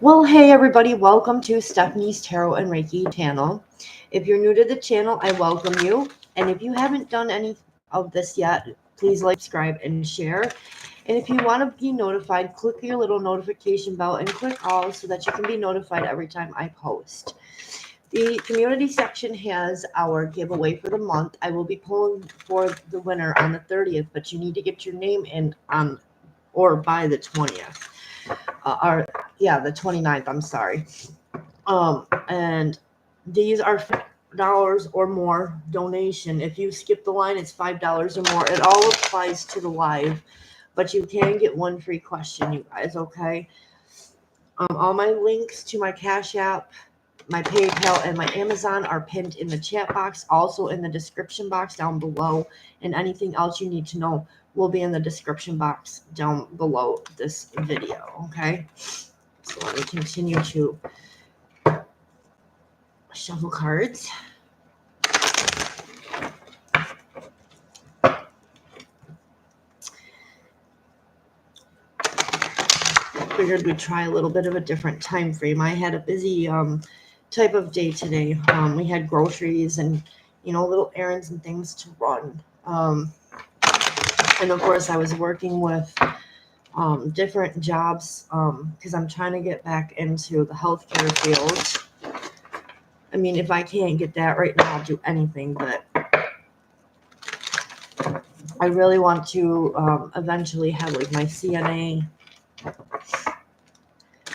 Well, hey everybody, welcome to Stephanie's Tarot and Reiki channel. If you're new to the channel, I welcome you. And if you haven't done any of this yet, please like, subscribe, and share. And if you want to be notified, click your little notification bell and click all so that you can be notified every time I post. The community section has our giveaway for the month. I will be pulling for the winner on the 30th, but you need to get your name in on or by the 20th. The 29th, I'm sorry. And these are $5 or more donation. If you skip the line, it's $5 or more. It all applies to the live, but you can get one free question, you guys, okay? All my links to my Cash App, my PayPal, and my Amazon are pinned in the chat box, also in the description box down below, and anything else you need to know will be in the description box down below this video, okay? So let me continue to shuffle cards. Figured we'd try a little bit of a different time frame. I had a busy type of day today. We had groceries and little errands and things to run. And of course I was working with different jobs because I'm trying to get back into the healthcare field. I mean, if I can't get that right now, I'll do anything, but I really want to eventually have like my CNA.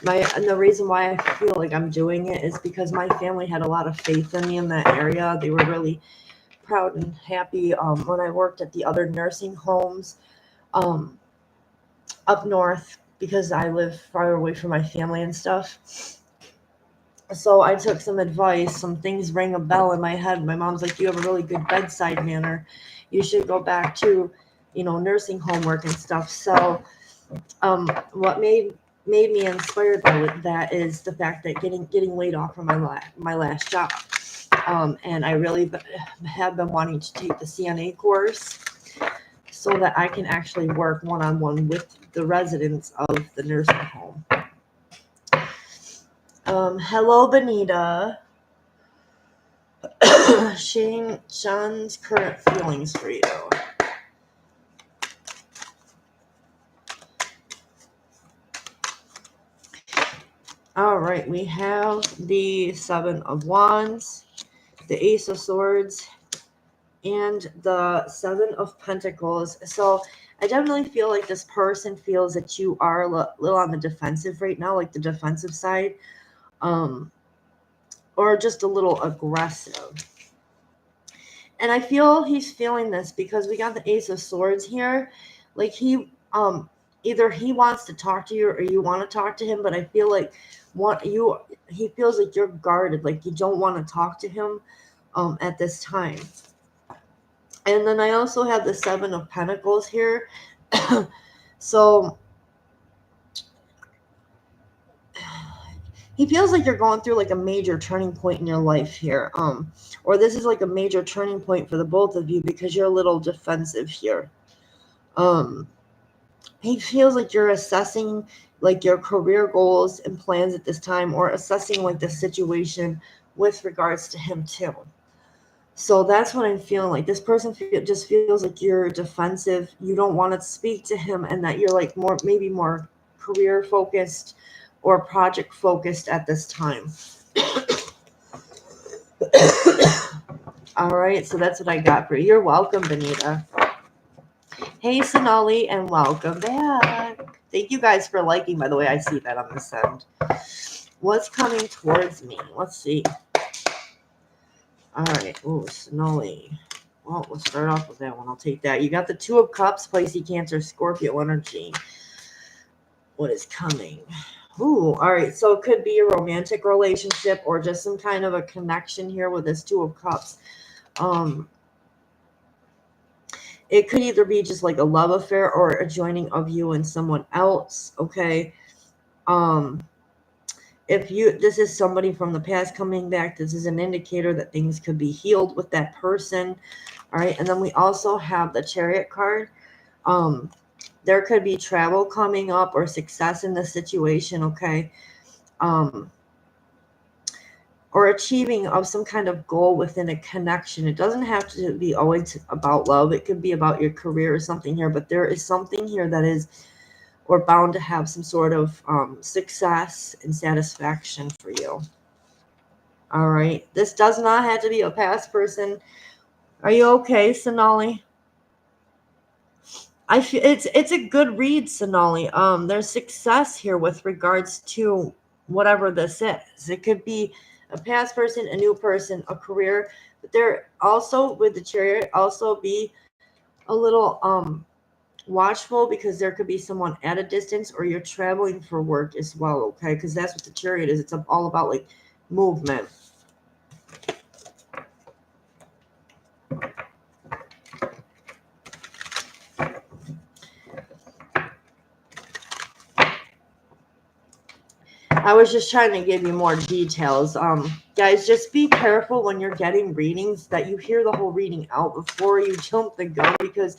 And the reason why I feel like I'm doing it is because my family had a lot of faith in me in that area. They were really proud and happy when I worked at the other nursing homes up north, because I live far away from my family and stuff. So I took some advice. Some things rang a bell in my head. My mom's like, you have a really good bedside manner. You should go back to, nursing home work and stuff. So what made me inspired by that is the fact that getting laid off from my last job. And I really have been wanting to take the CNA course so that I can actually work one-on-one with the residents of the nursing home. Hello, Benita. Sean's current feelings for you. All right, we have the Seven of Wands, the Ace of Swords, and the Seven of Pentacles. So I definitely feel like this person feels that you are a little on the defensive right now, like the defensive side, or just a little aggressive. And I feel he's feeling this because we got the Ace of Swords here. Like he either he wants to talk to you or you want to talk to him, but I feel like he feels like you're guarded, like you don't want to talk to him at this time. And then I also have the Seven of Pentacles here. So he feels like you're going through like a major turning point in your life here. Or this is like a major turning point for the both of you because you're a little defensive here. He feels like you're assessing like your career goals and plans at this time, or assessing like the situation with regards to him too. So that's what I'm feeling like. This person just feels like you're defensive. You don't want to speak to him, and that you're like maybe more career focused or project focused at this time. All right, so that's what I got for you. You're welcome, Benita. Hey, Sonali, and welcome back. Thank you guys for liking, by the way. I see that on this end. What's coming towards me? Let's see. All right. Oh, Sonali. Well, let's start off with that one. I'll take that. You got the Two of Cups, Pisces, Cancer, Scorpio energy. What is coming? Ooh, all right. So it could be a romantic relationship or just some kind of a connection here with this Two of Cups. It could either be just like a love affair or a joining of you and someone else, okay? If this is somebody from the past coming back, this is an indicator that things could be healed with that person, all right? And then we also have the Chariot card. There could be travel coming up or success in the situation, okay? or achieving of some kind of goal within a connection. It doesn't have to be always about love. It could be about your career or something here, but there is something here that is or bound to have some sort of success and satisfaction for you. All right. This does not have to be a past person. Are you okay, Sonali? I feel it's a good read, Sonali. There's success here with regards to whatever this is. It could be a past person, a new person, a career, but there also with the Chariot also be a little watchful, because there could be someone at a distance, or you're traveling for work as well. Okay, because that's what the Chariot is. It's all about like movement. I was just trying to give you more details. Guys, just be careful when you're getting readings that you hear the whole reading out before you jump the gun, because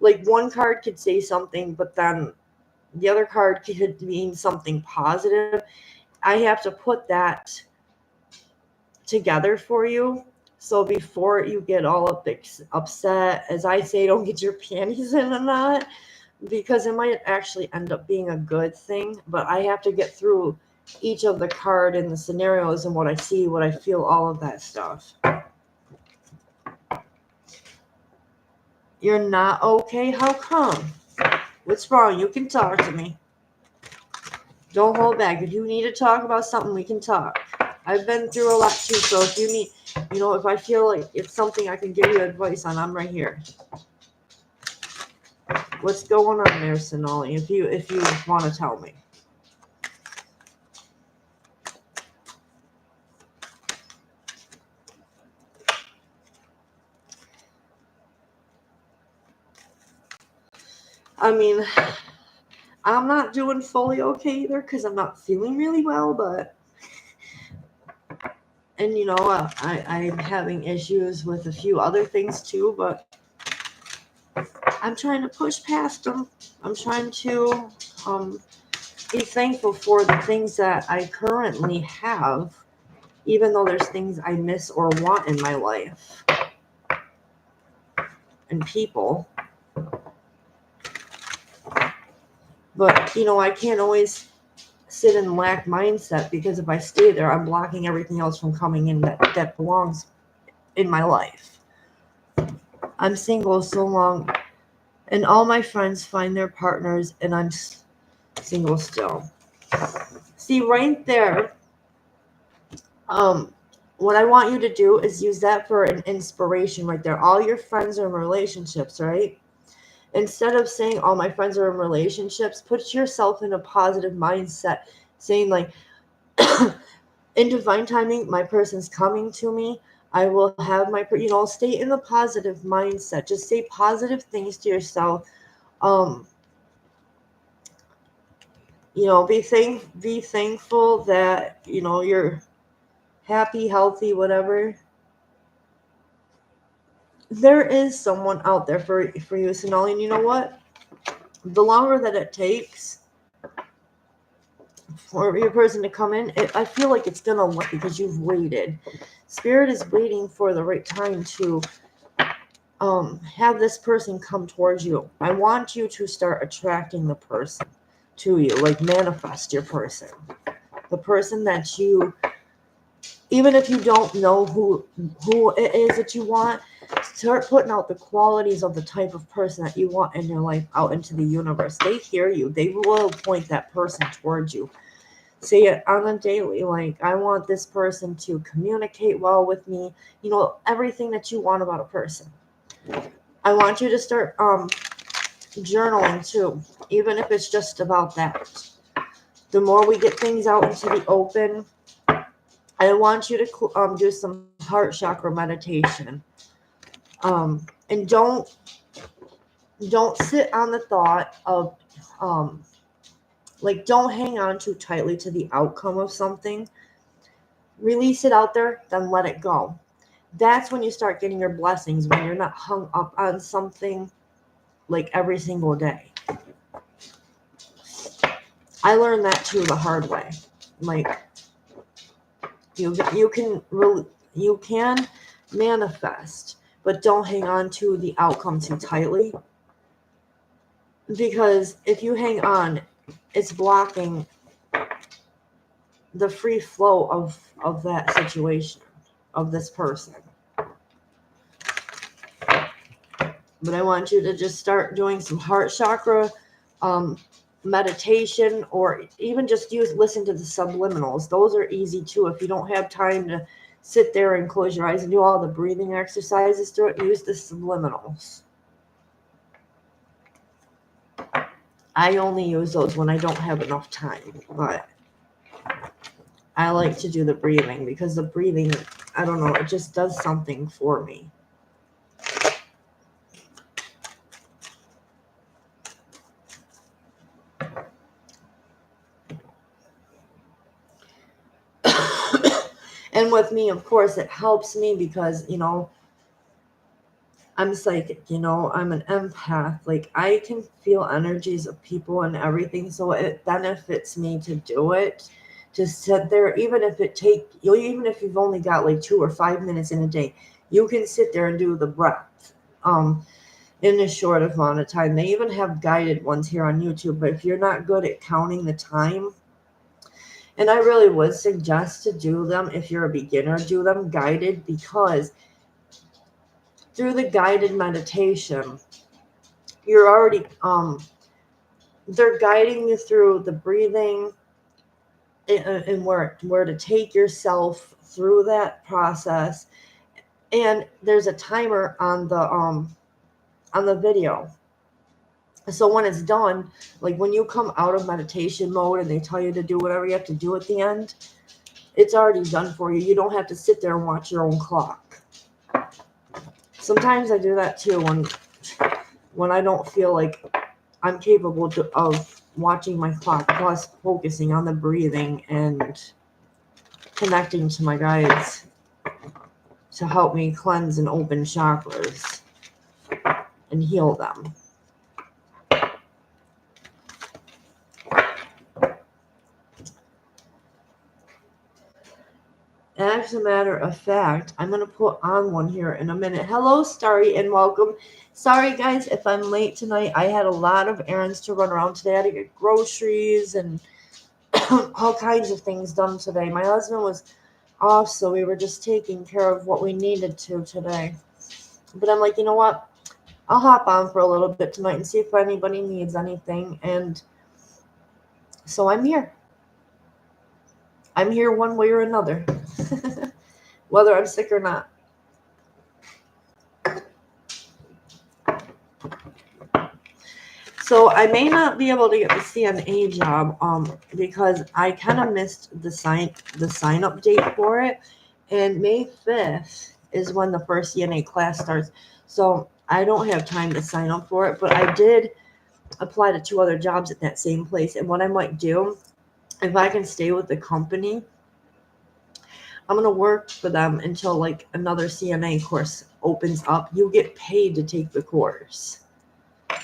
like one card could say something, but then the other card could mean something positive. I have to put that together for you. So before you get all upset, as I say, don't get your panties in a knot, because it might actually end up being a good thing. But I have to get through each of the card and the scenarios and what I see, what I feel, all of that stuff. You're not okay? How come? What's wrong? You can talk to me. Don't hold back. If you need to talk about something, we can talk. I've been through a lot too, so if you need, if I feel like it's something I can give you advice on, I'm right here. What's going on there, Sonali? If you want to tell me. I mean, I'm not doing fully okay either, because I'm not feeling really well, but and I'm having issues with a few other things too, but I'm trying to push past them. I'm trying to be thankful for the things that I currently have, even though there's things I miss or want in my life and people. But I can't always sit in lack mindset, because if I stay there, I'm blocking everything else from coming in that belongs in my life. I'm single so long, and all my friends find their partners, and I'm single still. See, right there, what I want you to do is use that for an inspiration right there. All your friends are in relationships, right? Instead of saying all my friends are in relationships, put yourself in a positive mindset, saying like, in divine timing, my person's coming to me. I will have my, stay in the positive mindset. Just say positive things to yourself. Be thankful that, you're happy, healthy, whatever. There is someone out there for you, Sonali, and you know what? The longer that it takes for your person to come in, I feel like it's gonna work, because you've waited. Spirit is waiting for the right time to have this person come towards you. I want you to start attracting the person to you, like manifest your person, the person that you, even if you don't know who it is that you want, start putting out the qualities of the type of person that you want in your life out into the universe. They hear you. They will point that person towards you. Say it on a daily, like, I want this person to communicate well with me. Everything that you want about a person. I want you to start journaling too, even if it's just about that. The more we get things out into the open, I want you to do some heart chakra meditation. And don't sit on the thought of don't hang on too tightly to the outcome of something. Release it out there, then let it go. That's when you start getting your blessings, when you're not hung up on something like every single day. I learned that too the hard way. like you can manifest, but don't hang on to the outcome too tightly, because if you hang on, it's blocking the free flow of that situation, of this person. But I want you to just start doing some heart chakra meditation, or even just listen to the subliminals. Those are easy too. If you don't have time to sit there and close your eyes and do all the breathing exercises through it, use the subliminals. I only use those when I don't have enough time, but I like to do the breathing, because the breathing, I don't know, it just does something for me. And with me, of course, it helps me because, I'm psychic, I'm an empath. Like, I can feel energies of people and everything, so it benefits me to do it. To sit there, even if you've only got like 2 or 5 minutes in a day, you can sit there and do the breath in a short amount of time. They even have guided ones here on YouTube, but if you're not good at counting the time, and I really would suggest to do them, if you're a beginner, do them guided, because through the guided meditation, you're already they're guiding you through the breathing and where to take yourself through that process. And there's a timer on the video. So when it's done, like when you come out of meditation mode and they tell you to do whatever you have to do at the end, it's already done for you. You don't have to sit there and watch your own clock. Sometimes I do that too when I don't feel like I'm capable of watching my clock, plus focusing on the breathing and connecting to my guides to help me cleanse and open chakras and heal them. As a matter of fact, I'm going to put on one here in a minute. Hello, Starry, and welcome. Sorry, guys, if I'm late tonight. I had a lot of errands to run around today. I had to get groceries and all kinds of things done today. My husband was off, so we were just taking care of what we needed to today. But I'm like, you know what? I'll hop on for a little bit tonight and see if anybody needs anything. And so I'm here. I'm here one way or another, whether I'm sick or not. So I may not be able to get the CNA job because I kind of missed the sign up date for it, and May 5th is when the first CNA class starts. So I don't have time to sign up for it, but I did apply to 2 other jobs at that same place. And what I might do, if I can stay with the company, I'm going to work for them until like another CNA course opens up. You get paid to take the course.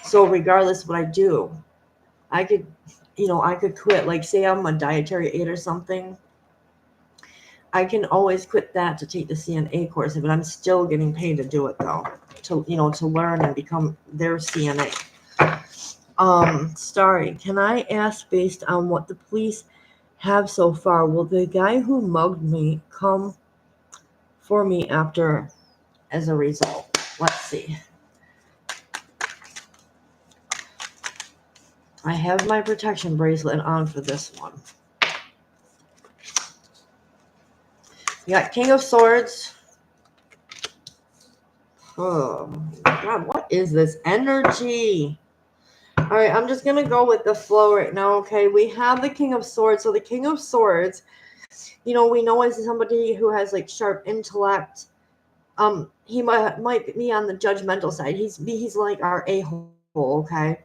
So regardless of what I do, I could quit. Like, say I'm a dietary aide or something, I can always quit that to take the CNA course, but I'm still getting paid to do it though, to learn and become their CNA. Starry, can I ask, based on what the police have so far, will the guy who mugged me come for me after as a result? Let's see. I have my protection bracelet on for this one. You got King of Swords. Oh, God, what is this energy? All right, I'm just going to go with the flow right now, okay? We have the King of Swords. So the King of Swords, we know as somebody who has, like, sharp intellect. He might be on the judgmental side. He's like our a-hole, okay?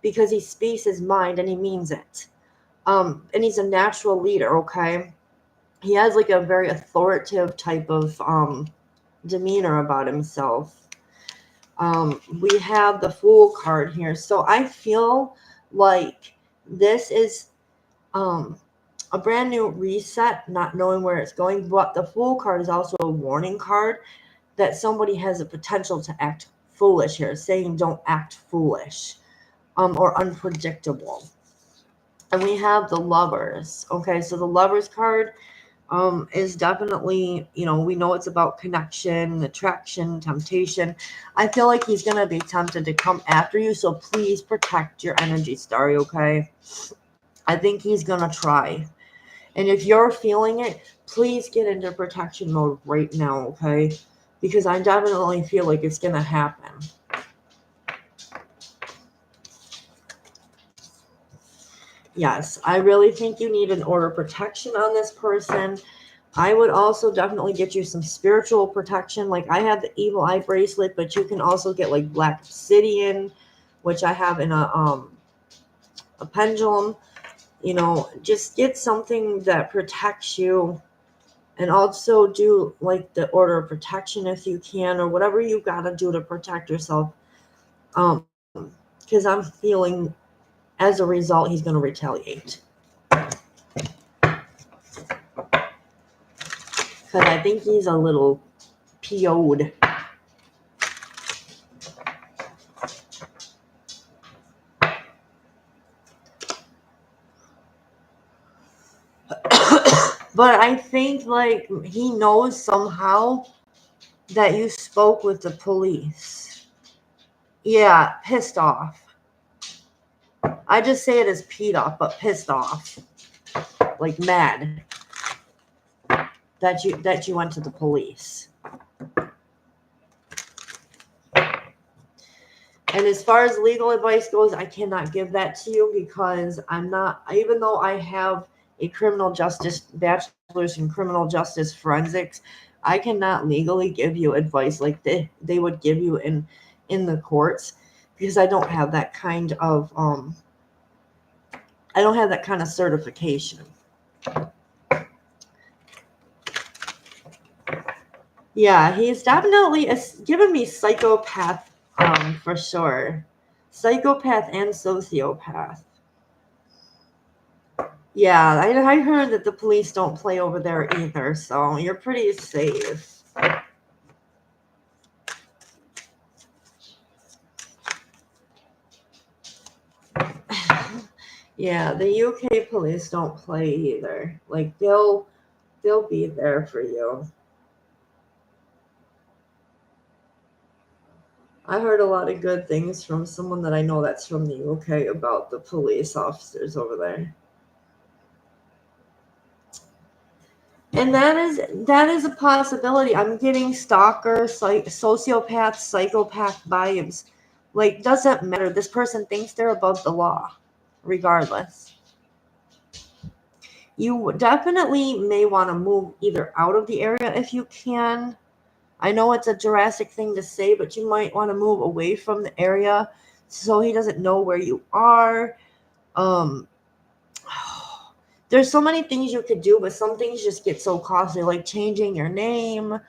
Because he speaks his mind and he means it. And he's a natural leader, okay? He has like a very authoritative type of demeanor about himself. We have the Fool card here. So I feel like this is a brand new reset, not knowing where it's going. But the Fool card is also a warning card that somebody has a potential to act foolish here, saying don't act foolish or unpredictable. And we have the Lovers. Okay, so the Lovers card is definitely, we know it's about connection, attraction, temptation. I feel like he's going to be tempted to come after you, so please protect your energy, Starry, okay? I think he's going to try. And if you're feeling it, please get into protection mode right now, okay? Because I definitely feel like it's going to happen. Yes, I really think you need an order of protection on this person. I would also definitely get you some spiritual protection. Like I have the evil eye bracelet, but you can also get like black obsidian, which I have in a pendulum. Just get something that protects you, and also do like the order of protection if you can, or whatever you gotta do to protect yourself. Because I'm feeling as a result he's gonna retaliate. Because I think he's a little PO'd. But I think like he knows somehow that you spoke with the police. Yeah, pissed off. I just say it as peed off, but pissed off. Like mad that you went to the police. And as far as legal advice goes, I cannot give that to you because I'm not, even though I have a criminal justice bachelor's in criminal justice forensics, I cannot legally give you advice like they would give you in the courts, because I don't have that kind of certification. Yeah, he's definitely given me psychopath for sure. Psychopath and sociopath. Yeah, I heard that the police don't play over there either, so you're pretty safe. Yeah, the UK police don't play either. Like they'll be there for you. I heard a lot of good things from someone that I know that's from the UK about the police officers over there. And that is a possibility. I'm getting stalker, sociopath, psychopath vibes. Like, doesn't matter. This person thinks they're above the law, regardless. You definitely may want to move either out of the area if you can. I know it's a drastic thing to say, but you might want to move away from the area so he doesn't know where you are. There's so many things you could do, but some things just get so costly, like changing your name,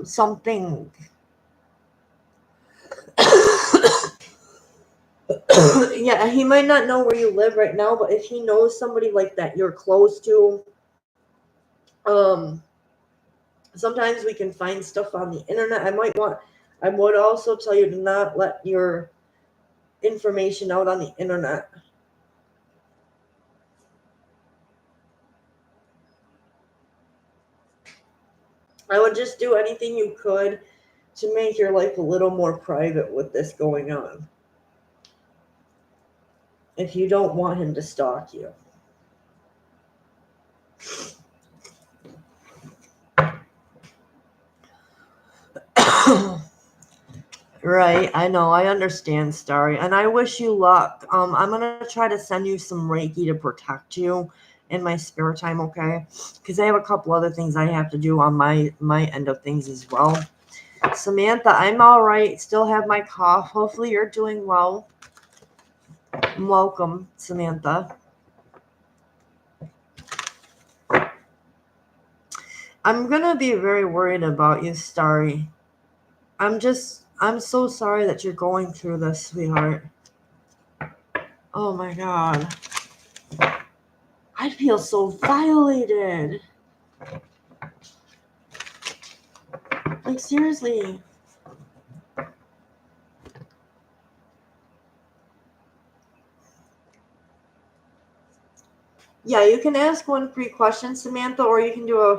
something. Yeah, he might not know where you live right now, but if he knows somebody like that you're close to, sometimes we can find stuff on the internet. I would also tell you to not let your information out on the internet. I would just do anything you could to make your life a little more private with this going on, if you don't want him to stalk you. Right, I know, I understand, Starry, and I wish you luck. I'm gonna try to send you some Reiki to protect you in my spare time, okay? Because I have a couple other things I have to do on my end of things as well. Samantha, I'm all right. Still have my cough. Hopefully you're doing well. Welcome, Samantha. I'm gonna be very worried about you, Starry. I'm so sorry that you're going through this, sweetheart. Oh my God. I'd feel so violated. Like, seriously. Yeah, you can ask one free question, Samantha, or you can do a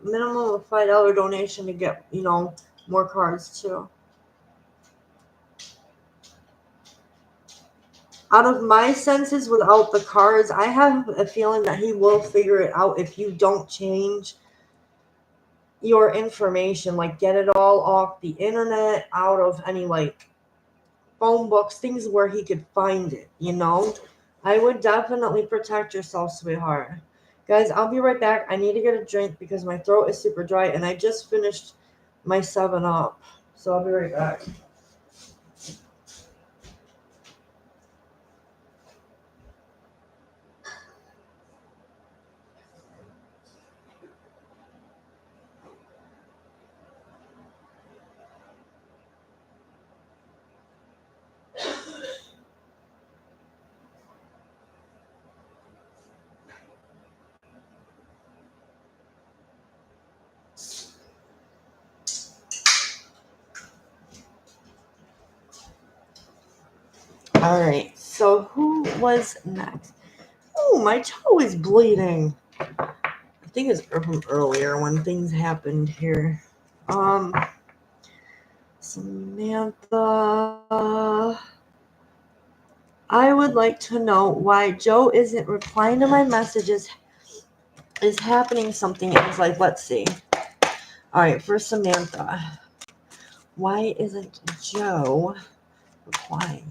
minimum of $5 donation to get, more cards too. Out of my senses, without the cards, I have a feeling that he will figure it out if you don't change your information, like get it all off the internet, out of any like phone books, things where he could find it, I would definitely protect yourself, sweetheart. Guys, I'll be right back. I need to get a drink because my throat is super dry and I just finished my 7-Up. So I'll be right back. All right, so who was next? Oh, my toe is bleeding. I think it's from earlier when things happened here. Samantha, I would like to know why Joe isn't replying to my messages. Is happening something in his life? Let's see. All right, for Samantha, why isn't Joe replying?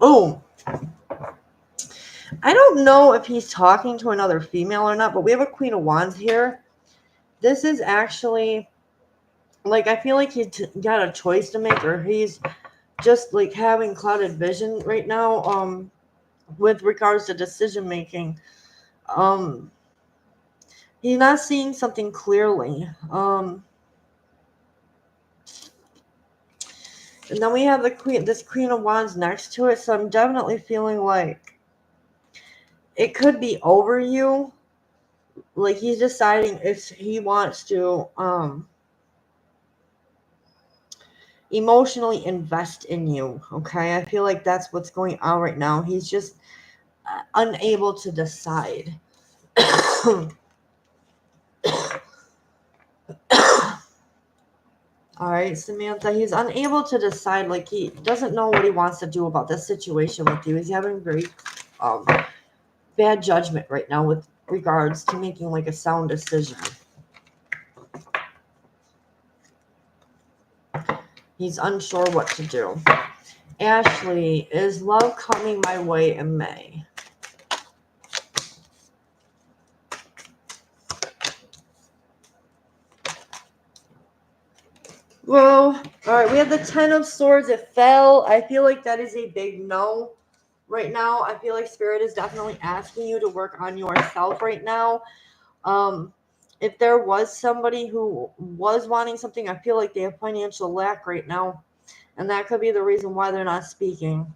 Oh, I don't know if he's talking to another female or not, but we have a Queen of Wands here. This is actually, like, I feel like he's got a choice to make, or he's just, like, having clouded vision right now, with regards to decision making. He's not seeing something clearly. And then we have this Queen of Wands next to it, so I'm definitely feeling like it could be over you. Like, he's deciding if he wants to emotionally invest in you. Okay, I feel like that's what's going on right now. He's just unable to decide. All right, Samantha, he's unable to decide. Like, he doesn't know what he wants to do about this situation with you. He's having very bad judgment right now with regards to making like a sound decision. He's unsure what to do. Ashley, is love coming my way in May? Well, all right, we have the 10 of Swords. It fell. I feel like that is a big no right now. I feel like Spirit is definitely asking you to work on yourself right now. If there was somebody who was wanting something, I feel like they have financial lack right now. And that could be the reason why they're not speaking.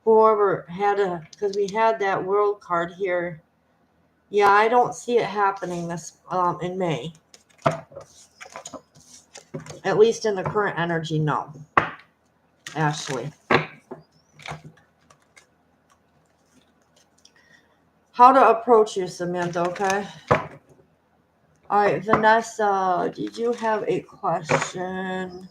Whoever had because we had that World card here. Yeah, I don't see it happening this in May. At least in the current energy, no. Ashley. How to approach you, Samantha, okay? All right, Vanessa, did you have a question?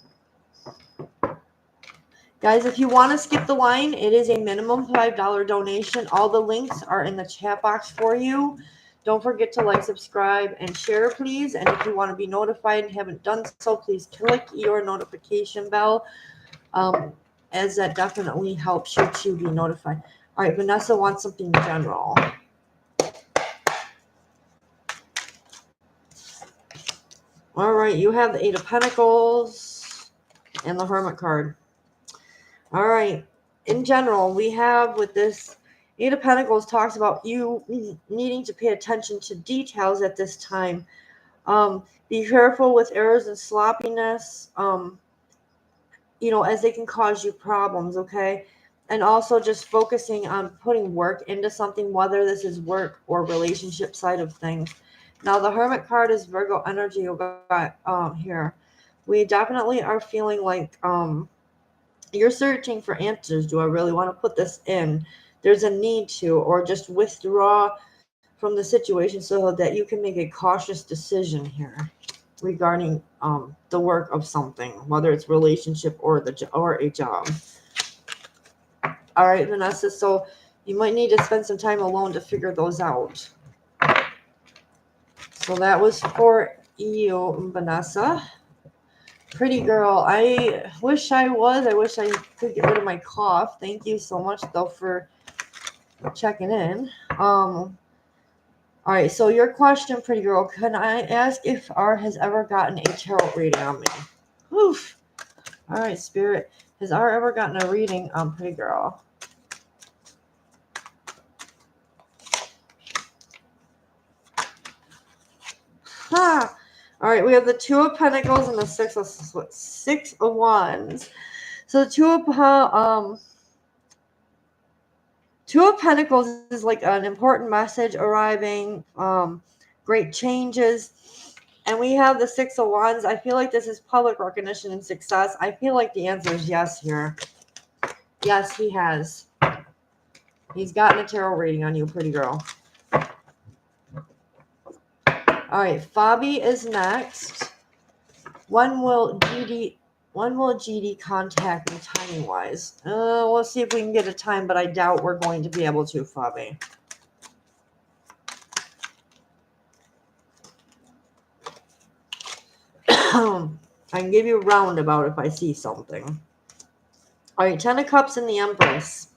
Guys, if you want to skip the line, it is a minimum $5 donation. All the links are in the chat box for you. Don't forget to like, subscribe, and share, please. And if you want to be notified and haven't done so, please click your notification bell, as that definitely helps you to be notified. All right, Vanessa wants something general. All right, you have the 8 of Pentacles and the Hermit card. All right, in general, we have with this 8 of Pentacles talks about you needing to pay attention to details at this time. Be careful with errors and sloppiness. as they can cause you problems, okay? And also just focusing on putting work into something, whether this is work or relationship side of things. Now, the Hermit card is Virgo energy you got here. We definitely are feeling like you're searching for answers. Do I really want to put this in? There's a need to, or just withdraw from the situation so that you can make a cautious decision here regarding the work of something, whether it's relationship or or a job. All right, Vanessa. So you might need to spend some time alone to figure those out. So that was for you, Vanessa. Pretty girl. I wish I could get rid of my cough. Thank you so much though for checking in. All right, so your question, pretty girl, can I ask if R has ever gotten a tarot reading on me? Oof. All right, Spirit. Has R ever gotten a reading on pretty girl? Ha! All right, we have the Two of Pentacles and the Six of Wands. So the Two of Pentacles is like an important message arriving, great changes. And we have the Six of Wands. I feel like this is public recognition and success. I feel like the answer is yes here. Yes, he has. He's gotten a tarot reading on you, pretty girl. All right, Fabi is next. When will GD contact me timing-wise? We'll see if we can get a time, but I doubt we're going to be able to, Fabi. I can give you a roundabout if I see something. All right, Ten of Cups and the Empress.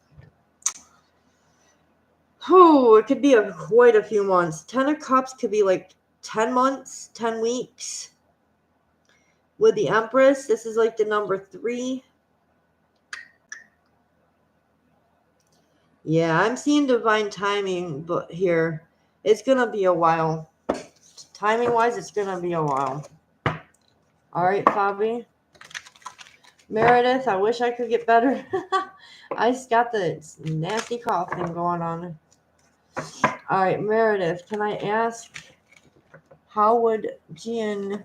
It could be quite a few months. Ten of Cups could be like 10 months, 10 weeks. With the Empress, this is like the number 3. Yeah, I'm seeing divine timing, but here, it's going to be a while. Timing-wise, it's going to be a while. All right, Fabi. Meredith, I wish I could get better. I just got the nasty cough thing going on. All right, Meredith, can I ask, how would Gian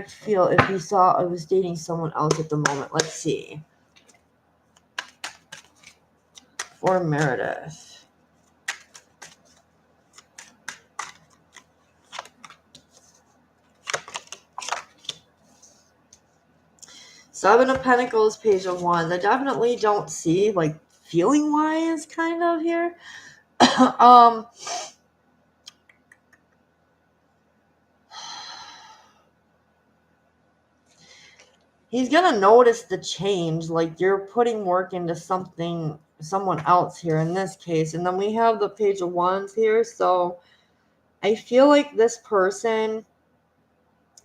feel if he saw I was dating someone else at the moment? Let's see. For Meredith. Seven of Pentacles, Page of Wands. I definitely don't see, like, feeling-wise kind of here. He's going to notice the change. Like, you're putting work into someone else here in this case. And then we have the Page of Wands here. So I feel like this person...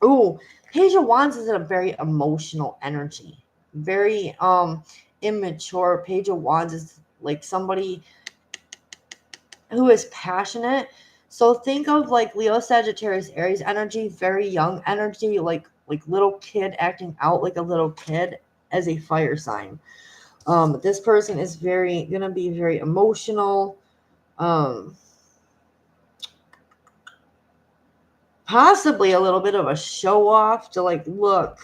Ooh, Page of Wands is in a very emotional energy. Very immature. Page of Wands is like somebody who is passionate. So think of like Leo, Sagittarius, Aries energy, very young energy, like little kid acting out like a little kid as a fire sign. This person is gonna be very emotional. Possibly a little bit of a show off to like look.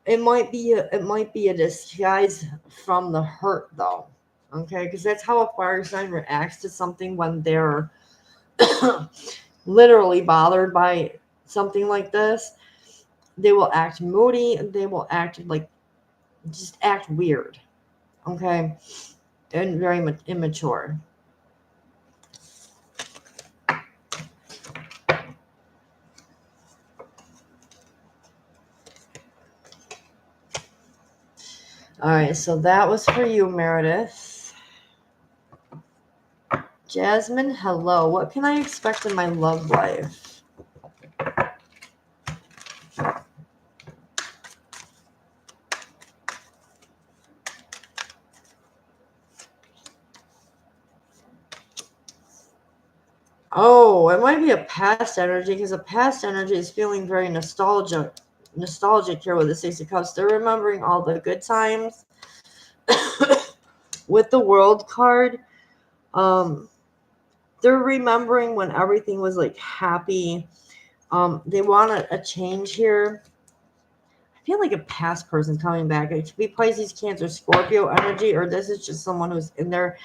It might be a disguise from the hurt though. Okay, because that's how a fire sign reacts to something when they're literally bothered by something like this. They will act moody. They will just act weird. Okay, and very much immature. All right, so that was for you, Meredith. Jasmine, hello. What can I expect in my love life? Oh, it might be a past energy because a past energy is feeling very nostalgic nostalgic here with the Six of Cups. They're remembering all the good times. With the World card, they're remembering when everything was like happy. They want a change here. I feel like a past person coming back. It could be Pisces, Cancer, Scorpio energy, or this is just someone who's in their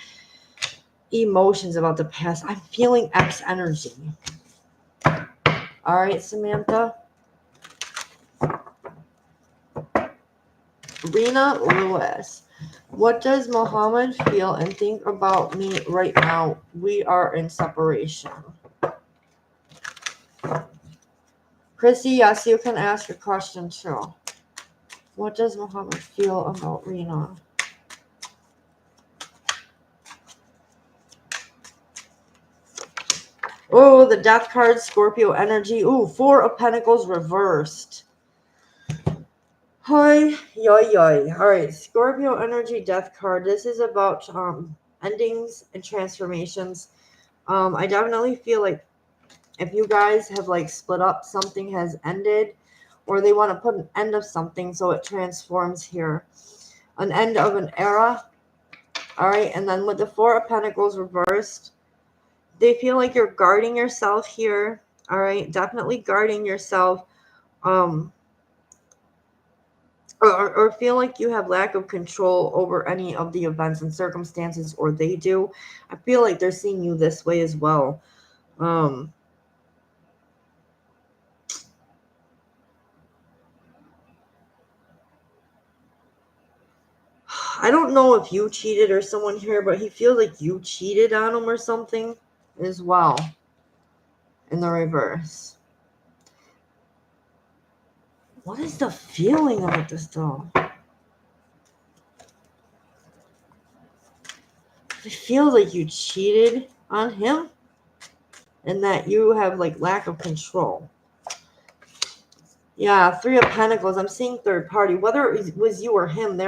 emotions about the past. I'm feeling X energy. All right, Samantha. Rena Lewis. What does Mohammed feel and think about me right now? We are in separation. Chrissy, yes, you can ask a question too. What does Mohammed feel about Rena? Oh, the Death card, Scorpio energy. Ooh, Four of Pentacles reversed. Hi, yoy, yoy. All right, Scorpio energy, Death card. This is about endings and transformations. I definitely feel like if you guys have like split up, something has ended, or they want to put an end of something so it transforms here. An end of an era. All right, and then with the Four of Pentacles reversed, they feel like you're guarding yourself here. All right, definitely guarding yourself. Or feel like you have lack of control over any of the events and circumstances, or they do. I feel like they're seeing you this way as well. I don't know if you cheated or someone here, but he feels like you cheated on him or something as well in the reverse. What is the feeling about this though? It feels like you cheated on him and that you have like lack of control. Yeah, Three of Pentacles. I'm seeing third party. Whether it was you or him,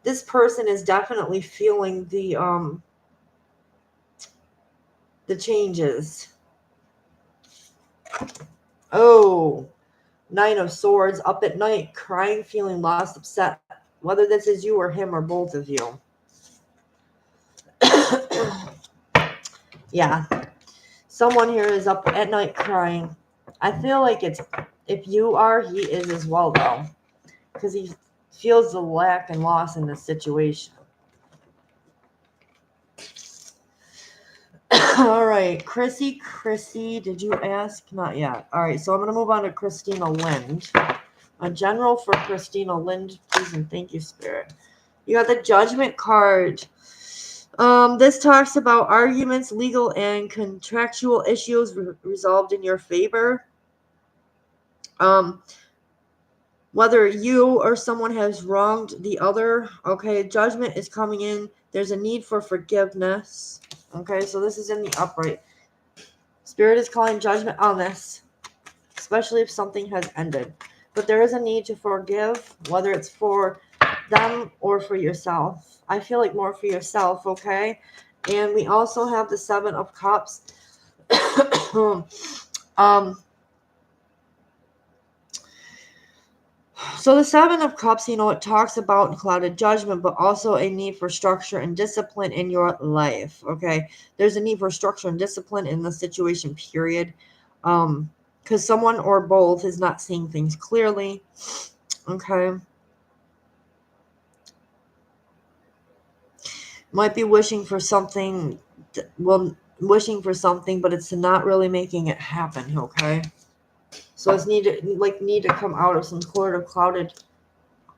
this person is definitely feeling the changes. Oh, Nine of Swords, up at night, crying, feeling lost, upset. Whether this is you or him or both of you. Yeah. Someone here is up at night crying. I feel like if you are, he is as well, though. Because he feels the lack and loss in this situation. All right. Chrissy, did you ask? Not yet. All right. So I'm going to move on to Christina Lind. A general for Christina Lind, please, and thank you, Spirit. You got the Judgment card. This talks about arguments, legal and contractual issues resolved in your favor. Whether you or someone has wronged the other, okay, judgment is coming in. There's a need for forgiveness. Okay, so this is in the upright. Spirit is calling judgment on this, especially if something has ended. But there is a need to forgive, whether it's for them or for yourself. I feel like more for yourself, okay? And we also have the Seven of Cups. So the Seven of Cups, it talks about clouded judgment, but also a need for structure and discipline in your life, okay? There's a need for structure and discipline in the situation, period. Because someone or both is not seeing things clearly, okay? Might be wishing for something, but it's not really making it happen, okay? So it's need to come out of some sort of clouded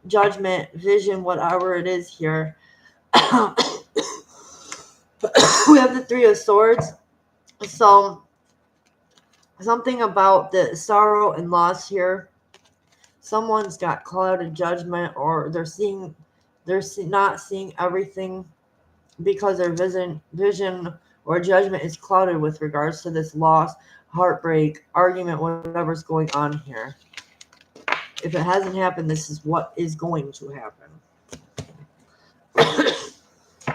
judgment, vision, whatever it is here. We have the Three of Swords. So something about the sorrow and loss here. Someone's got clouded judgment, or they're not seeing everything because their vision or judgment is clouded with regards to this loss, heartbreak, argument, whatever's going on here. If it hasn't happened, this is what is going to happen.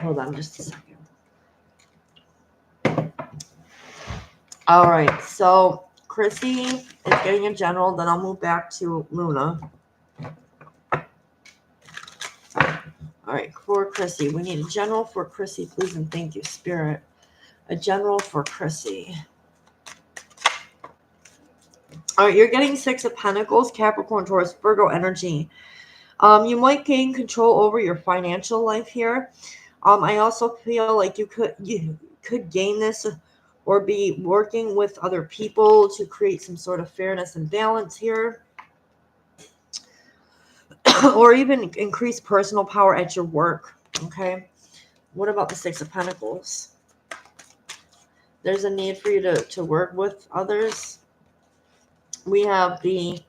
Hold on just a second. All right, so Chrissy is getting a general, then I'll move back to Luna. All right, for Chrissy. We need a general for Chrissy, please, and thank you, Spirit. A general for Chrissy. All right, you're getting Six of Pentacles, Capricorn, Taurus, Virgo energy. You might gain control over your financial life here. I also feel like you could gain this or be working with other people to create some sort of fairness and balance here. Or even increase personal power at your work. Okay. What about the Six of Pentacles? There's a need for you to work with others. We have the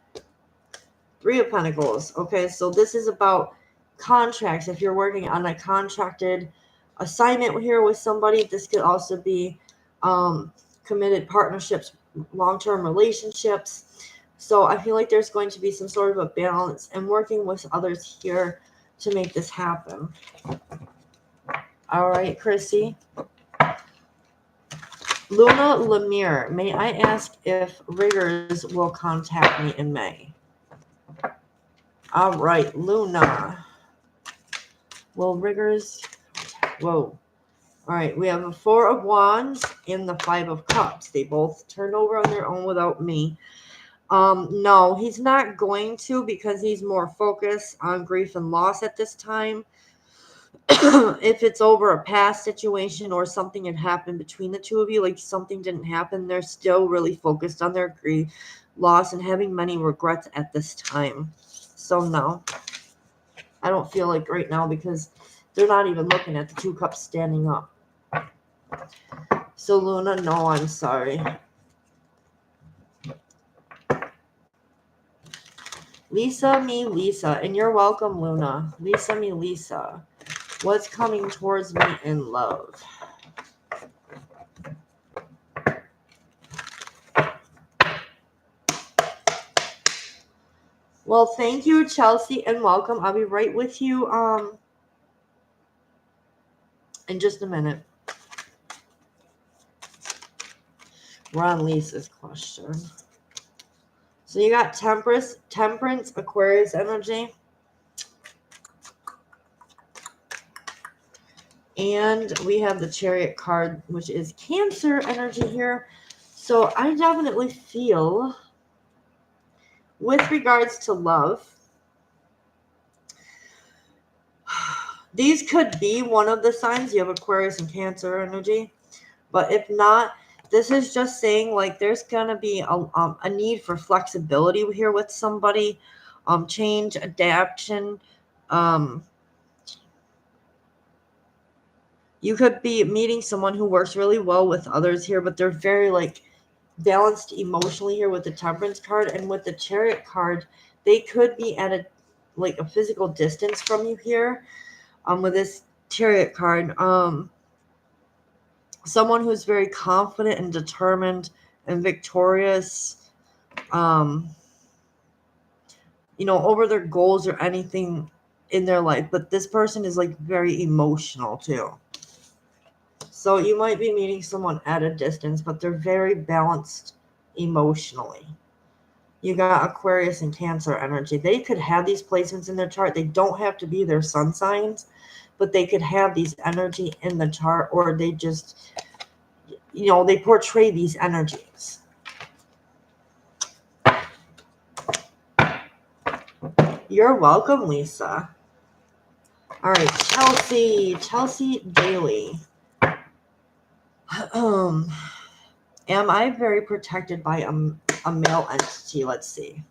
Three of Pentacles. Okay, so this is about contracts. If you're working on a contracted assignment here with somebody, this could also be committed partnerships, long-term relationships. So I feel like there's going to be some sort of a balance and working with others here to make this happen. All right, Chrissy. Luna Lemire, may I ask if Riggers will contact me in May? All right, Luna. Will Riggers? Whoa. All right, we have a Four of Wands and the Five of Cups. They both turned over on their own without me. No, he's not going to, because he's more focused on grief and loss at this time. If it's over a past situation or something had happened between the two of you, like something didn't happen, they're still really focused on their grief, loss, and having many regrets at this time. So no, I don't feel like right now, because they're not even looking at the Two Cups standing up. So Luna, no, I'm sorry. Lisa me Lisa, and you're welcome, Luna. Lisa me Lisa. What's coming towards me in love? Well, thank you, Chelsea, and welcome. I'll be right with you in just a minute. We're on Lisa's question. So you got Temperance, Aquarius energy. And we have the Chariot card, which is Cancer energy here. So I definitely feel, with regards to love, these could be one of the signs. You have Aquarius and Cancer energy. But if not, this is just saying like there's going to be a need for flexibility here with somebody. Change, adaptation. You could be meeting someone who works really well with others here, but they're very like balanced emotionally here with the Temperance card. And with the Chariot card, they could be at a physical distance from you here. With this Chariot card, someone who's very confident and determined and victorious, over their goals or anything in their life. But this person is like very emotional too. So you might be meeting someone at a distance, but they're very balanced emotionally. You got Aquarius and Cancer energy. They could have these placements in their chart. They don't have to be their sun signs, but they could have these energy in the chart, or they just, they portray these energies. You're welcome, Lisa. All right, Chelsea Daly. Am I very protected by a male entity? Let's see.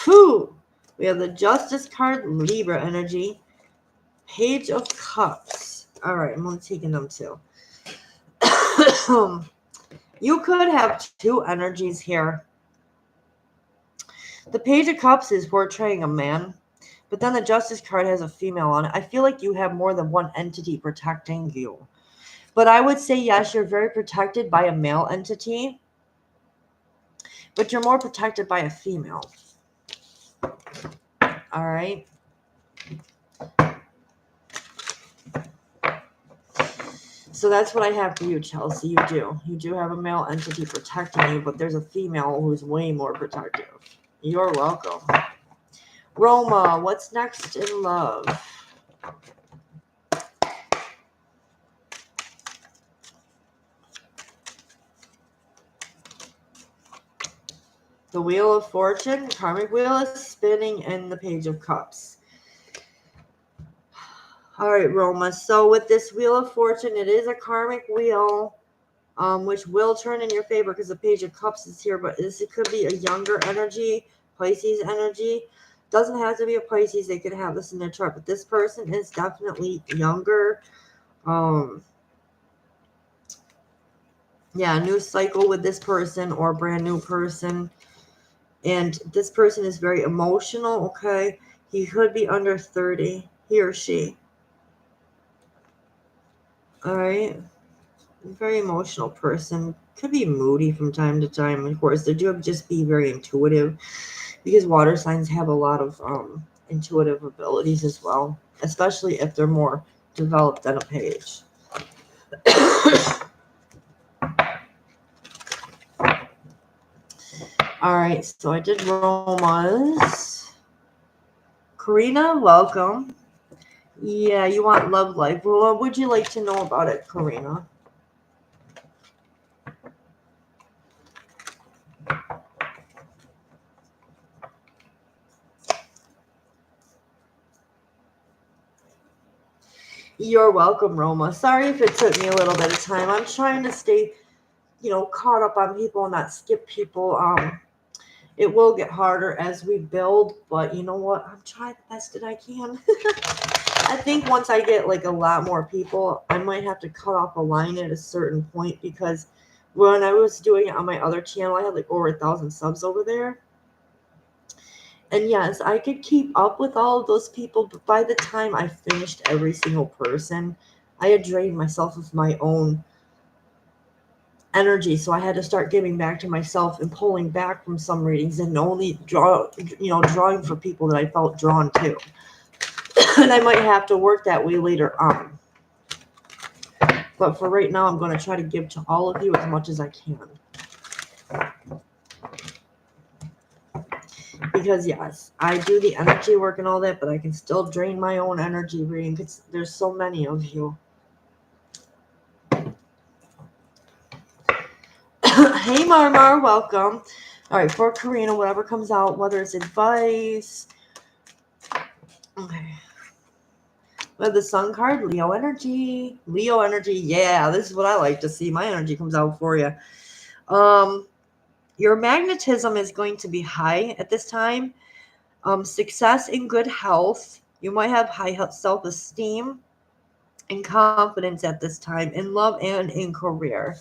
Whew. We have the Justice card, Libra energy, Page of Cups. All right, I'm only taking them too. You could have two energies here. The Page of Cups is portraying a man, but then the Justice card has a female on it. I feel like you have more than one entity protecting you. But I would say, yes, you're very protected by a male entity, but you're more protected by a female. All right. So that's what I have for you, Chelsea. You do have a male entity protecting you, but there's a female who's way more protective. You're welcome. Roma, what's next in love? The Wheel of Fortune, karmic wheel is spinning, and the Page of Cups. All right, Roma. So with this Wheel of Fortune, it is a karmic wheel, which will turn in your favor because the Page of Cups is here. But it could be a younger energy, Pisces energy. Doesn't have to be a Pisces. They could have this in their chart. But this person is definitely younger. Yeah, new cycle with this person or brand new person. And this person is very emotional, okay? He could be under 30, he or she. All right? Very emotional person. Could be moody from time to time. Of course, they do just be very intuitive because water signs have a lot of intuitive abilities as well, especially if they're more developed than a page. All right, so I did Roma's. Karina, welcome. Yeah, you want love life. Well, what would you like to know about it, Karina? You're welcome, Roma. Sorry if it took me a little bit of time. I'm trying to stay, caught up on people and not skip people. It will get harder as we build, but you know what? I'm trying the best that I can. I think once I get like a lot more people, I might have to cut off a line at a certain point because when I was doing it on my other channel, I had like over 1,000 subs over there. And yes, I could keep up with all of those people, but by the time I finished every single person, I had drained myself of my own energy. So I had to start giving back to myself and pulling back from some readings and only drawing for people that I felt drawn to. And I might have to work that way later on. But for right now, I'm going to try to give to all of you as much as I can. Because yes, I do the energy work and all that, but I can still drain my own energy reading because there's so many of you. Hey Marmar, welcome. All right, for Karina, whatever comes out, whether it's advice. Okay. With the Sun card, Leo energy. Leo energy, yeah, this is what I like to see. My energy comes out for you. Your magnetism is going to be high at this time. Success in good health. You might have high self-esteem and confidence at this time in love and in career.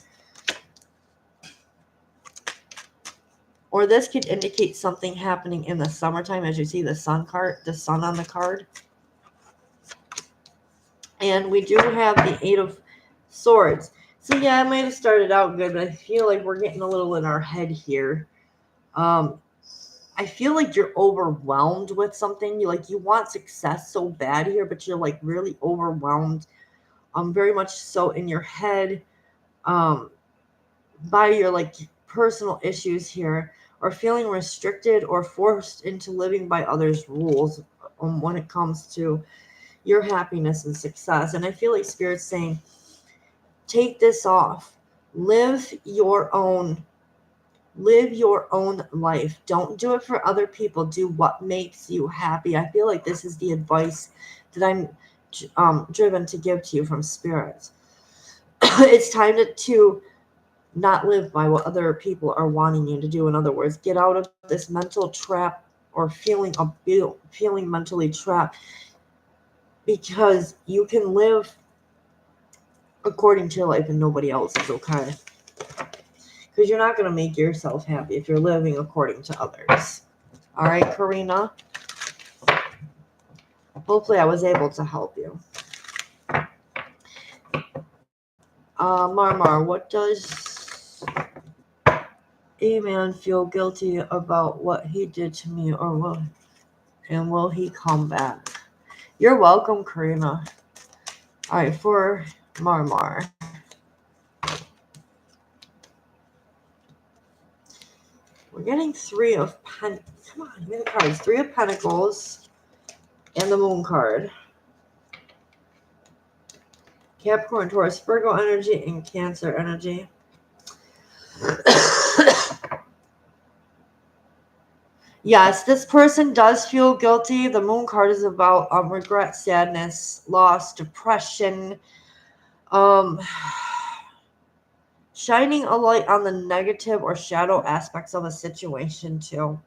Or this could indicate something happening in the summertime, as you see the sun card, the sun on the card. And we do have the 8 of Swords. So yeah, it might have started out good, but I feel like we're getting a little in our head here. I feel like you're overwhelmed with something. You want success so bad here, but you're like really overwhelmed. Very much so in your head, by your like personal issues here, or feeling restricted or forced into living by others' rules when it comes to your happiness and success. And I feel like Spirit's saying, take this off. Live your own life. Don't do it for other people. Do what makes you happy. I feel like this is the advice that I'm driven to give to you from Spirit. It's time to not live by what other people are wanting you to do. In other words, get out of this mental trap or feeling mentally trapped, because you can live according to your life and nobody else's, okay? Because you're not going to make yourself happy if you're living according to others. All right, Karina? Hopefully I was able to help you. Marmar, what does a man feel guilty about what he did to me, or will he come back? You're welcome, Karina. All right, for Marmar. We're getting Three of Pentacles. Come on, give me the cards. Three of Pentacles and the Moon card. Capricorn, Taurus, Virgo energy, and Cancer energy. Yes, this person does feel guilty. The Moon card is about regret, sadness, loss, depression, shining a light on the negative or shadow aspects of a situation too.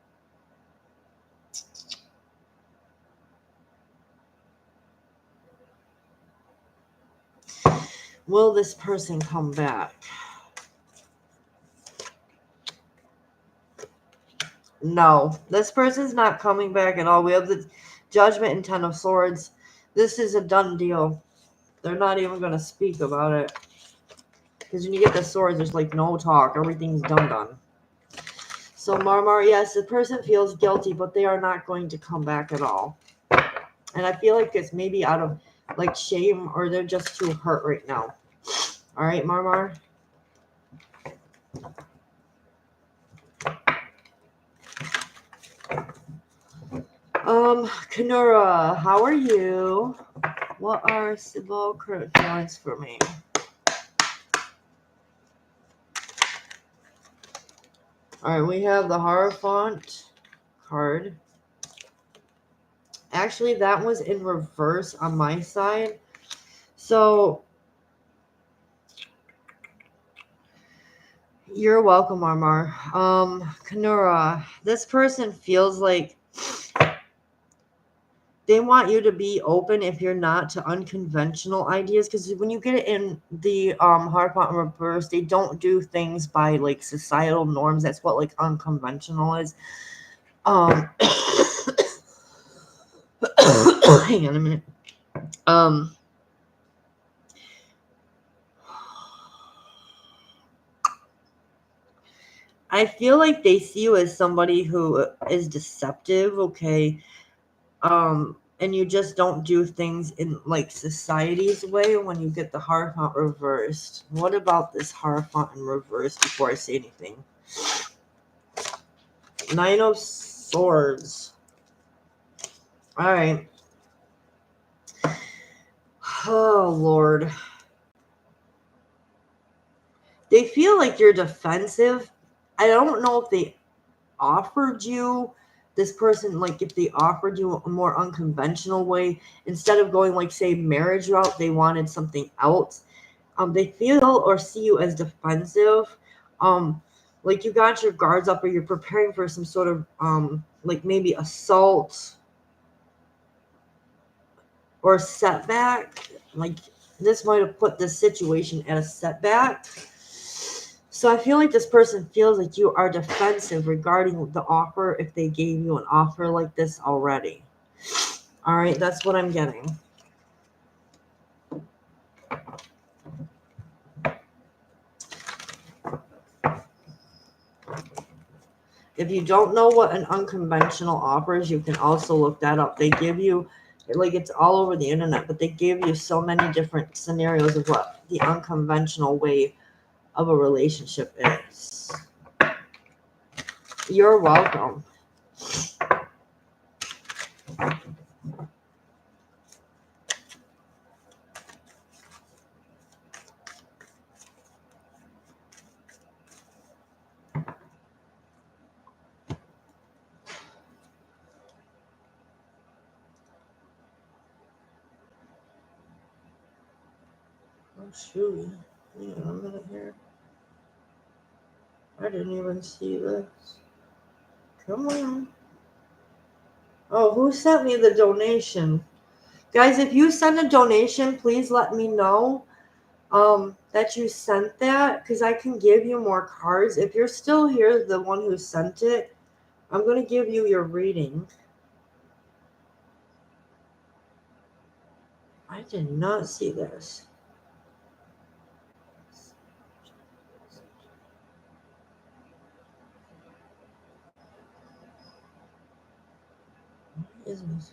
Will this person come back? No, this person's not coming back at all. We have the Judgment and Ten of Swords. This is a done deal. They're not even going to speak about it. Because when you get the swords, there's like no talk. Everything's done. So Marmar, yes, the person feels guilty, but they are not going to come back at all. And I feel like it's maybe out of like shame, or they're just too hurt right now. All right, Marmar. Kanura, how are you? What are civil current feelings for me? All right, we have the Hierophant card. Actually, that was in reverse on my side. So, you're welcome, Marmar. Kanura, this person feels like they want you to be open if you're not to unconventional ideas, because when you get it in the Hierophant in reverse, they don't do things by like societal norms. That's what like unconventional is. Hang on a minute. I feel like they see you as somebody who is deceptive, okay? And you just don't do things in like society's way when you get the Hierophant reversed. What about this Hierophant in reverse before I say anything? Nine of Swords. All right. Oh, Lord. They feel like you're defensive. I don't know if they offered you this person, like if they offered you a more unconventional way, instead of going like say marriage route, they wanted something else. They feel or see you as defensive, like you got your guards up, or you're preparing for some sort of like maybe assault or setback. Like this might have put this situation at a setback. So I feel like this person feels like you are defensive regarding the offer, if they gave you an offer like this already. All right, that's what I'm getting. If you don't know what an unconventional offer is, you can also look that up. They give you, like it's all over the internet, but they give you so many different scenarios of what the unconventional way of a relationship is. You're welcome. Oh, shoot. Yeah, a minute here. I didn't even see this. Come on. Oh, who sent me the donation? Guys, if you send a donation, please let me know that you sent that, because I can give you more cards. If you're still here, the one who sent it, I'm going to give you your reading. I did not see this. What is this?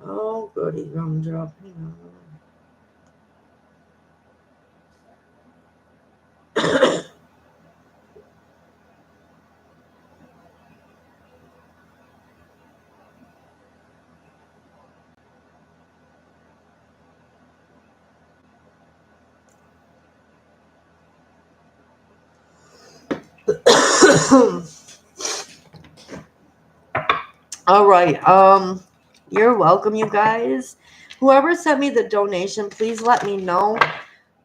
Oh, goody gumdrop. Hang on. All right. You're welcome, you guys. Whoever sent me the donation, please let me know.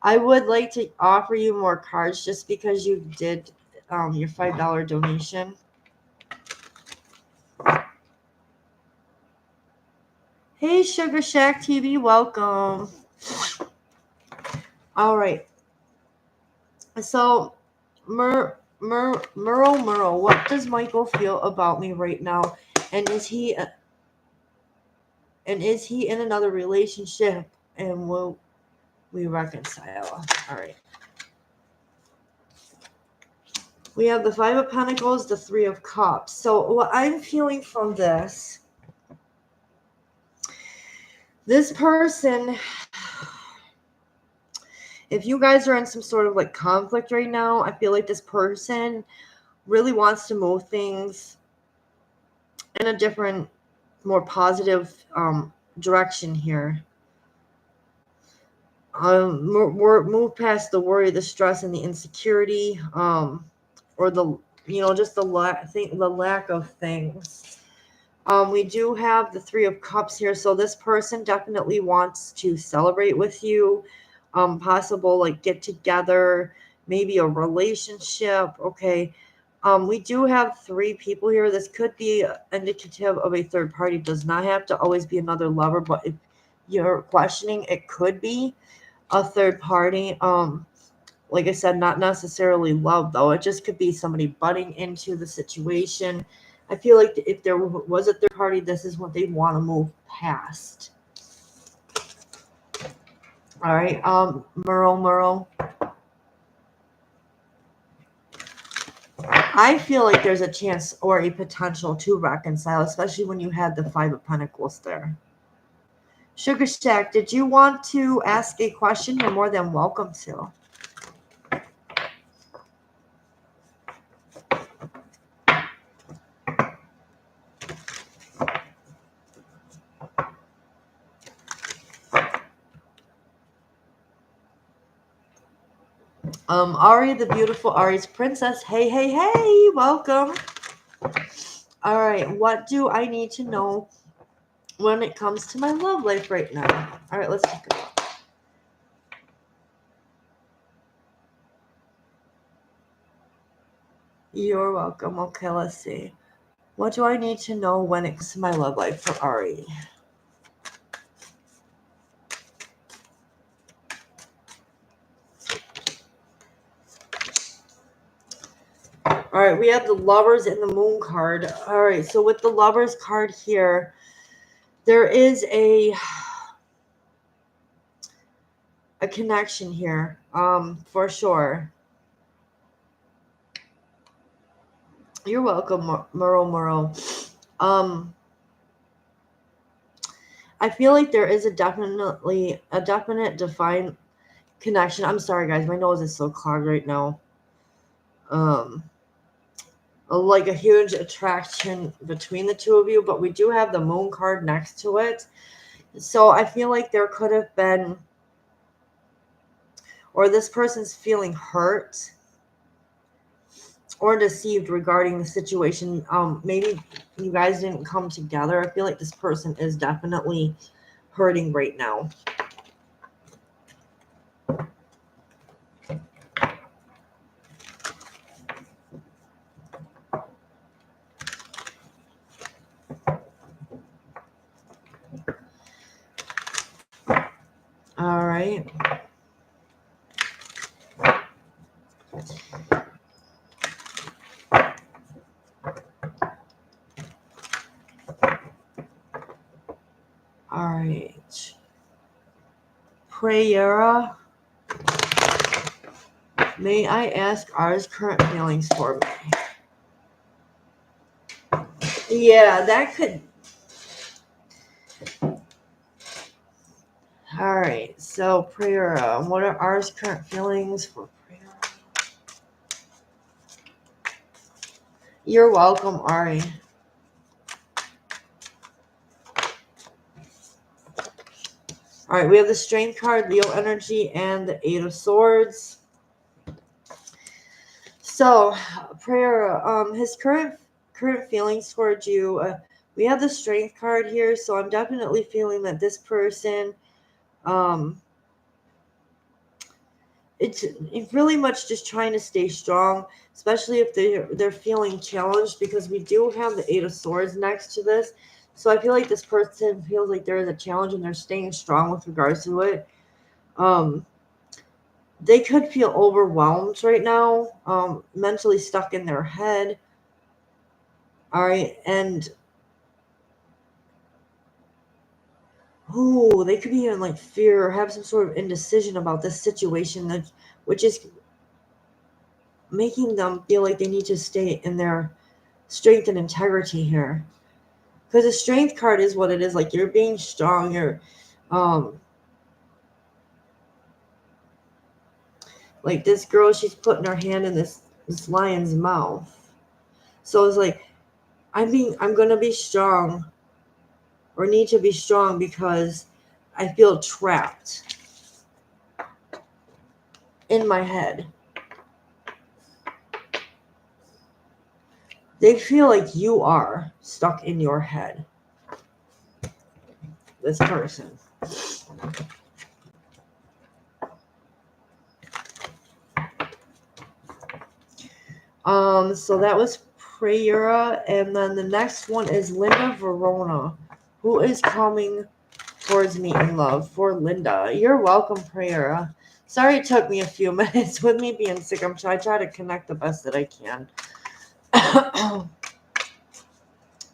I would like to offer you more cards just because you did your $5 donation. Hey, Sugar Shack TV, welcome. All right. So, Murrow, what does Michael feel about me right now? And is he in another relationship? And will we reconcile? All right. We have the Five of Pentacles, the Three of Cups. So what I'm feeling from this person, if you guys are in some sort of like conflict right now, I feel like this person really wants to move things in a different, more positive direction here. Move past the worry, the stress, and the insecurity, or the just the lack of things. We do have the Three of Cups here, so this person definitely wants to celebrate with you. Possible like get together, maybe a relationship. Okay. We do have 3 people here. This could be indicative of a third party. Does not have to always be another lover, but if you're questioning, it could be a third party. Like I said, not necessarily love though. It just could be somebody butting into the situation. I feel like if there was a third party, this is what they want to move past. All right, Murrow. I feel like there's a chance or a potential to reconcile, especially when you had the Five of Pentacles there. Sugar Shack, did you want to ask a question? You're more than welcome to. Ari, the beautiful Ari's princess. Hey, welcome. All right, what do I need to know when it comes to my love life right now? All right, let's take a look. You're welcome. Okay, let's see. What do I need to know when it comes to my love life for Ari? All right, we have the Lovers and the Moon card. All right, so with the Lovers card here, there is a connection here, for sure. You're welcome, Murrow. I feel like there is a definite defined connection. I'm sorry, guys, my nose is so clogged right now. Like a huge attraction between the two of you, but we do have the Moon card next to it. So I feel like there could have been, or this person's feeling hurt or deceived regarding the situation. Maybe you guys didn't come together. I feel like this person is definitely hurting right now. All right. All right. Prayera, may I ask R's current feelings for me? Yeah, that could. All right. So Prayera, what are R's current feelings for Prayera? You're welcome, Ari. All right, we have the Strength card, Leo energy, and the Eight of Swords. So, prayer, his current feelings towards you. We have the strength card here, so I'm definitely feeling that this person, um, it's really much just trying to stay strong, especially if they're feeling challenged, because we do have the Eight of Swords next to this. So I feel like this person feels like there is a challenge and they're staying strong with regards to it. Um, they could feel overwhelmed right now, mentally stuck in their head. All right, and they could be in like fear or have some sort of indecision about this situation, that which is making them feel like they need to stay in their strength and integrity here. Because the strength card is what it is. Like, you're being strong. You're, um, like this girl, she's putting her hand in this lion's mouth. So it's like, I'm gonna be strong, or need to be strong, because I feel trapped in my head. They feel like you are stuck in your head. This person. So that was Prayera, and then the next one is Linda Verona, who is coming towards me in love. For Linda. You're welcome, Prayera. Sorry it took me a few minutes with me being sick. I try to connect the best that I can.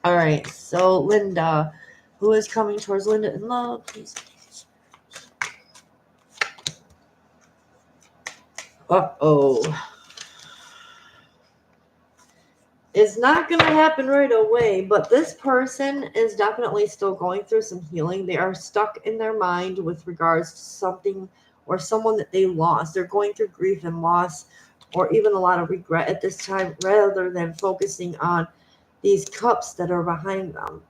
All right, so Linda, who is coming towards Linda in love, please. Uh-oh. It's not going to happen right away, but this person is definitely still going through some healing. They are stuck in their mind with regards to something or someone that they lost. They're going through grief and loss, or even a lot of regret at this time, rather than focusing on these cups that are behind them.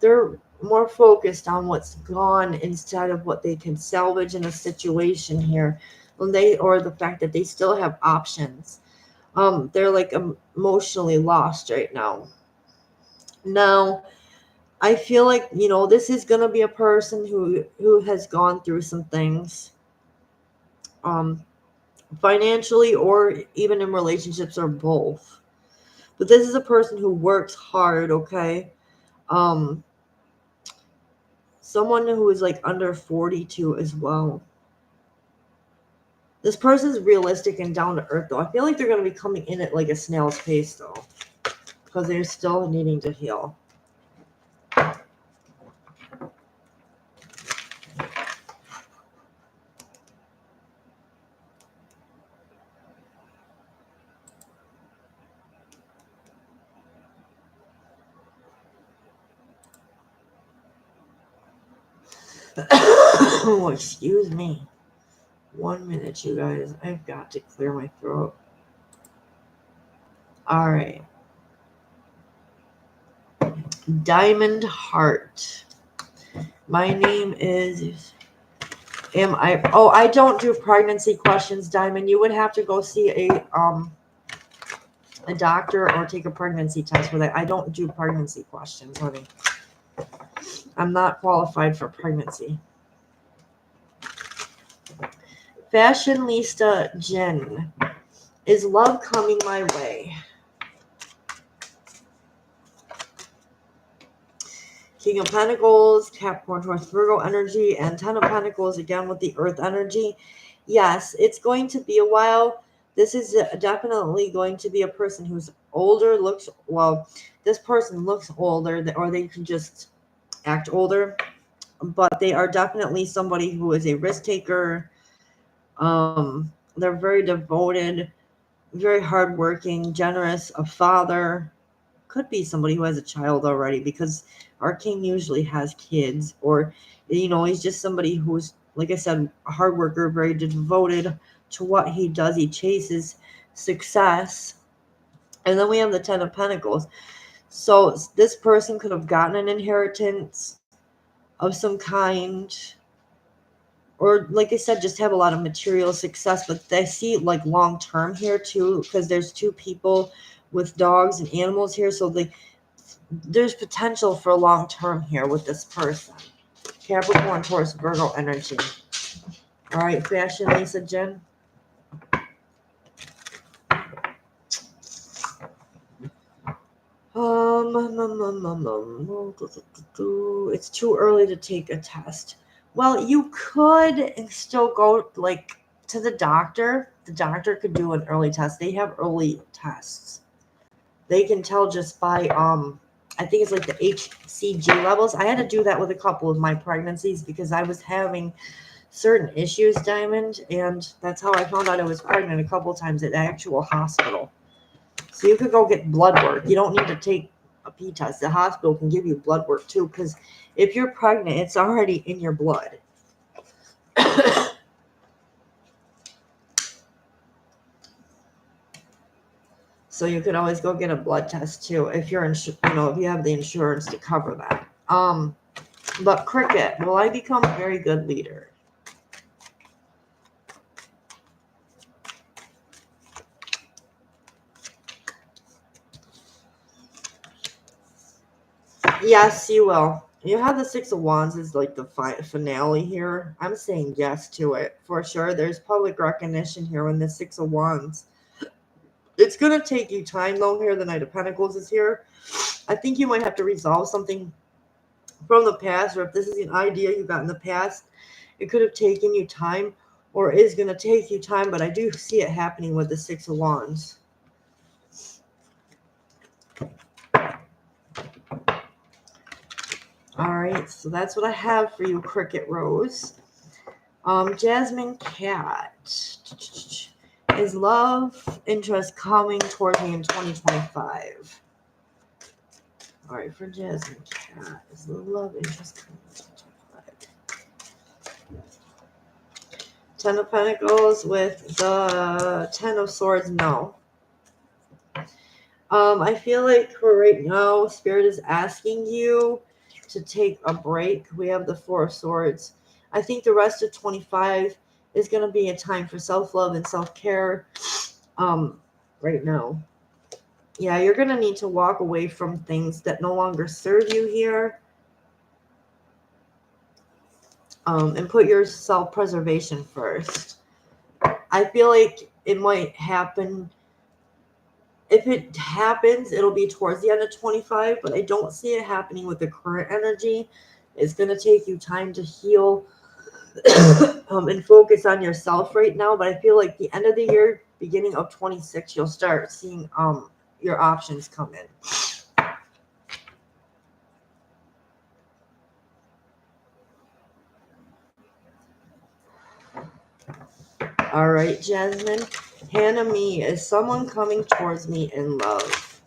They're more focused on what's gone instead of what they can salvage in a situation here, or the fact that they still have options. They're like emotionally lost right now. Now, I feel like, this is gonna be a person who has gone through some things, um, financially or even in relationships, or both. But this is a person who works hard. Okay, um, someone who is like under 42 as well. This person's realistic and down to earth, though. I feel like they're gonna be coming in at like a snail's pace, though, because they're still needing to heal. Oh, excuse me. 1 minute, you guys. I've got to clear my throat. All right. Diamond Heart. My name is. I don't do pregnancy questions, Diamond. You would have to go see a doctor or take a pregnancy test for that. I don't do pregnancy questions, honey. I'm not qualified for pregnancy. Fashionista Jen. Is love coming my way? King of Pentacles, Capricorn, Taurus, Virgo energy, and Ten of Pentacles again with the Earth energy. Yes, it's going to be a while. This is definitely going to be a person who's older, this person looks older, or they can just act older, but they are definitely somebody who is a risk taker. They're very devoted, very hardworking, generous, a father. Could be somebody who has a child already, because our king usually has kids, or he's just somebody who's, like I said, a hard worker, very devoted to what he does. He chases success. And then we have the Ten of Pentacles. So this person could have gotten an inheritance of some kind. or like I said, just have a lot of material success. But I see like long term here too, because there's two people with dogs and animals here, so there's potential for long term here with this person. Capricorn, Taurus, Virgo energy. All right, fashion, Lisa Jen. It's too early to take a test. Well, you could still go like to the doctor. The doctor could do an early test. They have early tests. They can tell just by I think it's like the HCG levels. I had to do that with a couple of my pregnancies because I was having certain issues, Diamond, and that's how I found out I was pregnant a couple of times at the actual hospital. So you could go get blood work. You don't need to take a pee test. The hospital can give you blood work too, because if you're pregnant, it's already in your blood. So you could always go get a blood test too if you're if you have the insurance to cover that. But Cricket, will I become a very good leader? Yes, you will. You have the Six of Wands as like the finale here. I'm saying yes to it for sure. There's public recognition here in the Six of Wands. It's going to take you time though here. The Knight of Pentacles is here. I think you might have to resolve something from the past, or if this is an idea you got in the past, it could have taken you time or is going to take you time, but I do see it happening with the Six of Wands. All right, so that's what I have for you, Cricket Rose. Jasmine Cat. Is love interest coming towards me in 2025? All right, for Jasmine Cat, is the love interest coming in 2025? Ten of Pentacles with the Ten of Swords, no. I feel like for right now, Spirit is asking you to take a break. We have the Four of Swords. I think the rest of 25 is going to be a time for self-love and self-care right now. Yeah, you're going to need to walk away from things that no longer serve you here and put your self-preservation first. I feel like it might happen. If it happens, it'll be towards the end of 25, but I don't see it happening with the current energy. It's going to take you time to heal and focus on yourself right now, but I feel like the end of the year, beginning of 26, you'll start seeing your options come in. All right, Jasmine. Hannah Me, is someone coming towards me in love?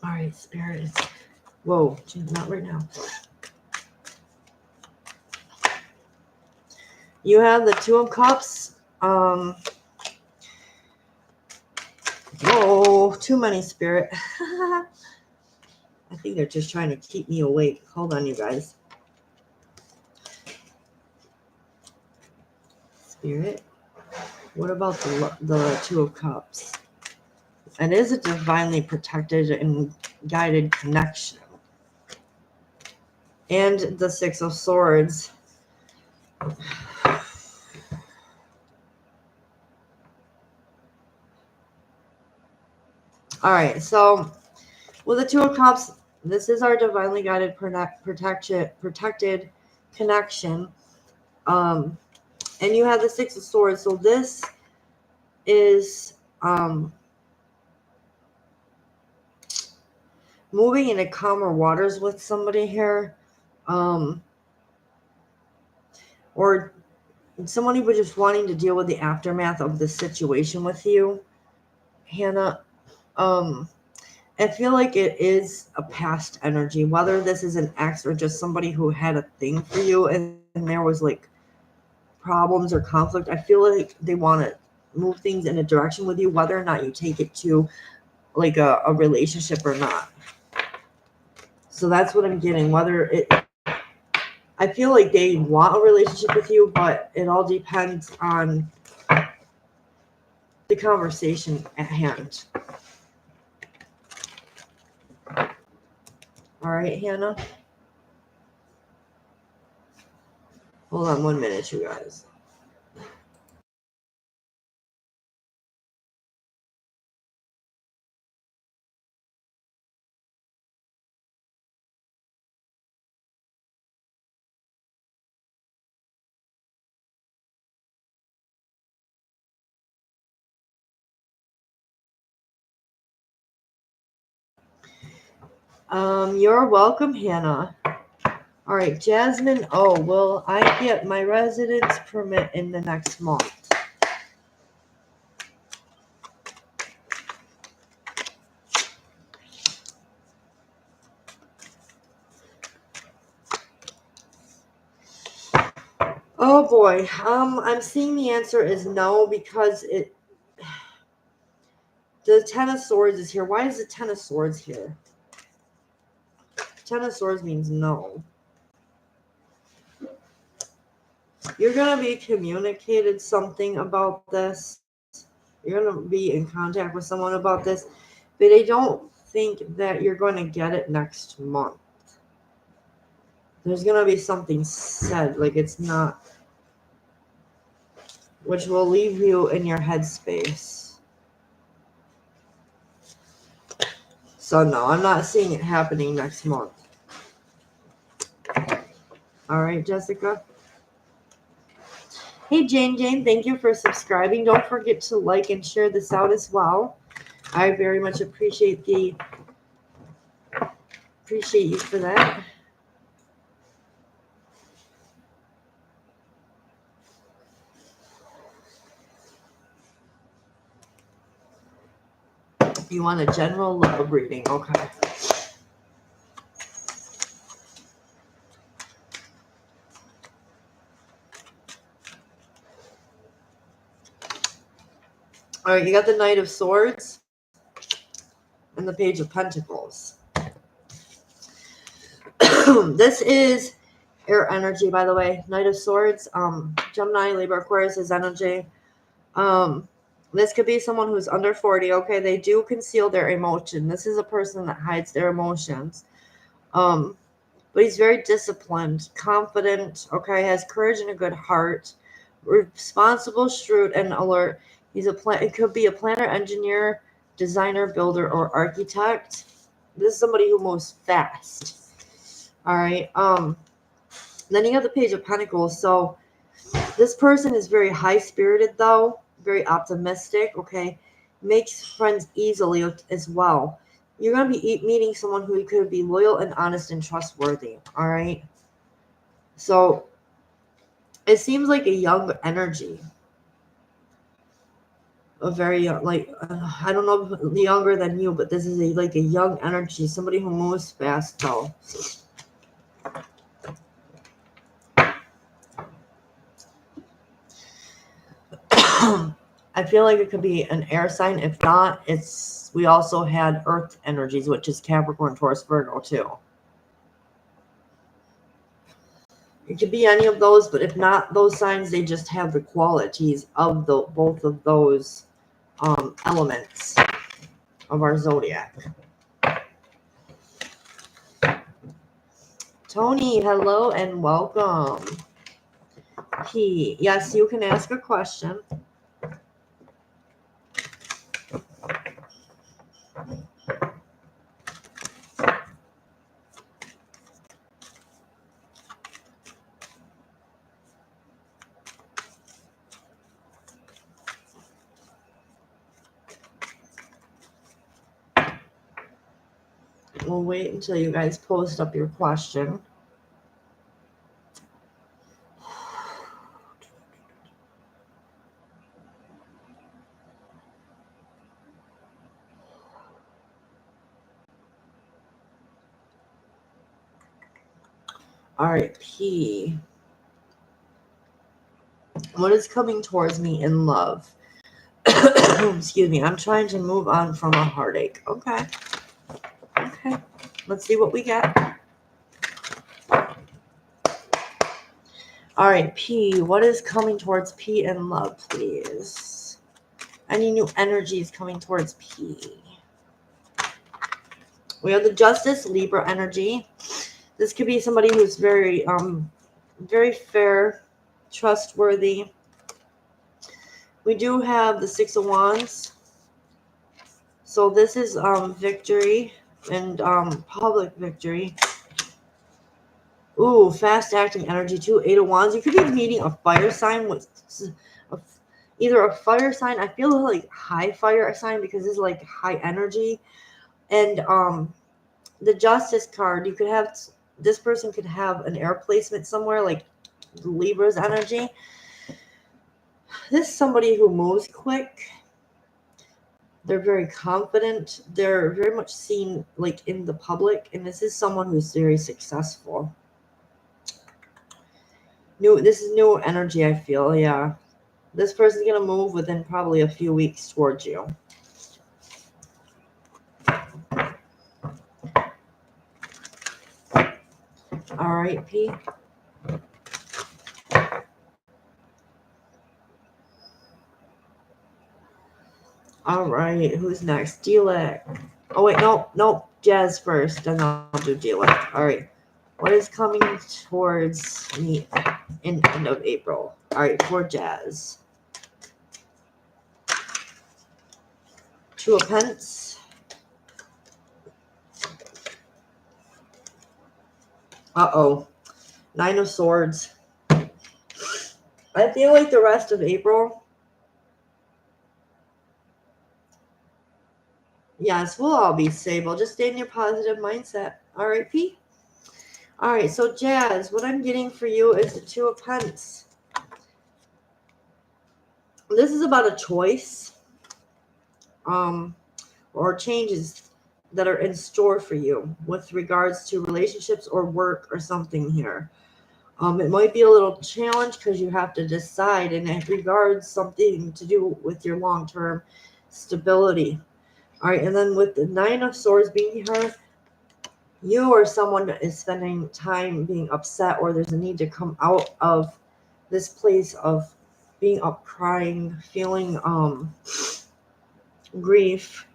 All right, Spirit. Whoa, not right now. You have the Two of Cups. Whoa, too many, Spirit. I think they're just trying to keep me awake. Hold on, you guys. Spirit. What about the Two of Cups? It is a divinely protected and guided connection. And the Six of Swords. All right, so with the Two of Cups, this is our divinely guided protected connection. And you have the Six of Swords. So this is moving into calmer waters with somebody here. Or somebody was just wanting to deal with the aftermath of the situation with you, Hannah. I feel like it is a past energy, whether this is an ex or just somebody who had a thing for you and there was like problems or conflict. I feel like they want to move things in a direction with you, whether or not you take it to like a relationship or not. So that's what I'm getting. I feel like they want a relationship with you, but it all depends on the conversation at hand. All right, Hannah? Hold on 1 minute, you guys. You're welcome, Hannah. All right, Jasmine. Oh, will I get my residence permit in the next month? Oh boy. I'm seeing the answer is no because the Ten of Swords is here. Why is the Ten of Swords here? Ten of Swords means no. You're going to be communicated something about this. You're going to be in contact with someone about this. But I don't think that you're going to get it next month. There's going to be something said. Like it's not. Which will leave you in your headspace. So no, I'm not seeing it happening next month. All right, Jessica. Hey, Jane, thank you for subscribing. Don't forget to like and share this out as well. I very much appreciate you for that. You want a general love reading, okay. All right, you got the Knight of Swords and the Page of Pentacles. This is air energy, by the way. Knight of Swords, Gemini, Libra, Aquarius is energy. This could be someone who's under 40, okay? They do conceal their emotion. This is a person that hides their emotions. But he's very disciplined, confident, okay? Has courage and a good heart. Responsible, shrewd, and alert. It could be a planner, engineer, designer, builder, or architect. This is somebody who moves fast. All right. Then you have the Page of Pentacles. So this person is very high-spirited, though, very optimistic, okay? Makes friends easily as well. You're going to be meeting someone who could be loyal and honest and trustworthy, all right? So it seems like a young energy. A very young, I don't know, younger than you, but this is like a young energy, somebody who moves fast, though. I feel like it could be an air sign. If not, we also had earth energies, which is Capricorn, Taurus, Virgo, too. It could be any of those, but if not those signs, they just have the qualities of both of those elements of our zodiac. Tony, hello and welcome. Yes, you can ask a question. We'll wait until you guys post up your question. All right, P. What is coming towards me in love? Excuse me. I'm trying to move on from a heartache. Okay. Okay. Let's see what we get. All right, P. What is coming towards P in love, please? Any new energies coming towards P? We have the Justice, Libra energy. This could be somebody who's very fair, trustworthy. We do have the Six of Wands. So this is victory and public victory. Ooh, fast acting energy too. Eight of Wands. You could be meeting a fire sign with either a fire sign. I feel like high fire sign because this is like high energy. And the Justice card, you could have, this person could have an air placement somewhere, like Libra's energy. This is somebody who moves quick. They're very confident. They're very much seen like in the public. And this is someone who's very successful. This is new energy, I feel. Yeah. This person's going to move within probably a few weeks towards you. All right, P. All right, who's next? D-Lick. Oh, wait, nope. Jazz first, then I'll do D-Lick. All right. What is coming towards me in end of April? All right, for Jazz. Two of Pence. Uh-oh. Nine of Swords. I feel like the rest of April, yes, we'll all be stable. Just stay in your positive mindset. All right, P? All right, so Jazz, what I'm getting for you is the Two of Pence. This is about a choice or changes that are in store for you with regards to relationships or work or something here. It might be a little challenge because you have to decide, and it regards something to do with your long-term stability. All right, and then with the Nine of Swords being here, you or someone is spending time being upset, or there's a need to come out of this place of being up, crying, feeling grief.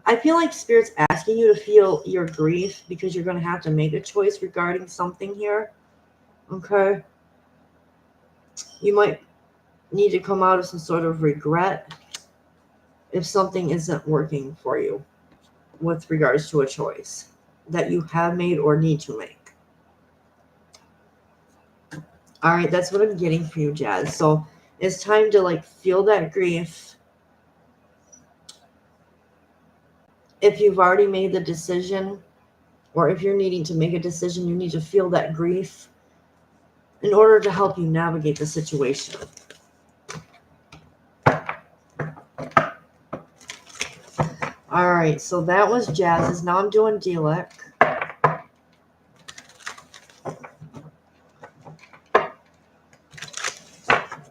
I feel like Spirit's asking you to feel your grief because you're going to have to make a choice regarding something here. Okay? You might need to come out of some sort of regret if something isn't working for you with regards to a choice that you have made or need to make. All right, that's what I'm getting for you, Jazz. So it's time to like feel that grief. If you've already made the decision, or if you're needing to make a decision, you need to feel that grief in order to help you navigate the situation. All right, so that was Jazz's. Now I'm doing D-Lick.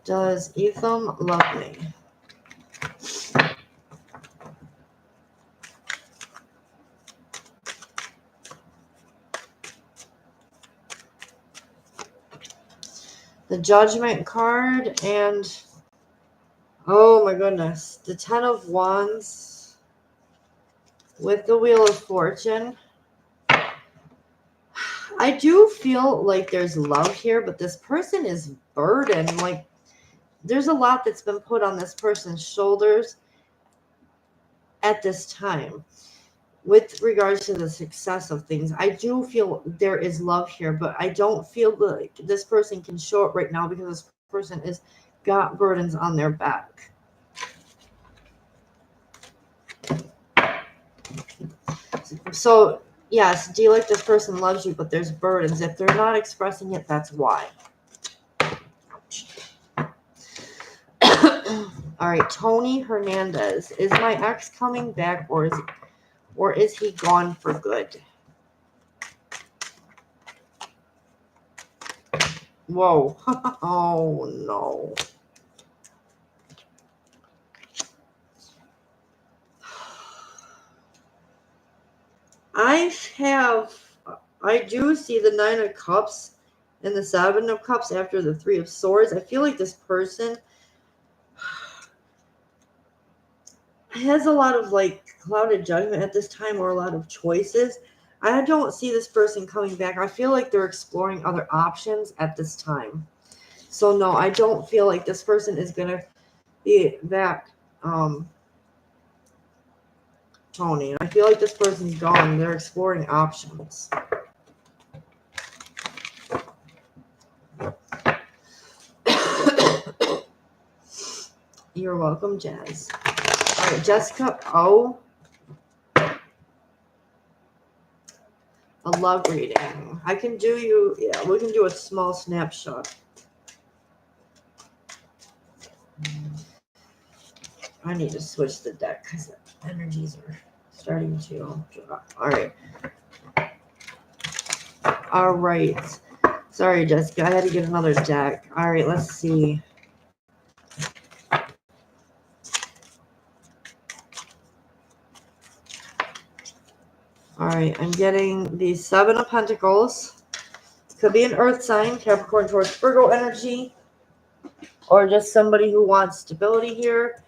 Does Etham love me? The Judgment card and, oh my goodness, the Ten of Wands with the Wheel of Fortune. I do feel like there's love here, but this person is burdened. Like, there's a lot that's been put on this person's shoulders at this time with regards to the success of things. I do feel there is love here, but I don't feel like this person can show it right now because this person is got burdens on their back. So yes, D-Lick, this person loves you, but there's burdens. If they're not expressing it, that's why. All right, Tony Hernandez. Is my ex coming back, or is he gone for good? Whoa. Oh, no. I do see the 9 of Cups and the 7 of Cups after the 3 of Swords. I feel like this person has a lot of like clouded judgment at this time, or a lot of choices. I don't see this person coming back. I feel like they're exploring other options at this time. So no, I don't feel like this person is going to be back, Tony. I feel like this person's gone. They're exploring options. You're welcome, Jazz. All right, Jessica O. A love reading. I can do you, yeah, we can do a small snapshot. I need to switch the deck because the energies are starting to drop. All right. All right. Sorry, Jessica. I had to get another deck. All right, let's see. All right, I'm getting the 7 of Pentacles. Could be an earth sign, Capricorn, Taurus, Virgo energy, or just somebody who wants stability here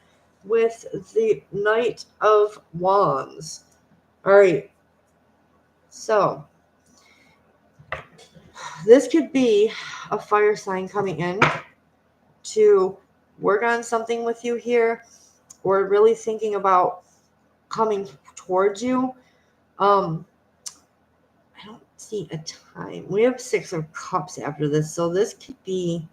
with the Knight of Wands. All right. So this could be a fire sign coming in to work on something with you here, or really thinking about coming towards you. I don't see a time. We have 6 of Cups after this, so this could be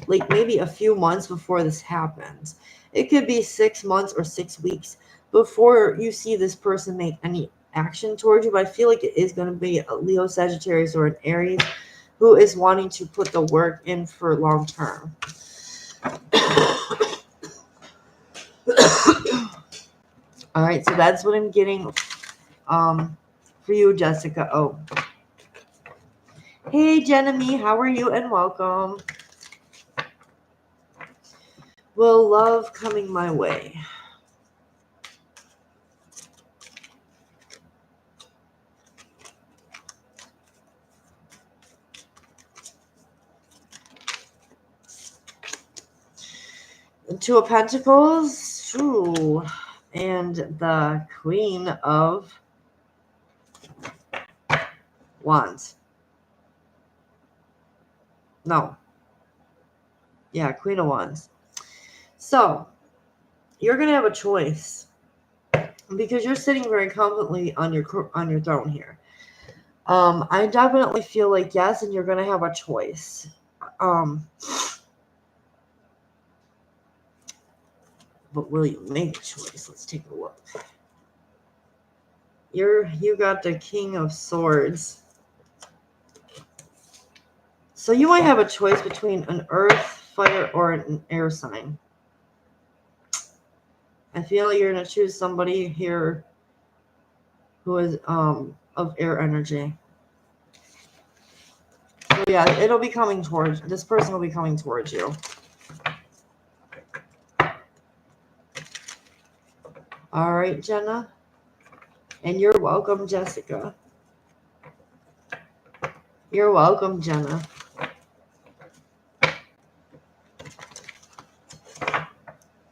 like maybe a few months before this happens. It could be 6 months or 6 weeks before you see this person make any action towards you, but I feel like it is going to be a Leo, Sagittarius, or an Aries who is wanting to put the work in for long term. All right, so that's what I'm getting for you, Jessica. Oh, hey, Jenemy, how are you? And welcome. Will love coming my way? The 2 of Pentacles, ooh, and the Queen of Wands. No. Yeah, Queen of Wands. So, you're going to have a choice because you're sitting very confidently on your throne here. I definitely feel like yes, and you're going to have a choice. But will you make a choice? Let's take a look. You got the King of Swords. So you might have a choice between an earth, fire, or an air sign. I feel like you're going to choose somebody here who is of air energy. So yeah, it'll be coming towards, this person will be coming towards you. All right, Jenna. And you're welcome, Jessica. You're welcome, Jenna.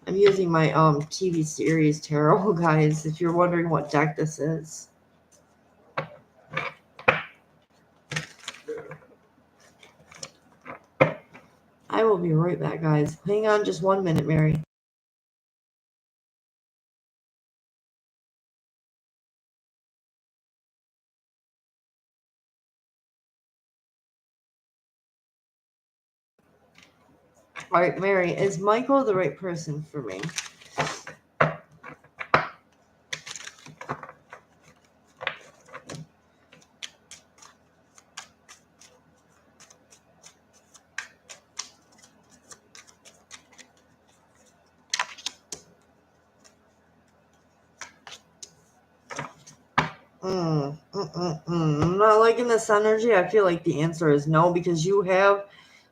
I'm using my TV series tarot, guys, if you're wondering what deck this is. I will be right back, guys. Hang on just 1 minute, Mary. All right, Mary, is Michael the right person for me? I'm not liking this energy. I feel like the answer is no, because you have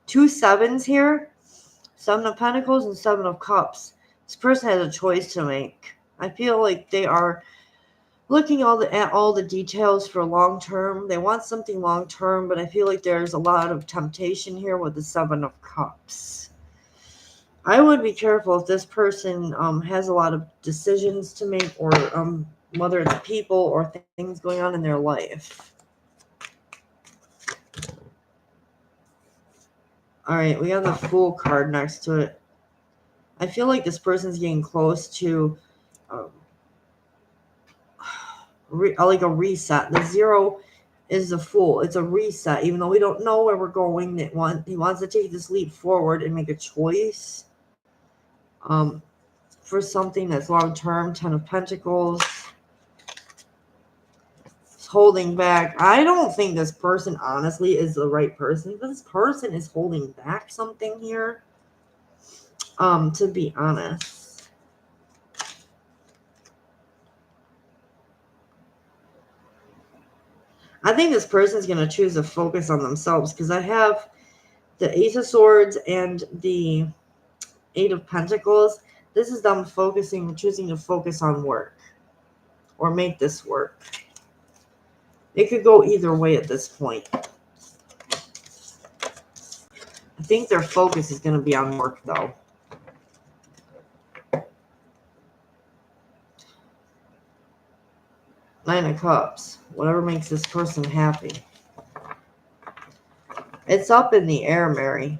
2 sevens here, 7 of Pentacles and 7 of Cups. This person has a choice to make. I feel like they are looking at all the details for long term. They want something long term, but I feel like there's a lot of temptation here with the Seven of Cups. I would be careful if this person has a lot of decisions to make, or whether it's people or things going on in their life. All right, we have the Fool card next to it. I feel like this person's getting close to like a reset. The 0 is the Fool. It's a reset. Even though we don't know where we're going, he wants to take this leap forward and make a choice for something that's long term. 10 of Pentacles. Holding back. I don't think this person honestly is the right person. This person is holding back something here. To be honest. I think this person is going to choose to focus on themselves, because I have the Ace of Swords and the 8 of Pentacles. This is them choosing to focus on work or make this work. It could go either way at this point. I think their focus is going to be on work, though. Nine of Cups. Whatever makes this person happy. It's up in the air, Mary.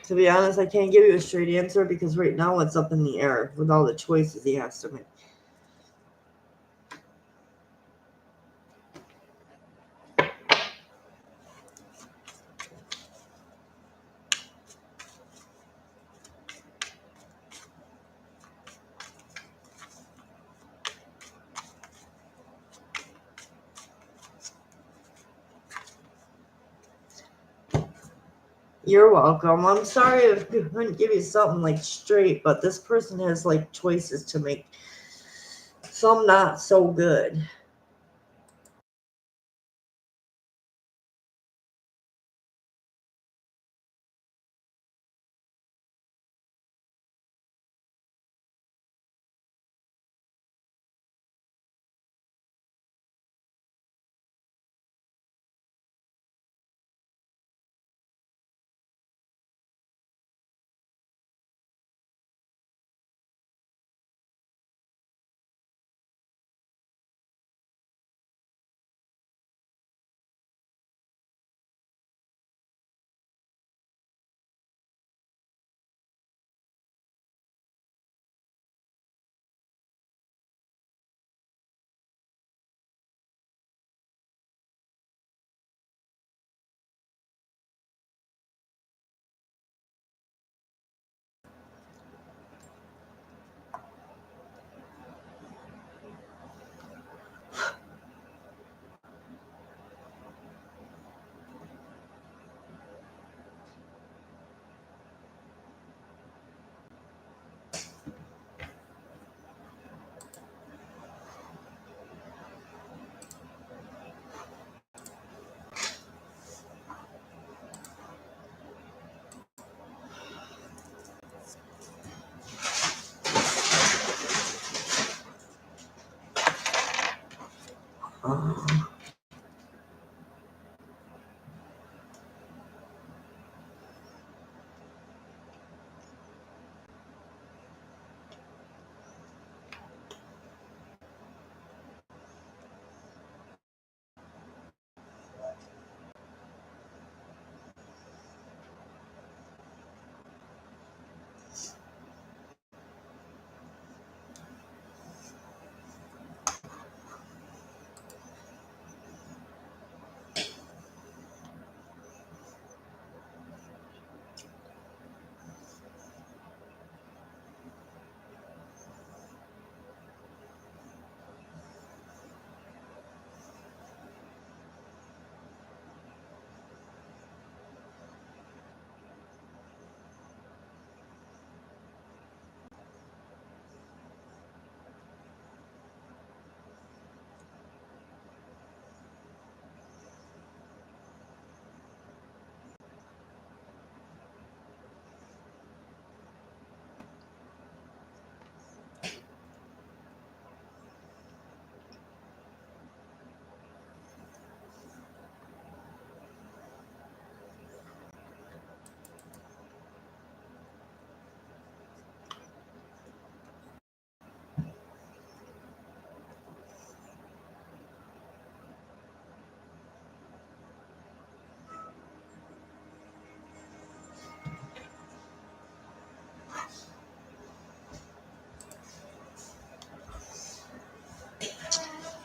To be honest, I can't give you a straight answer, because right now it's up in the air with all the choices he has to make. You're welcome. I'm sorry if I couldn't give you something like straight, but this person has like choices to make. Some not so good.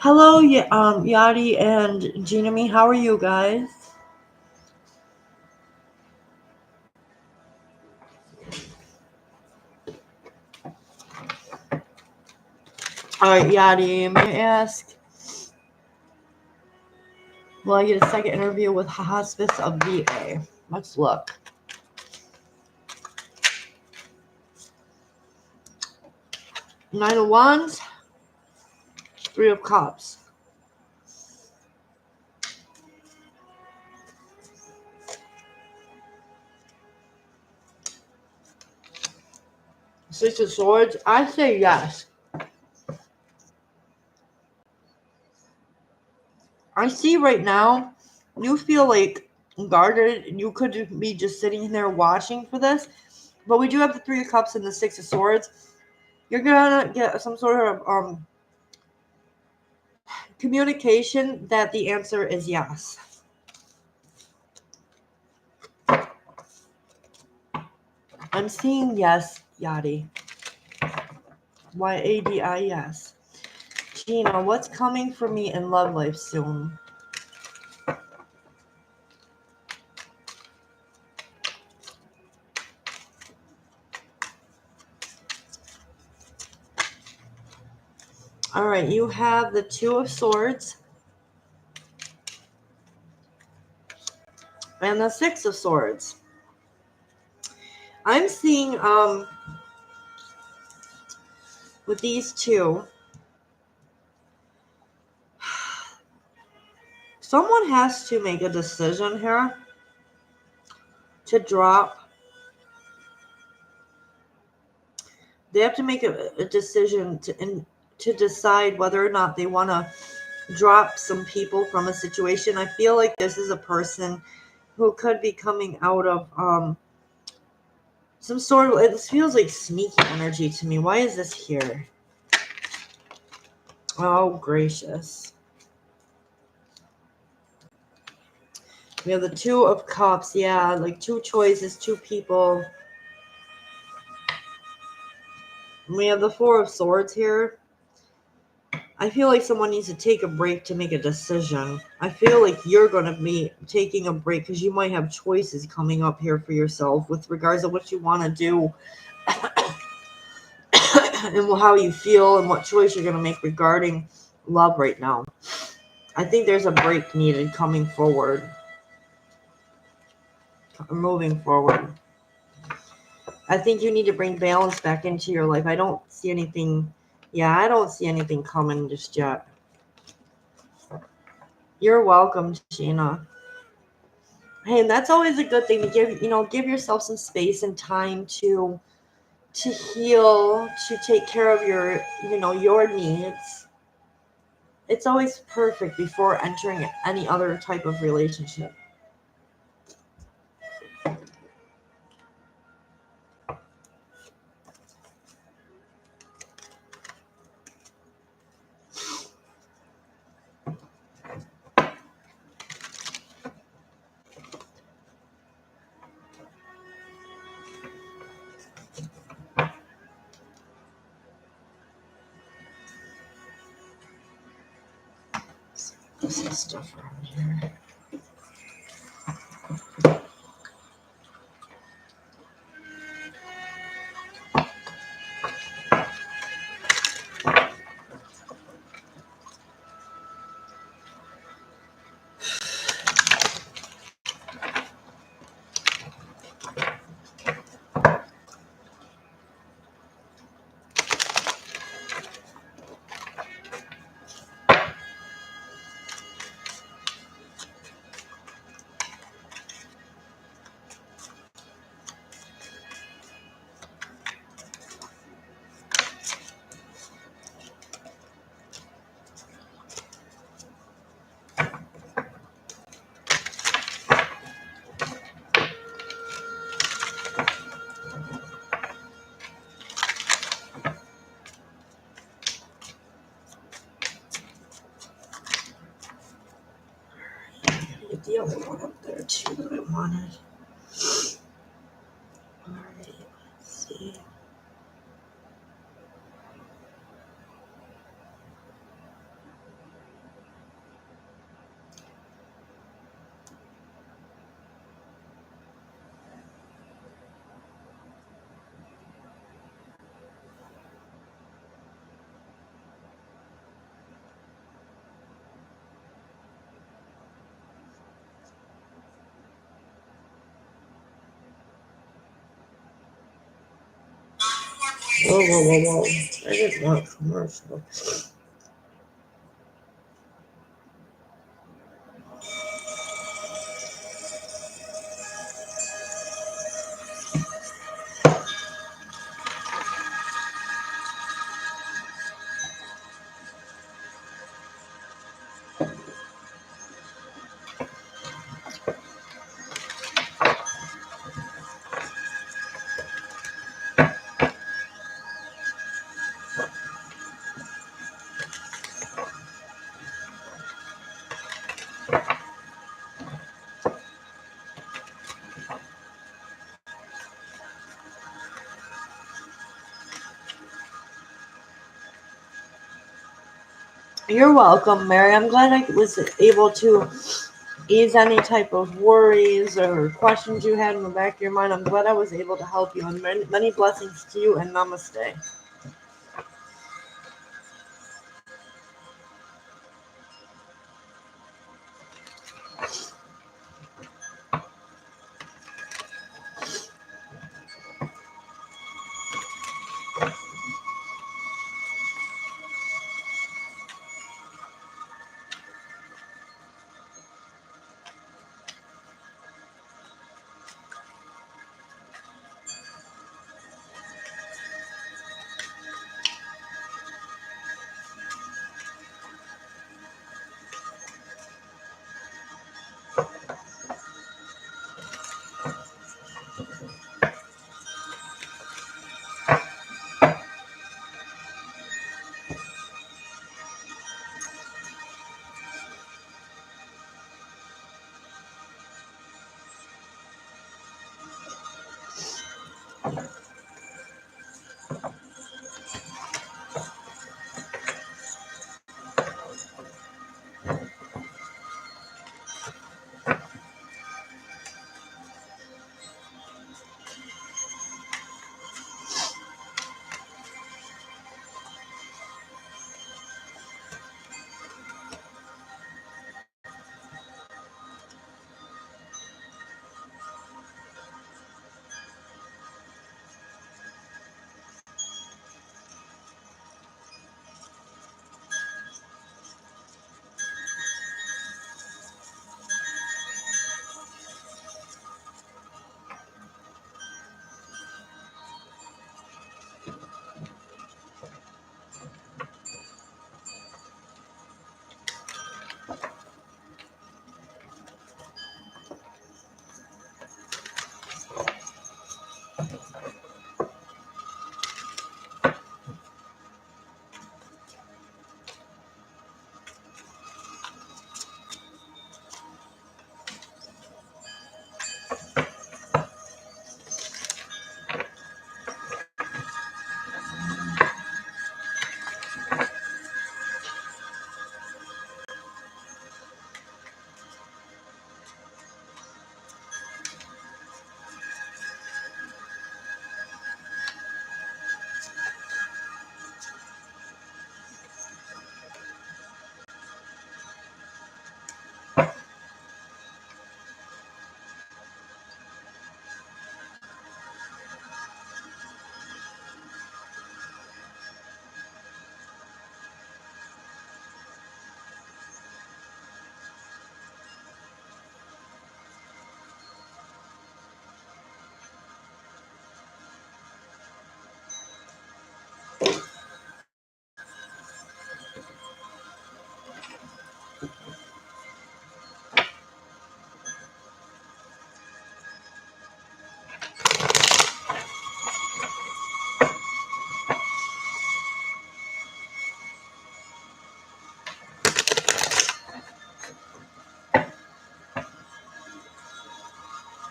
Hello, Yadi and Jinami. How are you guys? All right, Yadi, may I ask, will I get a second interview with Hospice of VA? Let's look. Nine of Wands, Three of Cups. Six of Swords. I say yes. I see right now you feel like guarded. You could be just sitting there watching for this. But we do have the Three of Cups and the Six of Swords. You're gonna get some sort of communication that the answer is yes. I'm seeing yes, Yadi. Y-A-D-I, yes. Gina, what's coming for me in love life soon? All right, you have the Two of Swords and the Six of Swords. I'm seeing with these two, someone has to make a decision here to drop. They have to make a decision to decide whether or not they want to drop some people from a situation. I feel like this is a person who could be coming out of some sort of, it feels like sneaky energy to me. Why is this here? Oh, gracious. We have the Two of Cups. Yeah, like two choices, two people. We have the Four of Swords here. I feel like someone needs to take a break to make a decision. I feel like you're going to be taking a break because you might have choices coming up here for yourself with regards to what you want to do and how you feel and what choice you're going to make regarding love right now. I think there's a break needed coming forward. Moving forward. I think you need to bring balance back into your life. I don't see anything. Yeah, I don't see anything coming just yet. You're welcome, Sheena. Hey, and that's always a good thing to give yourself some space and time to heal, to take care of your needs. It's always perfect before entering any other type of relationship. This is stuff around here. Get the other one up there too that I wanted. Alright, let's see. Whoa, whoa, whoa, whoa. That is not commercial. You're welcome, Mary. I'm glad I was able to ease any type of worries or questions you had in the back of your mind. I'm glad I was able to help you, and many, many blessings to you, and namaste.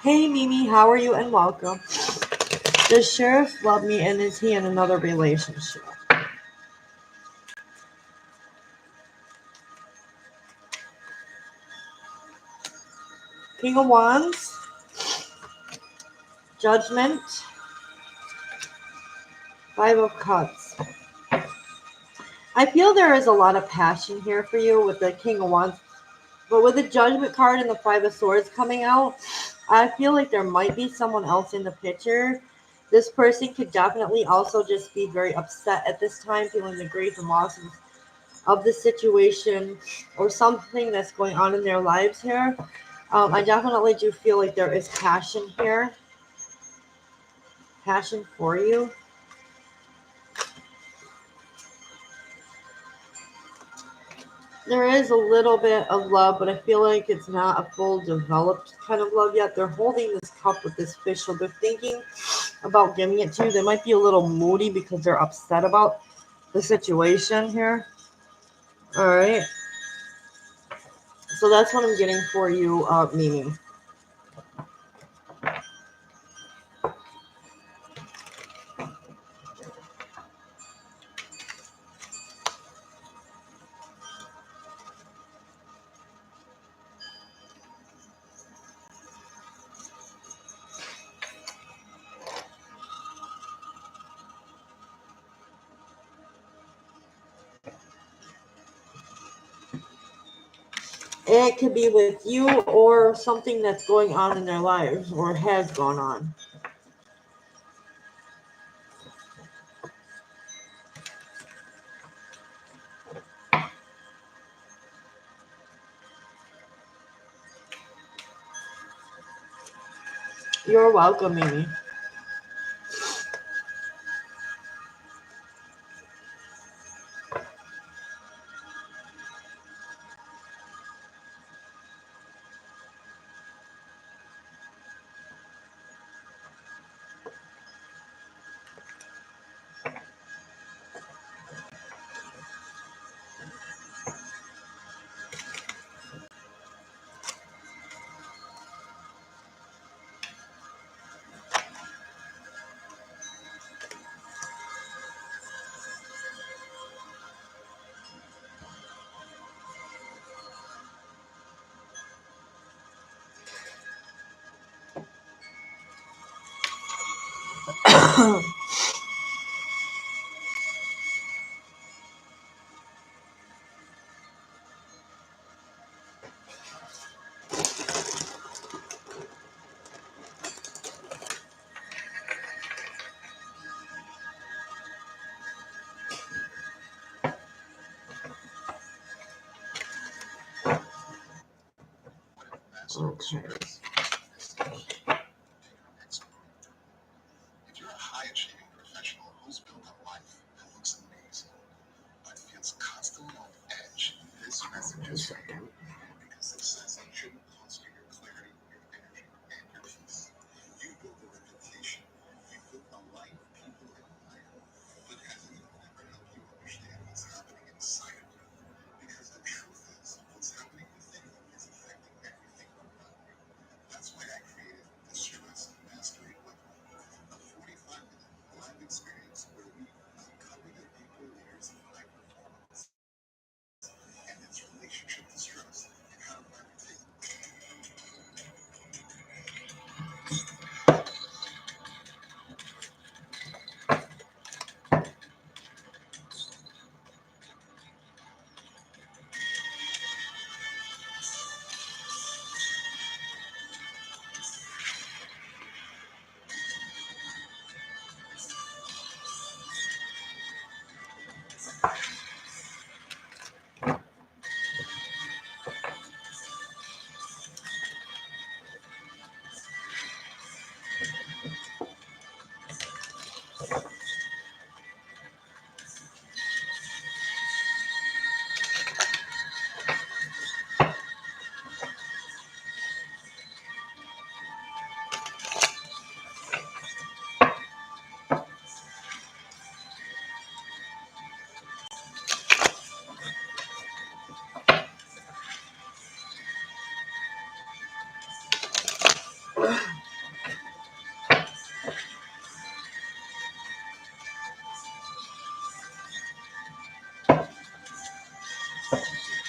Hey, Mimi, how are you? And welcome. Does Sheriff love me, and is he in another relationship? King of Wands, Judgment, Five of Cups. I feel there is a lot of passion here for you with the King of Wands, but with the Judgment card and the Five of Swords coming out, I feel like there might be someone else in the picture. This person could definitely also just be very upset at this time, feeling the grief and loss of the situation or something that's going on in their lives here. I definitely do feel like there is passion here, passion for you. There is a little bit of love, but I feel like it's not a full developed kind of love yet. They're holding this cup with this fish, so they're thinking about giving it to you. They might be a little moody because they're upset about the situation here. All right. So that's what I'm getting for you, Mimi. It could be with you or something that's going on in their lives or has gone on. You're welcome, Mimi. Okay.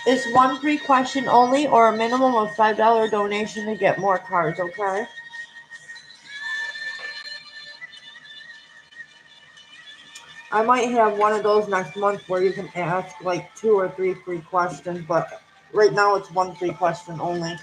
Is one free question only or a minimum of $5 donation to get more cards, okay? I might have one of those next month where you can ask like 2 or 3 free questions, but right now it's one free question only.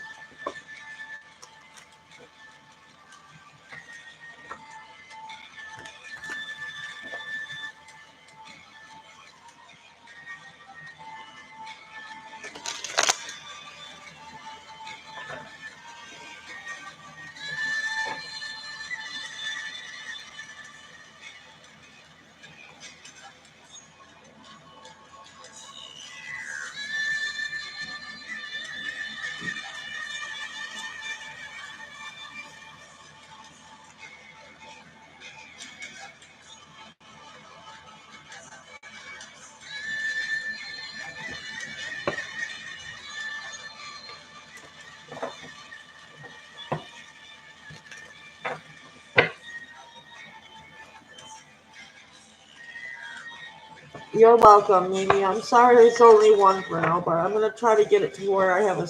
You're welcome, Mimi. I'm sorry it's only one for now, but I'm gonna try to get it to where I have a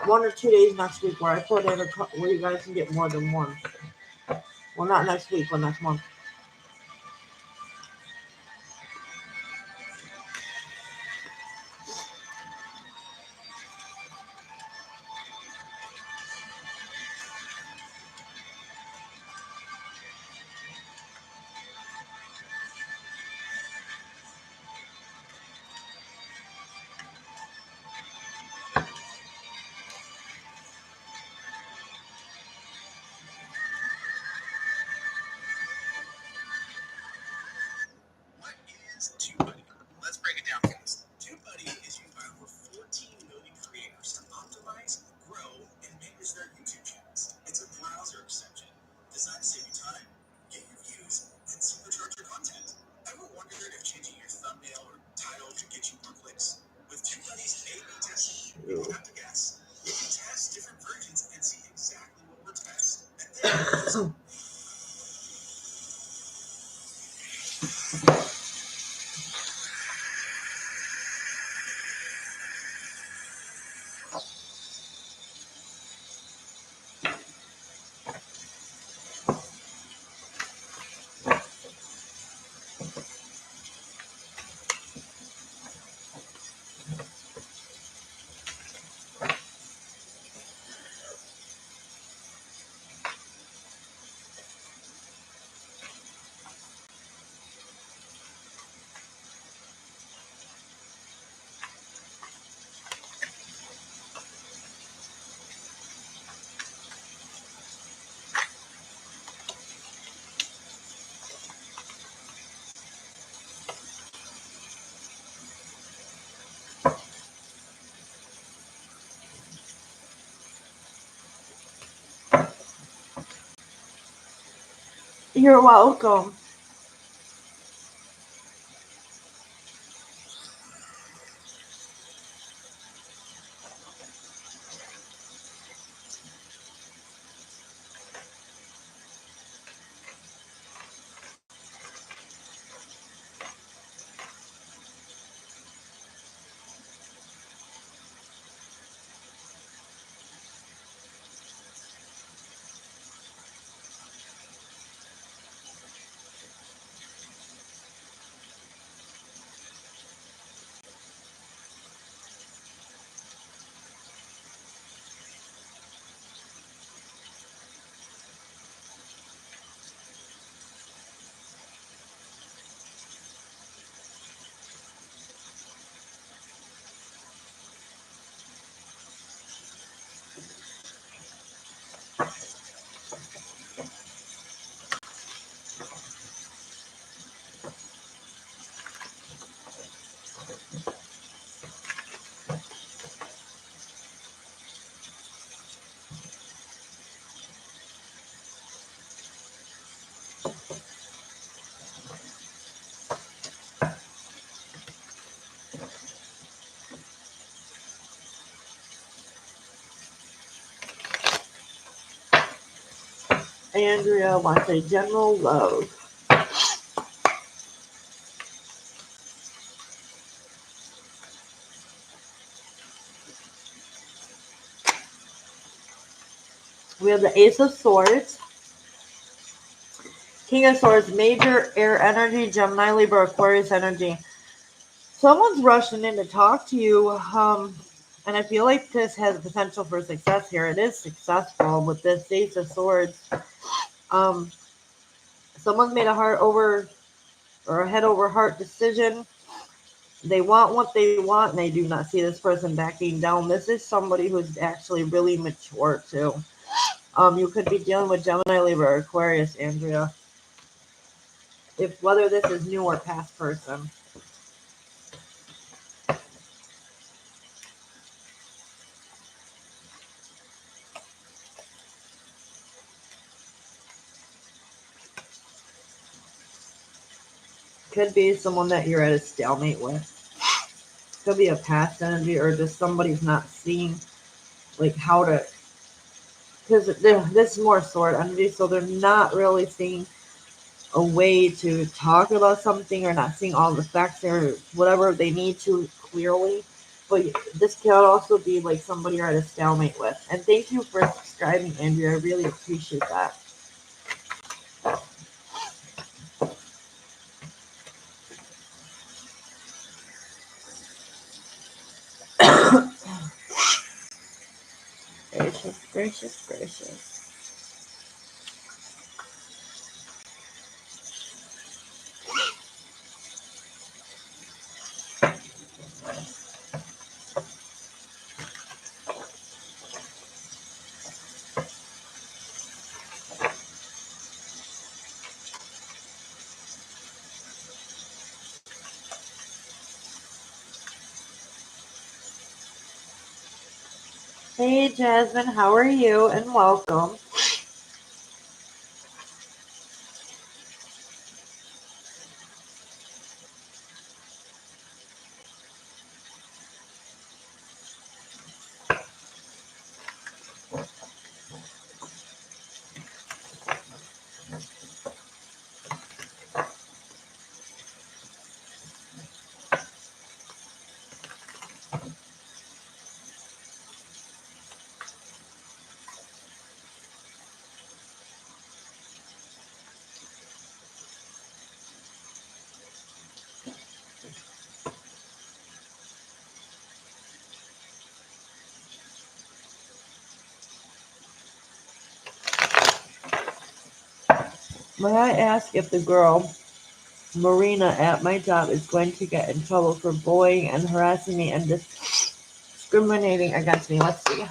1 or 2 days next week where I put in where you guys can get more than one. Well, not next week, but next month. You're welcome. Andrea wants a general love. We have the Ace of Swords, King of Swords, Major Air Energy, Gemini, Libra, Aquarius energy. Someone's rushing in to talk to you, and I feel like this has potential for success here. It is successful with this Ace of Swords. Someone's made a head over heart decision. They want what they want, and they do not see this person backing down. This is somebody who's actually really mature too. You could be dealing with Gemini, Libra, or Aquarius, Andrea. Whether this is new or past person. Could be someone that you're at a stalemate with. Could be a past energy, or just somebody's not seeing like how to, because this is more sword energy, so they're not really seeing a way to talk about something or not seeing all the facts or whatever they need to clearly. But this can also be like somebody you're at a stalemate with. And thank you for subscribing, Andrea. I really appreciate that. Gracious, gracious, gracious. Hey, Jasmine, how are you? And welcome. May I ask if the girl, Marina, at my job is going to get in trouble for bullying and harassing me and discriminating against me? Let's see.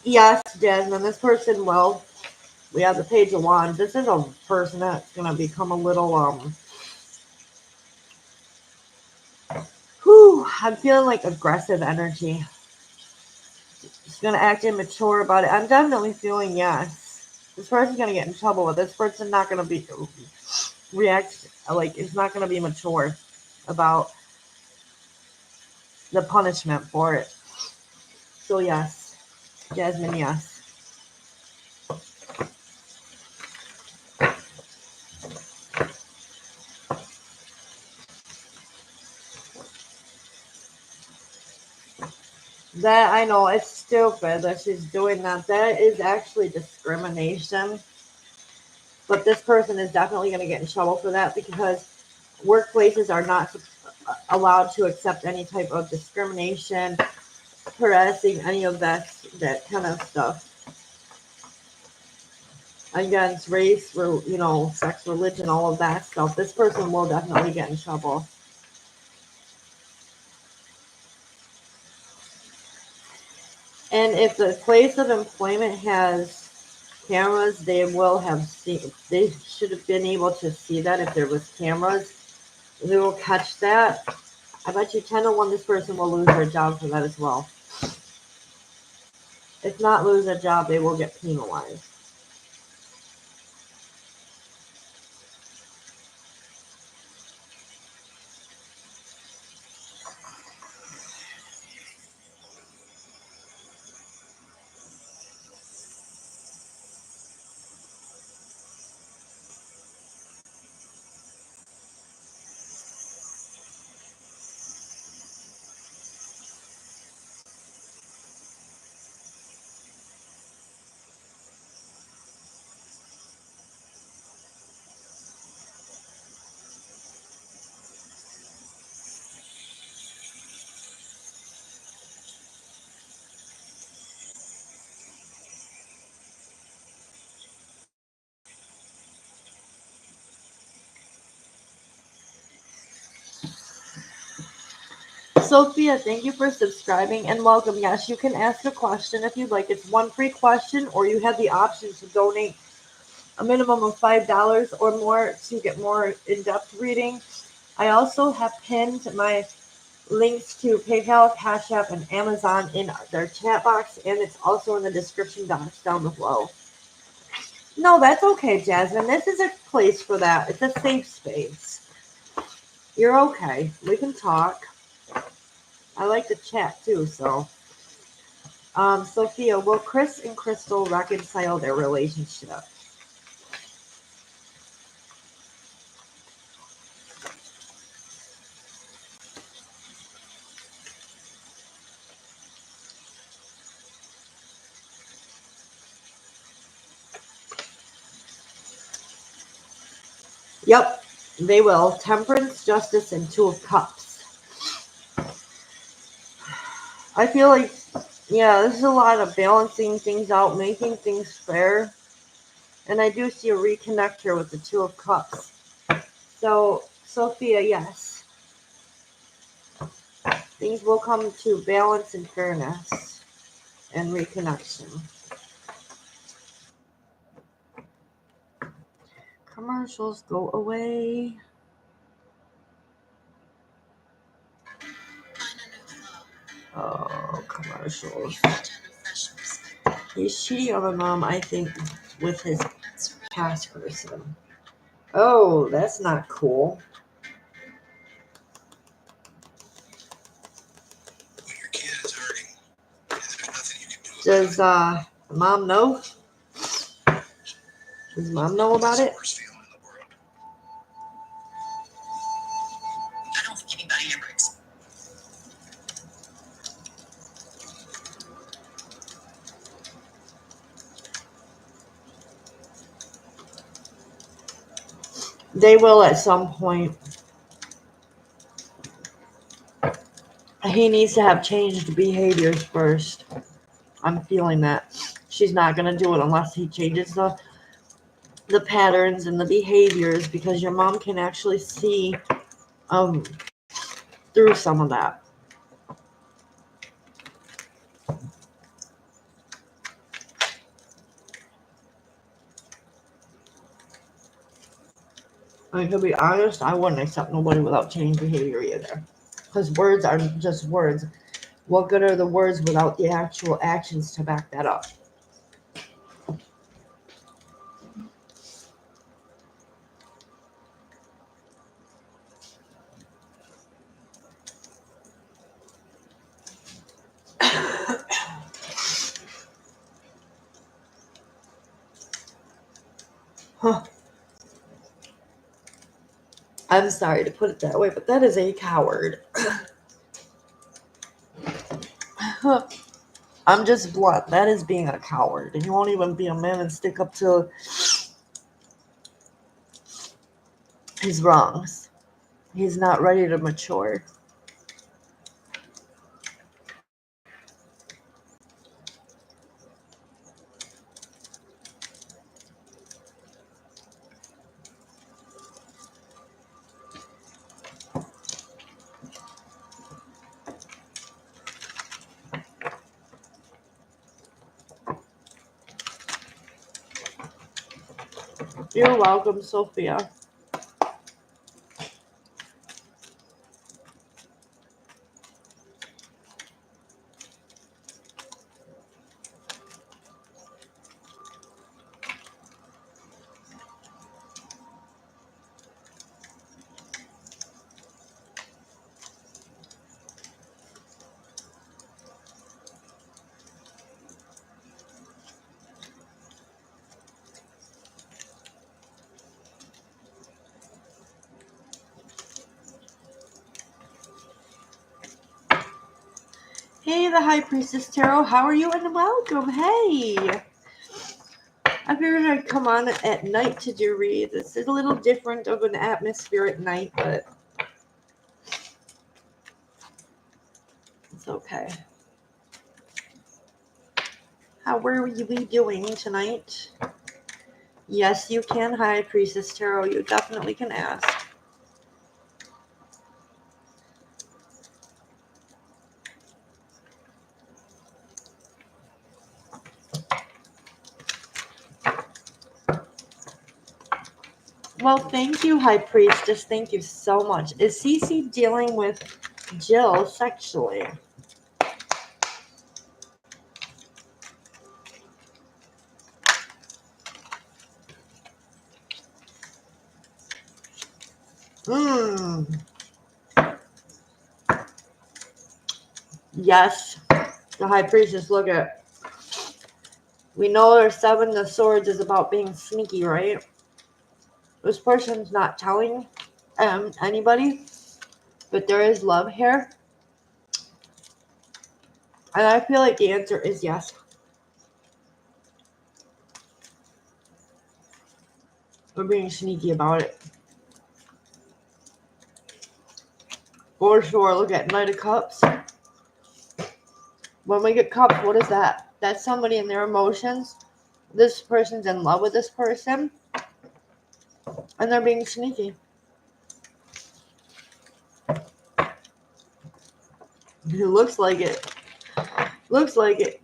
Yes, Jasmine, this person, well, we have the Page of Wands. This is a person that's going to become a little, I'm feeling like aggressive energy. She's going to act immature about it. I'm definitely feeling yes. This person's going to get in trouble with this person. Not going to be react like it's not going to be mature about the punishment for it. So yes, Jasmine, yes. That I know it's stupid that she's doing that. That is actually discrimination. But this person is definitely going to get in trouble for that because workplaces are not allowed to accept any type of discrimination, harassing, any of that kind of stuff against race, sex, religion, all of that stuff. This person will definitely get in trouble. And if the place of employment has cameras, they will have seen. They should have been able to see that if there was cameras. They will catch that. I bet you 10 to 1 this person will lose their job for that as well. If not lose their job, they will get penalized. Sophia, thank you for subscribing and welcome. Yes, you can ask a question if you'd like. It's one free question, or you have the option to donate a minimum of $5 or more to get more in-depth reading. I also have pinned my links to PayPal, Cash App, and Amazon in their chat box, and it's also in the description box down below. No, that's okay, Jasmine. This is a place for that. It's a safe space. You're okay. We can talk. I like to chat too, so. Sophia, will Chris and Crystal reconcile their relationship? Yep, they will. Temperance, Justice, and Two of Cups. I feel like, yeah, this is a lot of balancing things out, making things fair. And I do see a reconnect here with the Two of Cups. So, Sophia, yes. Things will come to balance and fairness and reconnection. Commercials go away. Oh, commercials. He's cheating on my mom, I think, with his past person. Oh, that's not cool. Your kid is hurting, and there's nothing you can do Does about it. Mom know? Does Mom know about it? Worst feeling in the world. I don't think anybody ever They will at some point. He needs to have changed behaviors first. I'm feeling that. She's not going to do it unless he changes the patterns and the behaviors, because your mom can actually see through some of that. I mean, to be honest, I wouldn't accept nobody without changed behavior either. Because words are just words. What good are the words without the actual actions to back that up? Huh. I'm sorry to put it that way, but that is a coward. I'm just blunt. That is being a coward. And you won't even be a man and stick up to his wrongs. He's not ready to mature. You're welcome, Sophia. Hey, the High Priestess Tarot. How are you? And welcome. Hey. I figured I'd come on at night to do reads. It's a little different of an atmosphere at night, but it's okay. How were you doing tonight? Yes, you can, High Priestess Tarot. You definitely can ask. Well, thank you, High Priestess. Thank you so much. Is Cece dealing with Jill sexually? Yes. The High Priestess, look at. We know their Seven of Swords is about being sneaky, right? This person's not telling anybody, but there is love here. And I feel like the answer is yes. We're being sneaky about it. For sure. Look at Knight of Cups. When we get Cups, what is that? That's somebody in their emotions. This person's in love with this person. And they're being sneaky. It looks like it. Looks like it.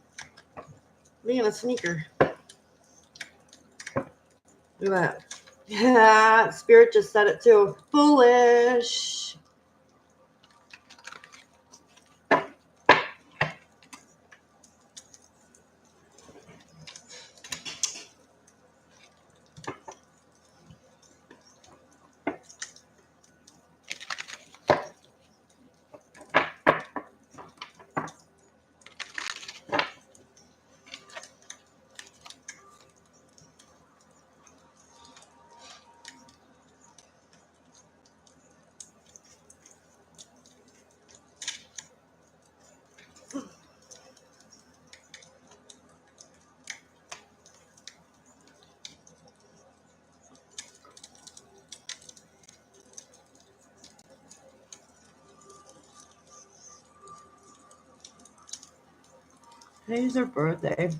Being a sneaker. Look at that. Yeah, Spirit just said it too. Foolish. Today's their birthday.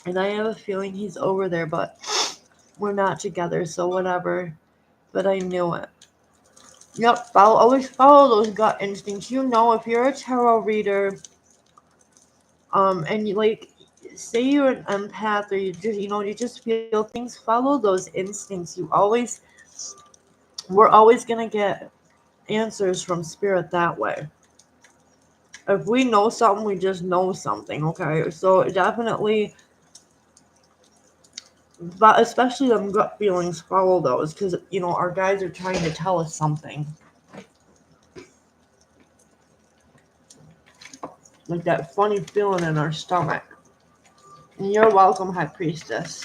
And I have a feeling he's over there, but we're not together, so whatever. But I knew it. Yep, always follow those gut instincts. You know, if you're a tarot reader, and you say you're an empath, or you just feel things, follow those instincts. We're always gonna get answers from Spirit that way. If we know something, we just know something, okay? So definitely, but especially them gut feelings, follow those, because our guides are trying to tell us something. Like that funny feeling in our stomach. And you're welcome, High Priestess.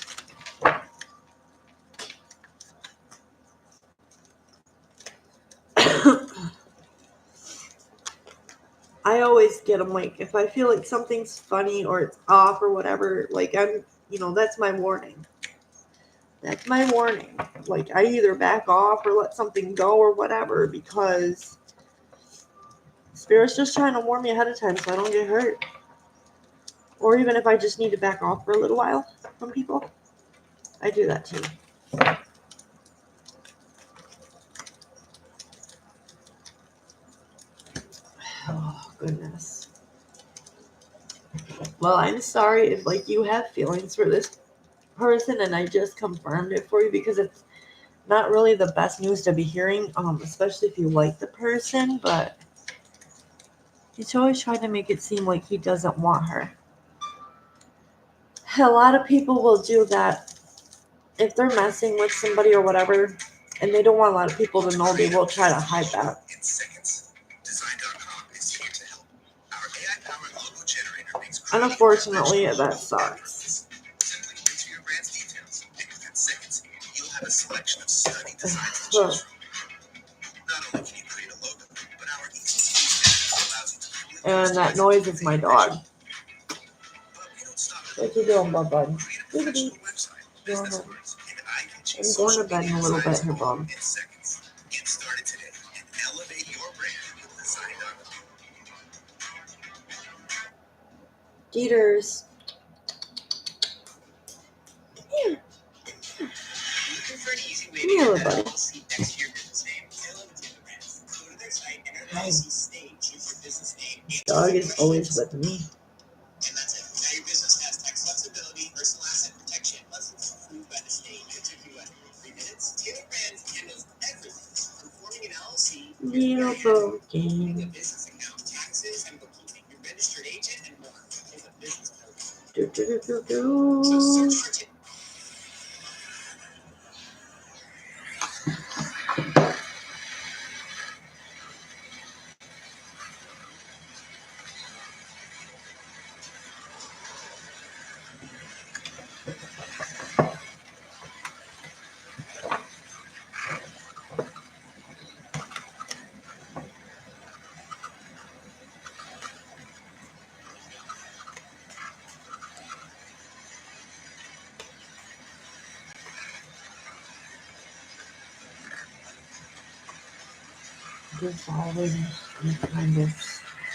I always get them, like, if I feel like something's funny or it's off or whatever, like, that's my warning. That's my warning. Like, I either back off or let something go or whatever, because Spirit's just trying to warn me ahead of time so I don't get hurt. Or even if I just need to back off for a little while from people, I do that too. Oh, goodness. Well, I'm sorry if, you have feelings for this person, and I just confirmed it for you, because it's not really the best news to be hearing, especially if you like the person, but he's always trying to make it seem like he doesn't want her. A lot of people will do that if they're messing with somebody or whatever, and they don't want a lot of people to know. They will try to hide that. And unfortunately, that sucks. And that noise is my dog. What you doing, bud? I'm going to bed in a little bit here, Bob. Dieters. Come here, little buddy. Hi. Dog is always with me. little broken. Do, do, do, do, do. Dissolving and kind of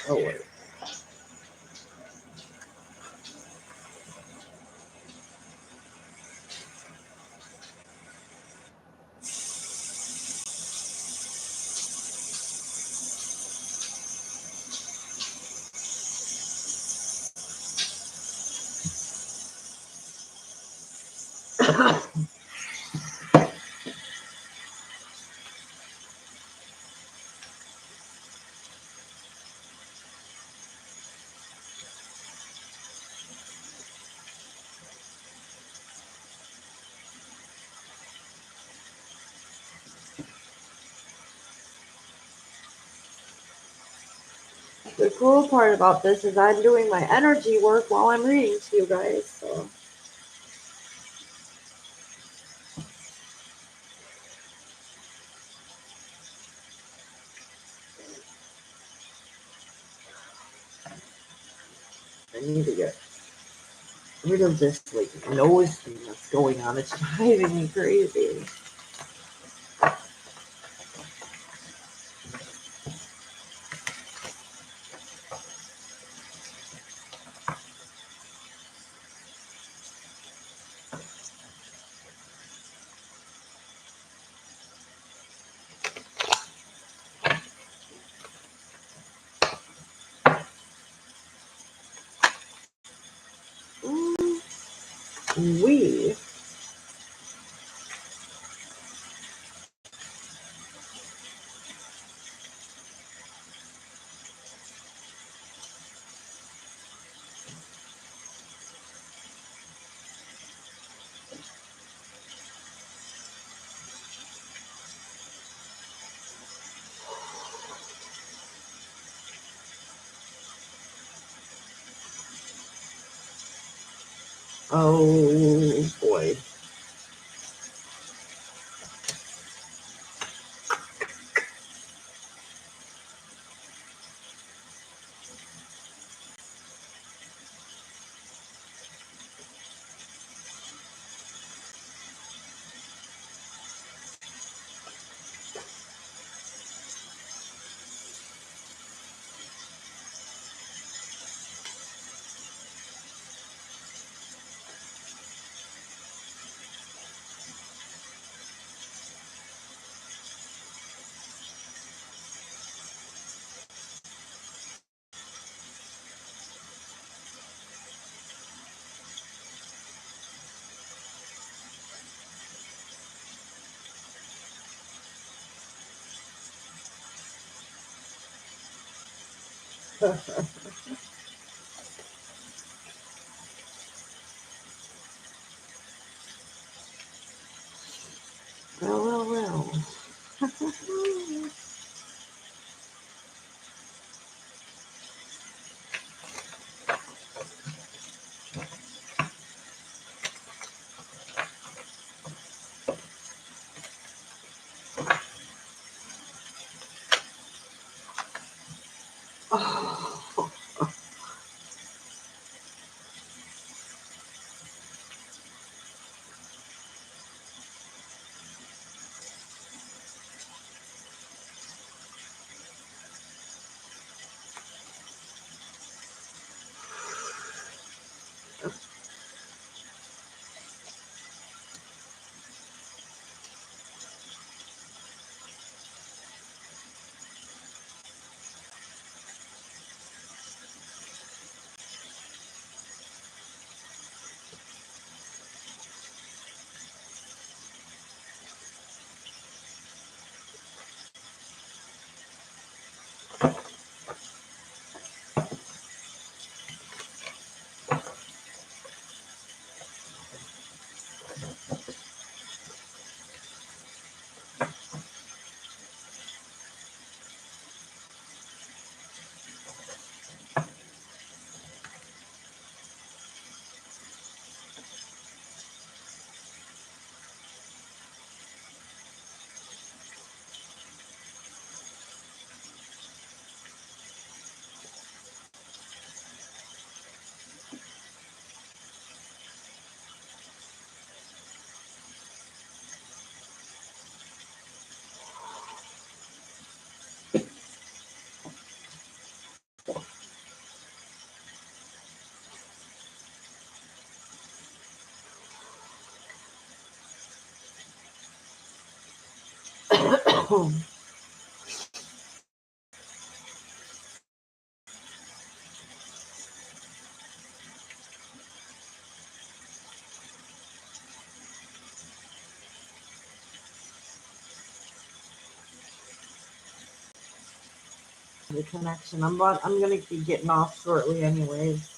slower. The cool part about this is I'm doing my energy work while I'm reading to you guys. So. I need to get rid of this like nose thing that's going on. It's driving me crazy. We oh boy. Well. Oh. The connection. I'm gonna be getting off shortly anyways.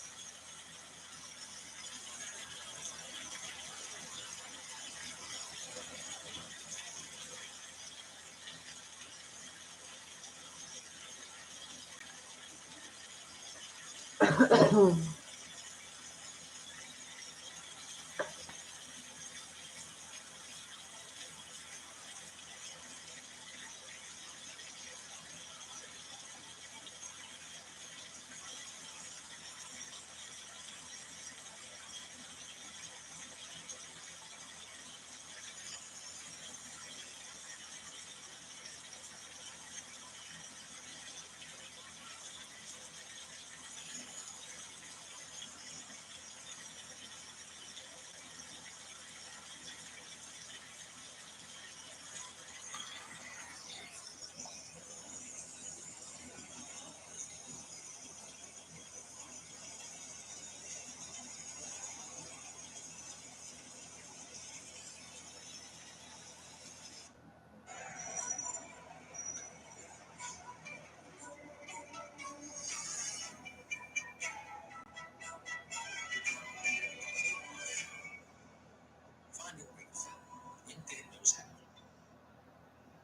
Find your wings. LinkedIn knows how.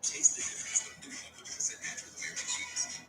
Taste the difference with new 100% natural American cheese.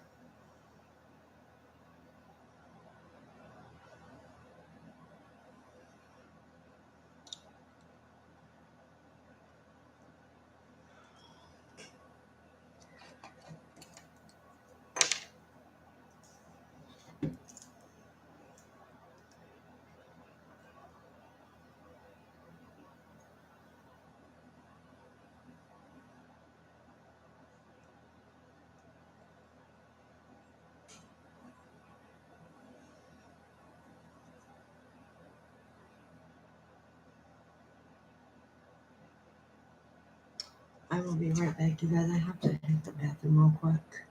I will be right back, you guys. I have to hit the bathroom real quick.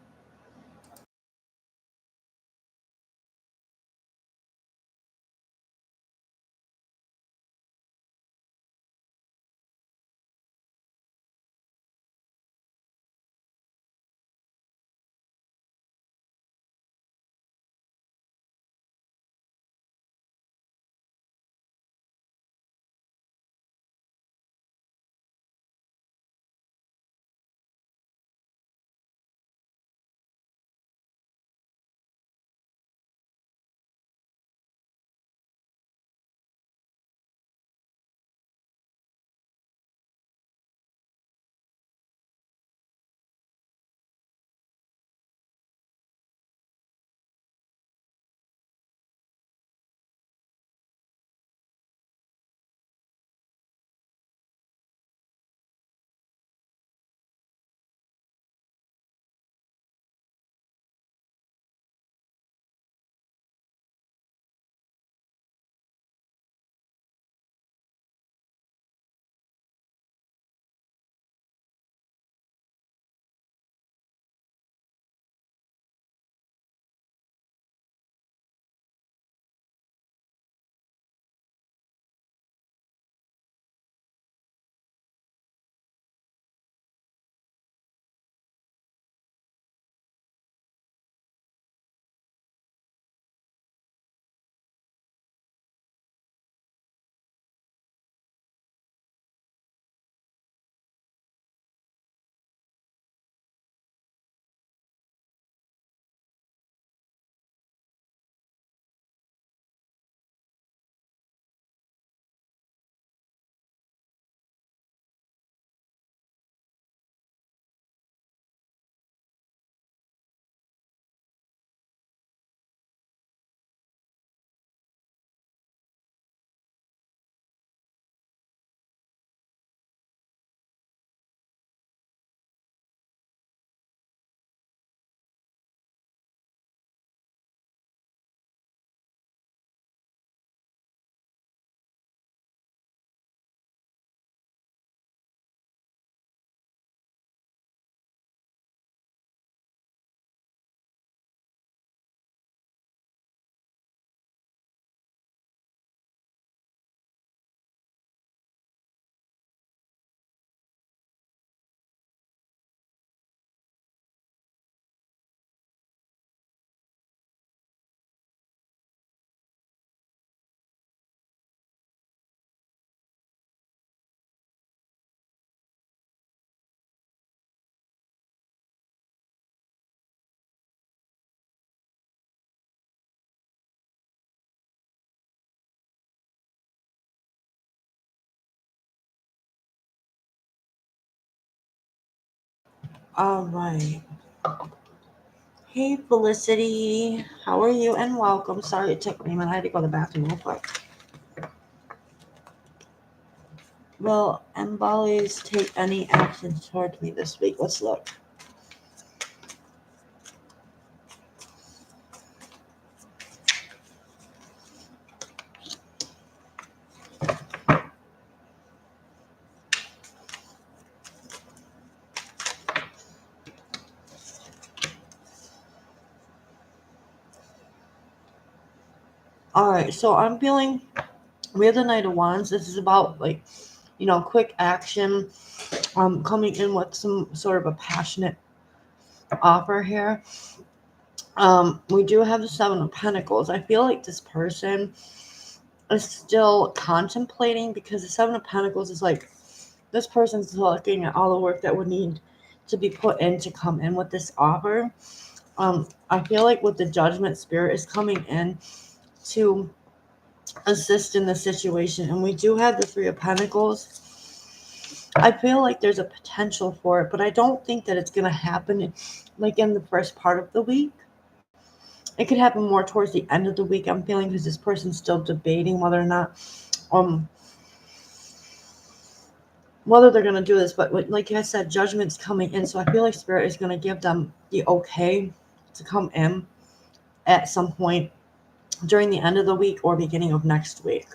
All right. Hey, Felicity. How are you? And welcome. Sorry it took me a minute. I had to go to the bathroom real quick. Will Embolies take any action toward me this week? Let's look. All right. So I'm feeling we have the Knight of Wands. This is about like, quick action. Coming in with some sort of a passionate offer here. We do have the Seven of Pentacles. I feel like this person is still contemplating because the Seven of Pentacles is like this person's looking at all the work that would need to be put in to come in with this offer. I feel like with the Judgment, Spirit is coming in to assist in the situation, and we do have the Three of Pentacles. I feel like there's a potential for it, but I don't think that it's going to happen like in the first part of the week. It could happen more towards the end of the week, I'm feeling, because this person's still debating whether or not whether they're going to do this. But like I said, Judgment's coming in, so I feel like Spirit is going to give them the okay to come in at some point during the end of the week or beginning of next week.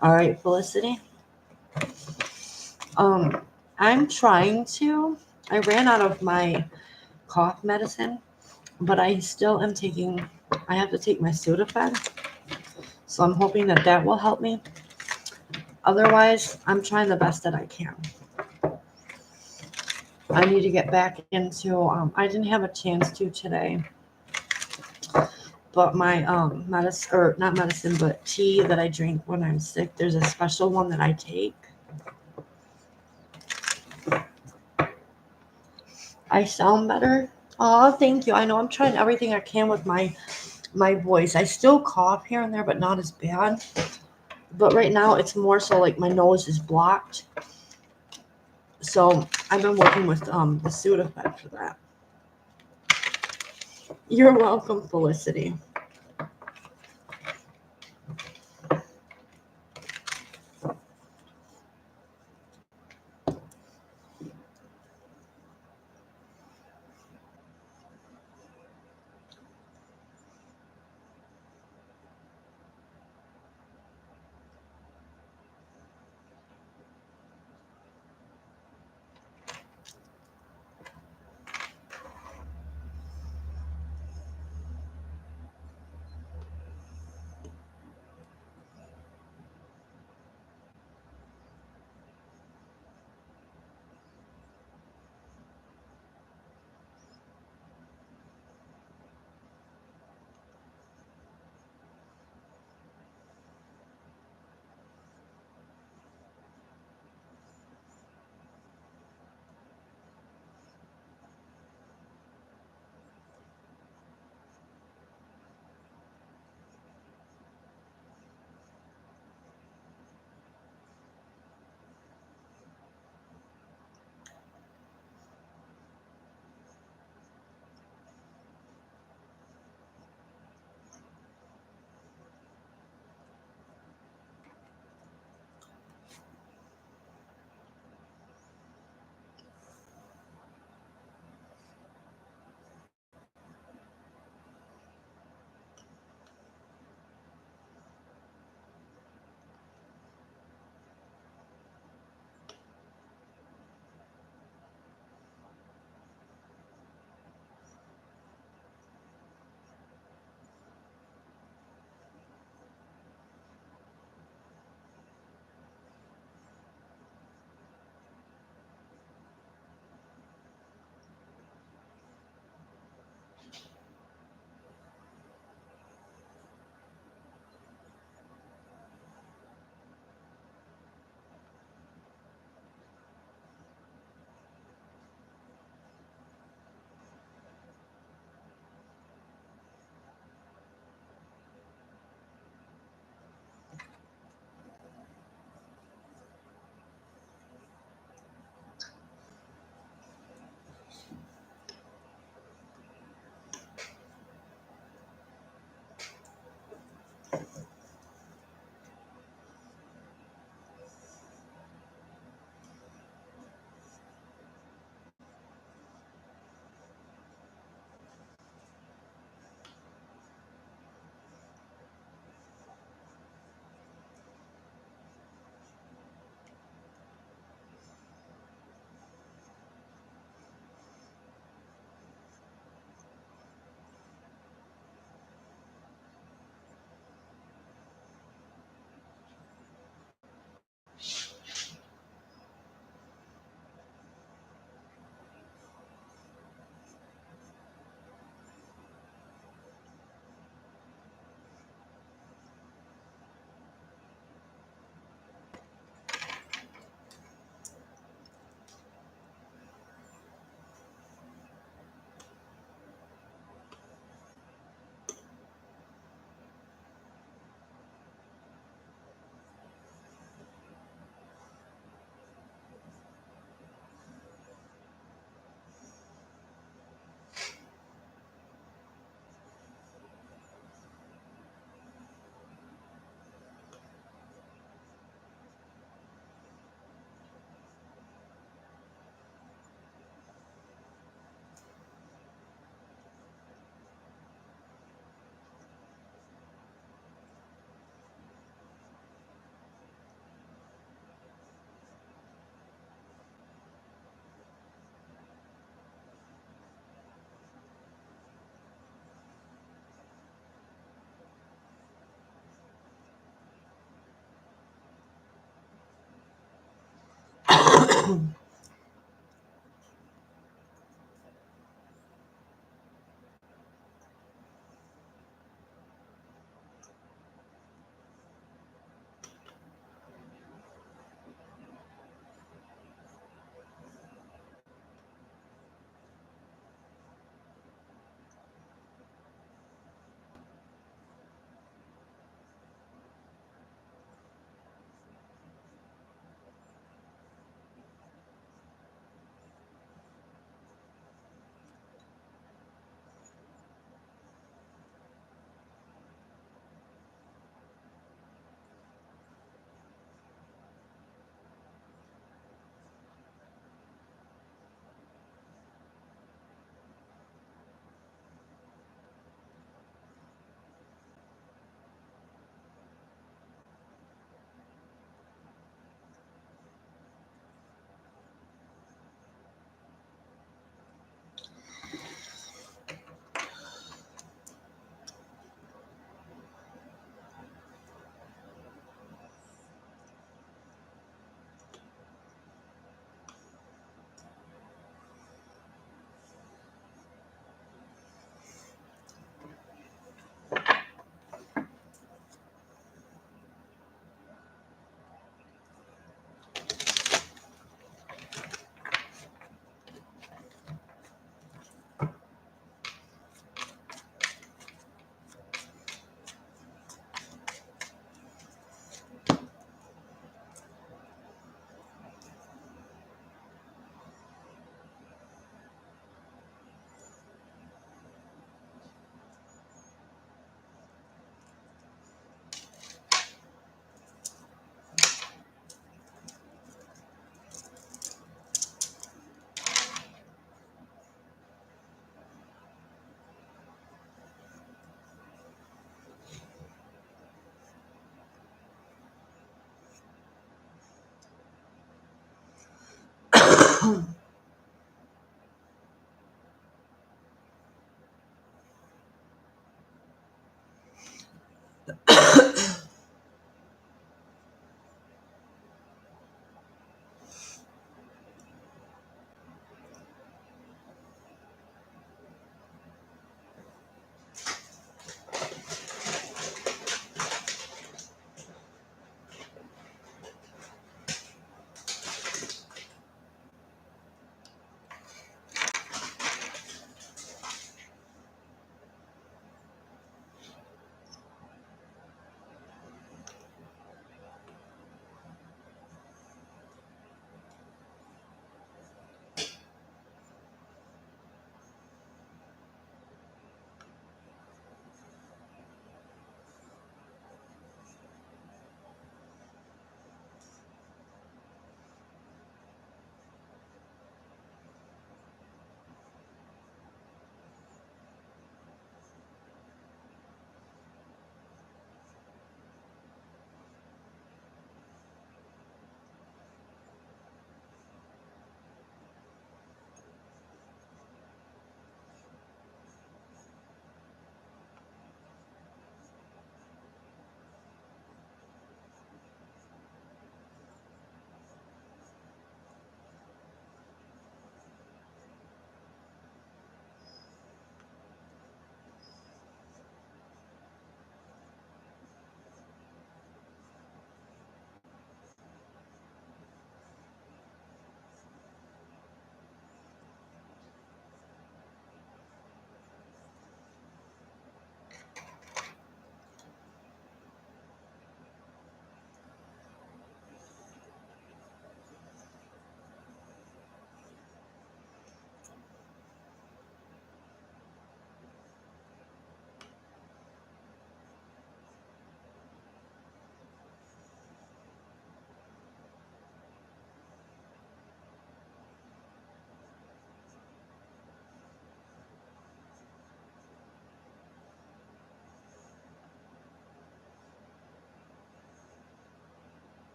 All right, Felicity. I'm trying to. I ran out of my cough medicine, but I still am taking. I have to take my Sudafed, so I'm hoping that that will help me. Otherwise, I'm trying the best that I can. I need to get back into. I didn't have a chance to today, but my medicine, or not medicine, but tea that I drink when I'm sick. There's a special one that I take. I sound better. Oh, thank you. I know I'm trying everything I can with my voice. I still cough here and there, but not as bad. But right now, it's more so like my nose is blocked. So I've been working with the Sudafed for that. You're welcome, Felicity.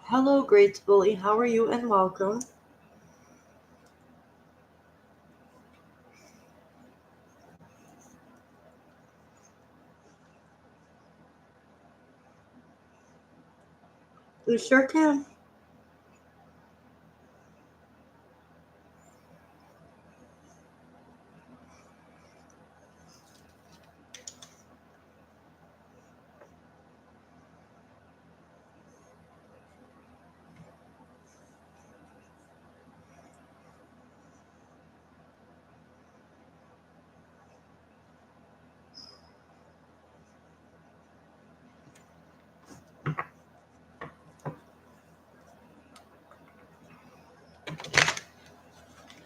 Hello, Great Bully. How are you and welcome? You sure can.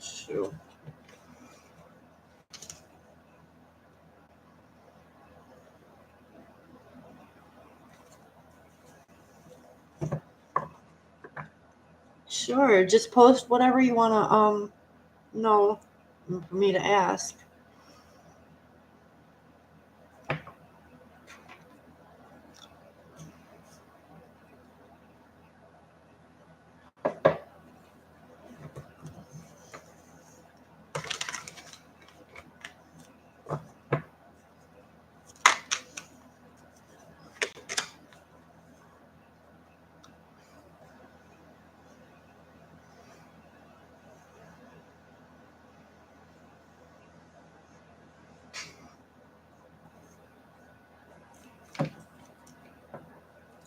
Sure. Sure. Just post whatever you wanna know for me to ask.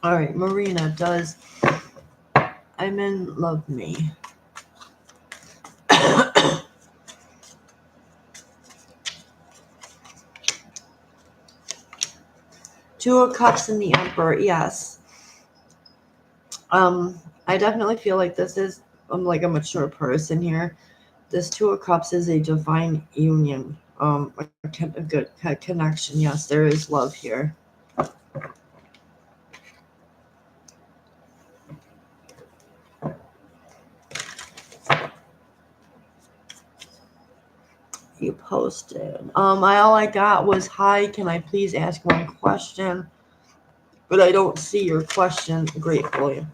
All right, Marina, does I'm in love me? Two of Cups and the Emperor, yes. I definitely feel like this is like a mature person here. This Two of Cups is a divine union, a good connection. Yes, there is love here. You posted. All I got was, hi, can I please ask one question? But I don't see your question gratefully.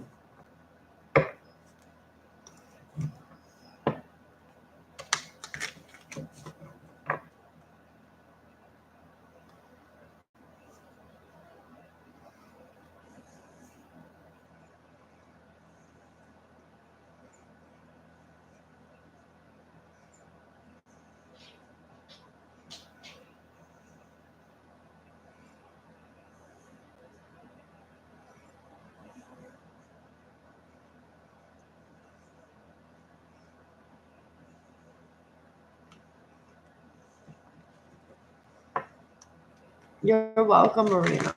You're welcome, Marina.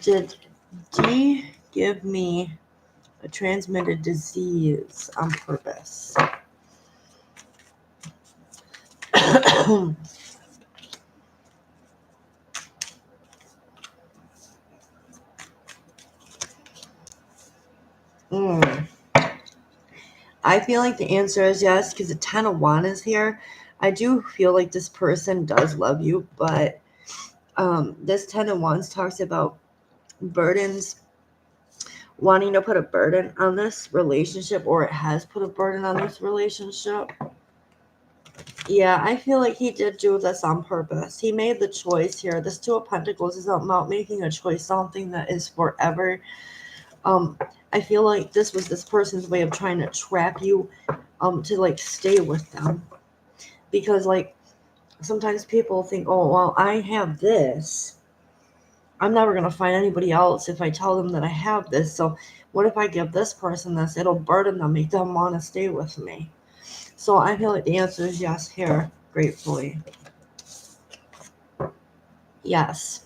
Did D give me a transmitted disease on purpose? I feel like the answer is yes, because the 10 of Wands is here. I do feel like this person does love you, but this 10 of Wands talks about burdens, wanting to put a burden on this relationship, or it has put a burden on this relationship. Yeah, I feel like he did do this on purpose. He made the choice here. This Two of Pentacles is about making a choice, something that is forever. I feel like this was this person's way of trying to trap you to like stay with them. Because like sometimes people think, oh well, I have this. I'm never going to find anybody else if I tell them that I have this. So what if I give this person this? It'll burden them, make them want to stay with me. So I feel like the answer is yes here, gratefully. Yes.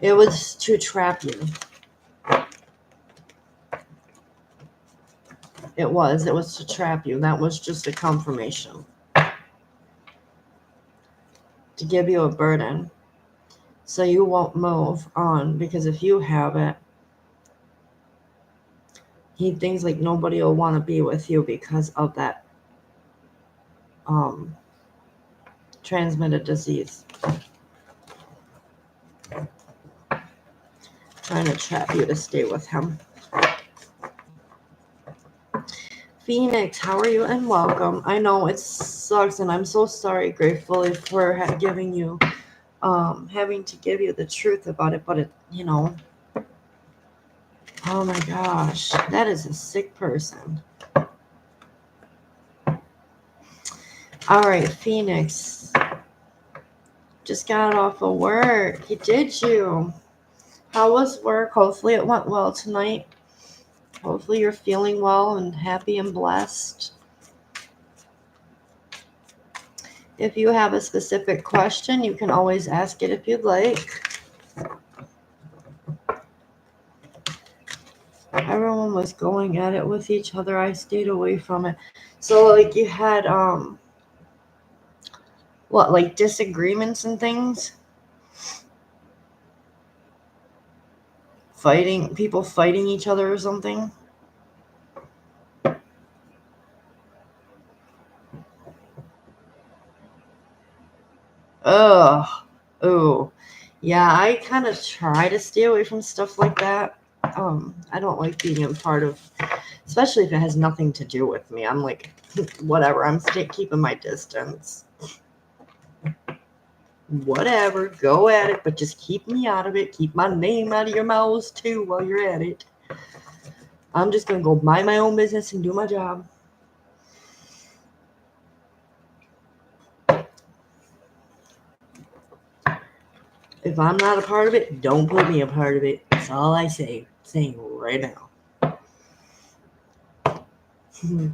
It was to trap you. It was to trap you. That was just a confirmation. To give you a burden. So you won't move on, because if you have it, he thinks like nobody will want to be with you because of that transmitted disease. Trying to trap you to stay with him. Phoenix, how are you? And welcome. I know it sucks, and I'm so sorry, gratefully, for giving you, having to give you the truth about it. But it, you know, oh my gosh, that is a sick person. All right, Phoenix, just got off of work. Did you? How was work? Hopefully it went well tonight. Hopefully you're feeling well and happy and blessed. If you have a specific question, you can always ask it if you'd like. Everyone was going at it with each other. I stayed away from it. So like you had what, like disagreements and things? People fighting each other or something? Ugh. Oh. Yeah, I kind of try to stay away from stuff like that. I don't like being a part of, especially if it has nothing to do with me. I'm like, whatever, I'm keeping my distance. Whatever, go at it, but just keep me out of it. Keep my name out of your mouths too while you're at it. I'm just going to go mind my own business and do my job. If I'm not a part of it, don't put me a part of it. That's all I say. Saying right now. At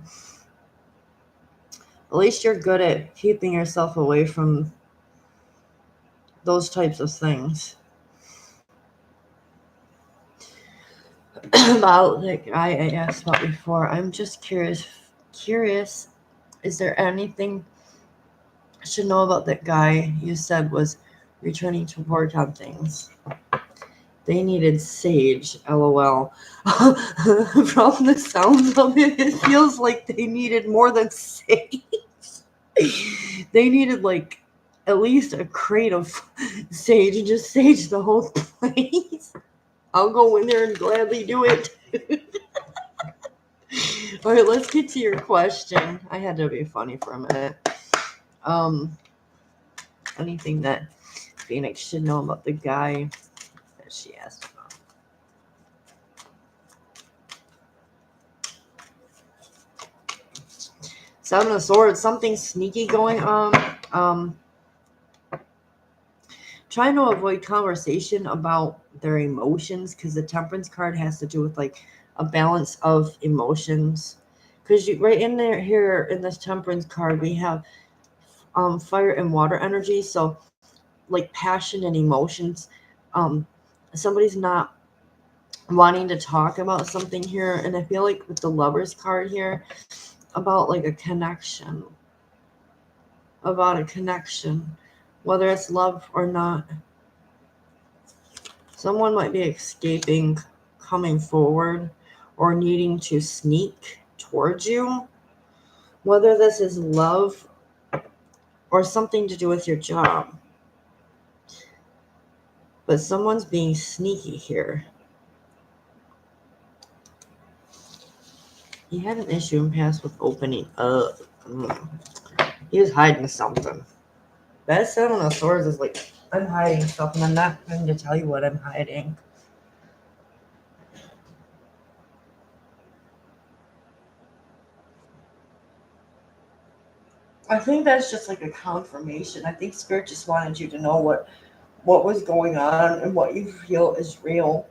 least you're good at keeping yourself away from those types of things. About like I asked about before, I'm just curious. Is there anything I should know about that guy you said was returning to work on things? They needed sage, lol. From the sounds of it, it feels like they needed more than sage. They needed like at least a crate of sage and just sage the whole place. I'll go in there and gladly do it. All right, let's get to your question. I had to be funny for a minute. Anything that Phoenix should know about the guy that she asked about? Seven of Swords, something sneaky going on. Trying to avoid conversation about their emotions, because the Temperance card has to do with like a balance of emotions. Because right in there, here in this Temperance card, we have fire and water energy. So like passion and emotions. Somebody's not wanting to talk about something here, and I feel like with the Lovers card here, about like a connection. About a connection, whether it's love or not. Someone might be escaping, coming forward, or needing to sneak towards you. Whether this is love or something to do with your job. But someone's being sneaky here. He had an issue in past with opening up. He was hiding something. That Seven of Swords is like, I'm hiding stuff, and I'm not going to tell you what I'm hiding. I think that's just like a confirmation. I think Spirit just wanted you to know what was going on and what you feel is real.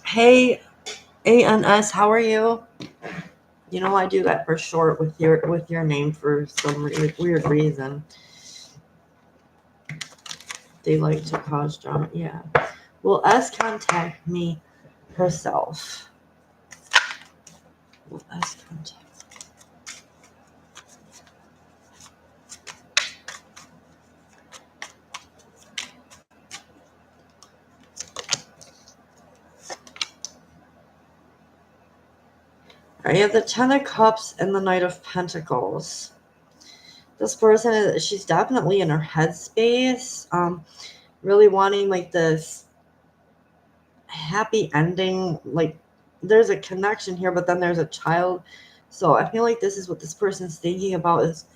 Hey, ANS, how are you? You know I do that for short with your name for some weird reason. They like to cause drama. Yeah. Will S contact me herself? Will S contact? I have the Ten of Cups and the Knight of Pentacles. This person she's definitely in her headspace. Really wanting like this happy ending. Like there's a connection here, but then there's a child. So I feel like this is what this person's thinking about is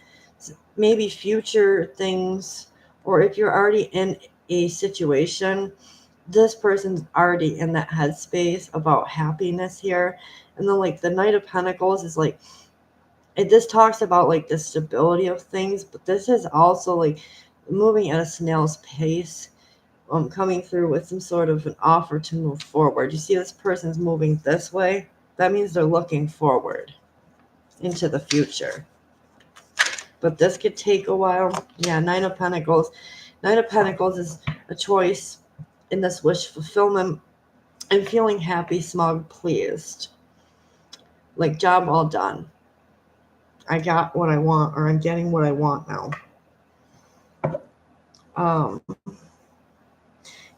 maybe future things, or if you're already in a situation, this person's already in that headspace about happiness here. And then like the Knight of Pentacles is like this talks about like the stability of things, but this is also like moving at a snail's pace, coming through with some sort of an offer to move forward. You see this person's moving this way, that means they're looking forward into the future, but this could take a while. Yeah, Nine of Pentacles. Nine of Pentacles is a choice in this wish fulfillment and feeling happy, smug, pleased. Like job all done. I got what I want, or I'm getting what I want now.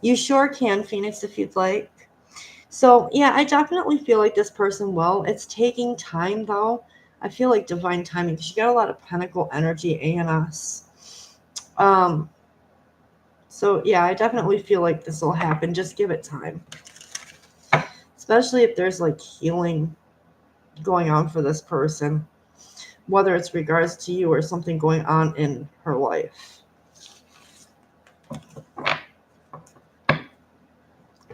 You sure can, Phoenix, if you'd like. So yeah, I definitely feel like this person will. It's taking time though. I feel like divine timing because you got a lot of Pentacle energy, ANS. So yeah, I definitely feel like this will happen. Just give it time. Especially if there's like healing going on for this person, whether it's regards to you or something going on in her life.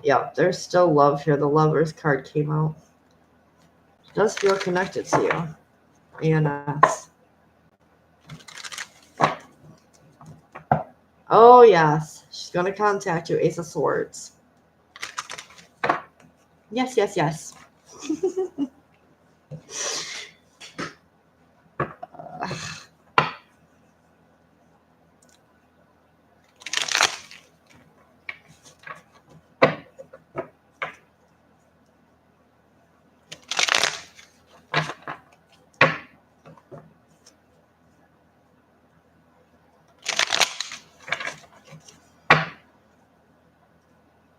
Yeah, there's still love here. The Lovers card came out. It does feel connected to you, ANS. Oh, yes. She's going to contact you. Ace of Swords. Yes, yes, yes.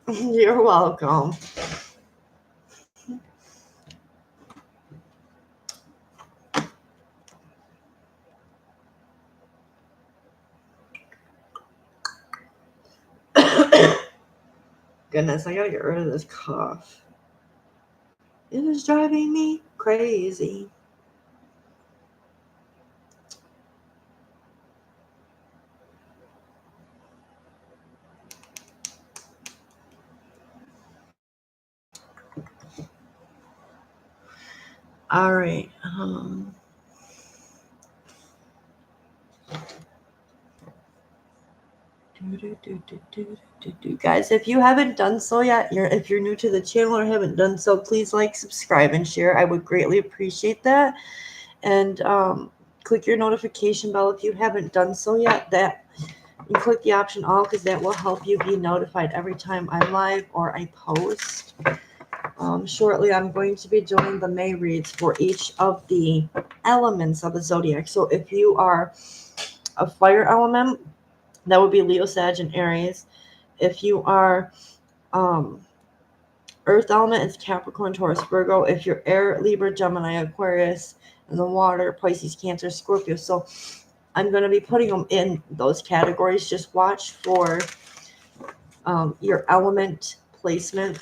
You're welcome. Goodness, I gotta get rid of this cough. It is driving me crazy. All right. Guys, if you haven't done so yet, if you're new to the channel or haven't done so, please like, subscribe, and share. I would greatly appreciate that. And click your notification bell if you haven't done so yet. You click the option all because that will help you be notified every time I'm live or I post. Shortly, I'm going to be doing the May reads for each of the elements of the zodiac. So if you are a fire element, that would be Leo, Sag, and Aries. If you are earth element, it's Capricorn, Taurus, Virgo. If you're air, Libra, Gemini, Aquarius, and the water, Pisces, Cancer, Scorpio. So I'm going to be putting them in those categories. Just watch for your element placement.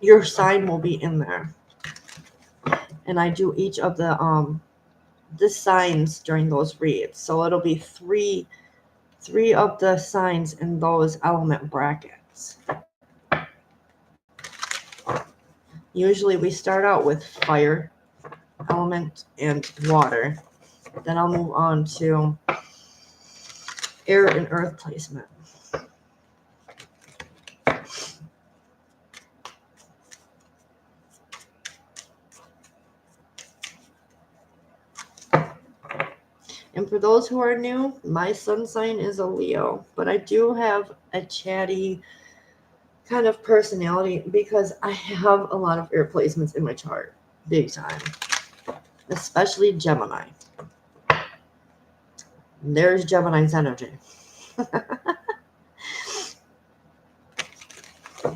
Your sign will be in there. And I do each of the signs during those reads. So it'll be three of the signs in those element brackets. Usually we start out with fire element and water. Then I'll move on to air and earth placement. And for those who are new, my sun sign is a Leo, but I do have a chatty kind of personality because I have a lot of air placements in my chart, big time, especially Gemini. There's Gemini's energy. I